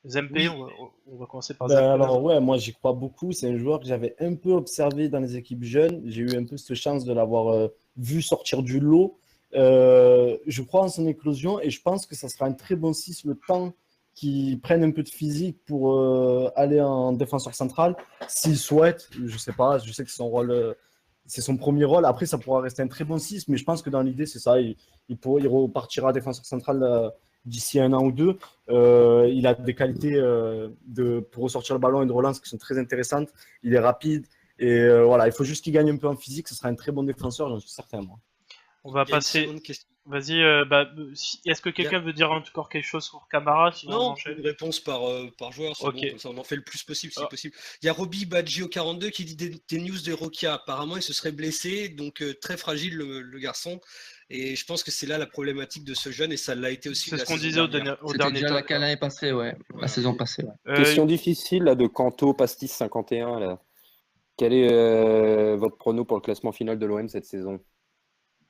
Zempe, Oui. on va commencer par ben, Zempe. alors ouais, moi j'y crois beaucoup. C'est un joueur que j'avais un peu observé dans les équipes jeunes. J'ai eu un peu cette chance de l'avoir vu sortir du lot. Je crois en son éclosion et je pense que ça sera un très bon 6 le temps qu'il prenne un peu de physique pour aller en défenseur central s'il souhaite. Je sais pas, je sais que son rôle, c'est son premier rôle. Après, ça pourra rester un très bon 6, mais je pense que dans l'idée, c'est ça. Il repartira défenseur central d'ici un an ou deux. Il a des qualités pour ressortir le ballon et de relance qui sont très intéressantes. Il est rapide et voilà, il faut juste qu'il gagne un peu en physique. Ce sera un très bon défenseur, j'en suis certain. Moi. On va Il y a une passer. seconde question. Vas-y, est-ce que quelqu'un veut dire encore quelque chose sur Camara? Sinon, on Non, enchaîne. une réponse par joueur, c'est Ok. bon, comme ça on en fait le plus possible si Ah. possible. Il y a Roby Baggio42 qui dit des news de Rokia. Apparemment, il se serait blessé, donc très fragile le garçon. Et je pense que c'est là la problématique de ce jeune, et ça l'a été aussi. C'est la ce qu'on saison disait au dernière. dernier, au C'était dernier déjà la talk. cas l'année passée, ouais. Voilà. La saison passée, ouais. Question difficile là, de Canto Pastis 51. Là. Quel est votre prono pour le classement final de l'OM cette saison?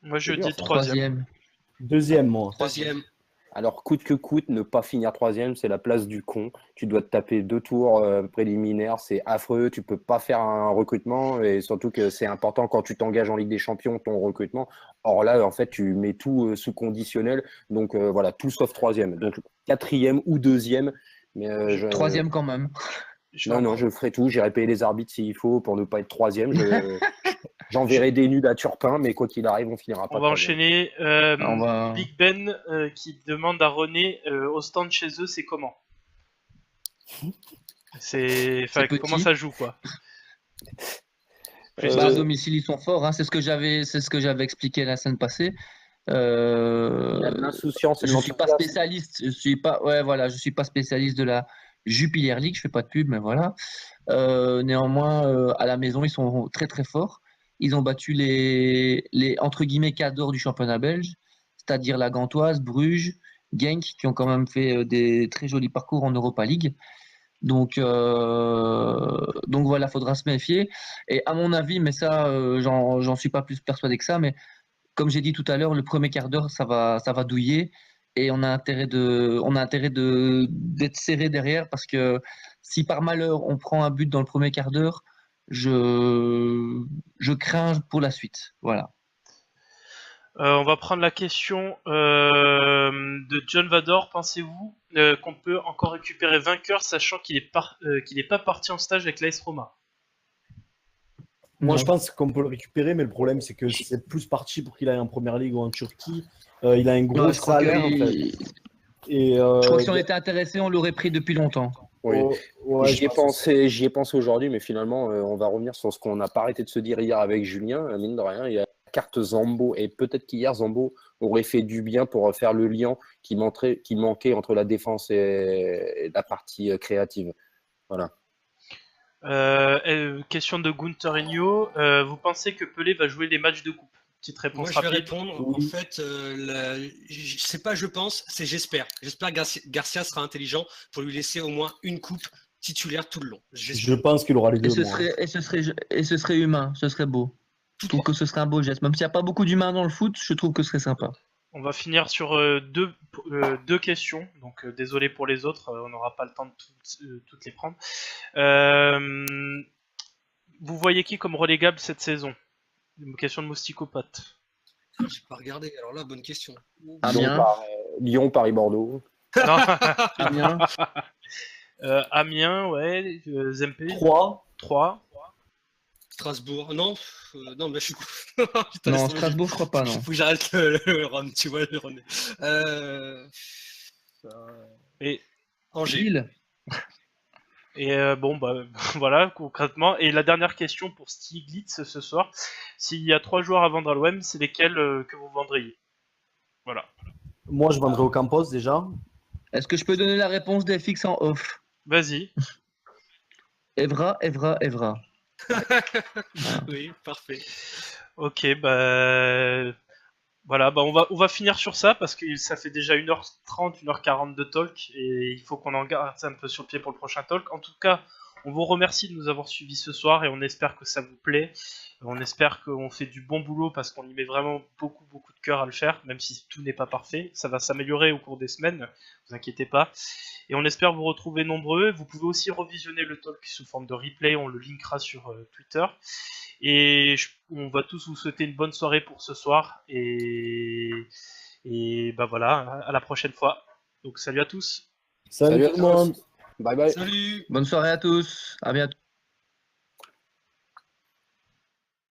Moi, je C'est dur, dis ça. troisième. Deuxième, moi. Troisième. Alors, coûte que coûte, ne pas finir troisième, c'est la place du con. Tu dois te taper 2 tours préliminaires, c'est affreux. Tu peux pas faire un recrutement et surtout que c'est important quand tu t'engages en Ligue des Champions, ton recrutement. Or là, en fait, tu mets tout sous conditionnel. Donc voilà, tout sauf troisième. Donc quatrième ou deuxième. Mais Troisième quand même. Non, je ferai tout. J'irai payer les arbitres s'il faut pour ne pas être troisième. J'enverrai des nudes à Turpin, mais quoi qu'il arrive, on finira pas. On va troisième. enchaîner. On va- Big Ben qui demande à René au stand chez eux, c'est comment? Enfin, petit. comment ça joue, quoi? Bah, à domicile, ils sont forts. Hein. C'est ce que j'avais expliqué la semaine passée. Il y a de l'insouciance et de Je suis pas l'enthousiasme. spécialiste. Je suis pas spécialiste de la Jupiler League. Je fais pas de pub, mais voilà. Néanmoins, à la maison, ils sont très très forts. Ils ont battu les entre guillemets cadors du championnat belge, c'est-à-dire la Gantoise, Bruges, Genk, qui ont quand même fait des très jolis parcours en Europa League. Donc voilà, faudra se méfier. Et à mon avis, mais ça, j'en suis pas plus persuadé que ça, mais comme j'ai dit tout à l'heure, le premier quart d'heure, ça va douiller. Et on a intérêt d'être serré derrière parce que si par malheur on prend un but dans le premier quart d'heure, je crains pour la suite. Voilà. On va prendre la question de John Vador. Pensez-vous qu'on peut encore récupérer vainqueur, sachant qu'il est pas parti en stage avec l'AS Roma? Moi, Non. je pense qu'on peut le récupérer, mais le problème, c'est que c'est plus parti pour qu'il aille en première ligue ou en Turquie. Il a un gros Ouais, je crois salaire, que- en fait. Et, Je crois que si on était intéressé, on l'aurait pris depuis longtemps. Oui. ouais, J'y ai pensé aujourd'hui, mais finalement, on va revenir sur ce qu'on n'a pas arrêté de se dire hier avec Julien. Mine de rien, il y a la carte Zambo, et peut-être qu'hier, Zambo aurait fait du bien pour faire le lien qui manquait entre la défense et la partie créative. Voilà. Question de Gunther Enyo. Vous pensez que Pelé va jouer les matchs de coupe? Petite réponse Moi, je vais rapide. répondre. Oui. En fait, c'est pas je pense, c'est j'espère. J'espère que Garcia sera intelligent pour lui laisser au moins une coupe titulaire tout le long. Je pense qu'il aura les Et deux, ce moi. serait humain, ce serait beau. Je trouve que ce serait un beau geste. Même s'il n'y a pas beaucoup d'humains dans le foot, je trouve que ce serait sympa. On va finir sur deux questions. Donc désolé pour les autres, on n'aura pas le temps de toutes les prendre. Vous voyez qui comme relégable cette saison? Une question de mousticopathe. J'ai pas regardé. Alors là, bonne question. Amiens, Lyon, Paris-Bordeaux. Non. Amiens, Amiens, ouais. Zempe. 3. Strasbourg. Non, non, mais je suis. Putain, non, laisse tomber, Strasbourg, je crois pas, non. faut que j'arrête le run, tu vois, le run. Et Angers. Lille. Et bon, bah voilà, concrètement. Et la dernière question pour Stiglitz ce soir. S'il y a 3 joueurs à vendre à l'OM, c'est lesquels que vous vendriez? Voilà. Moi, je vendrai au Campos déjà. Est-ce que je peux donner la réponse des fixes en off? Vas-y. Evra, Evra, Evra. Oui, parfait. Ok, bah voilà, bah on va finir sur ça parce que ça fait déjà 1h30, 1h40 de talk et il faut qu'on en garde un peu sur le pied pour le prochain talk. En tout cas, on vous remercie de nous avoir suivis ce soir et on espère que ça vous plaît. On espère qu'on fait du bon boulot parce qu'on y met vraiment beaucoup de cœur à le faire, même si tout n'est pas parfait. Ça va s'améliorer au cours des semaines, vous inquiétez pas. Et on espère vous retrouver nombreux. Vous pouvez aussi revisionner le talk sous forme de replay, on le linkera sur Twitter. Et on va tous vous souhaiter une bonne soirée pour ce soir. Et bah voilà, à la prochaine fois. Donc salut à tous. Salut Salut à tout le monde. tous. Bye bye. Salut. Bonne soirée à tous. À bientôt.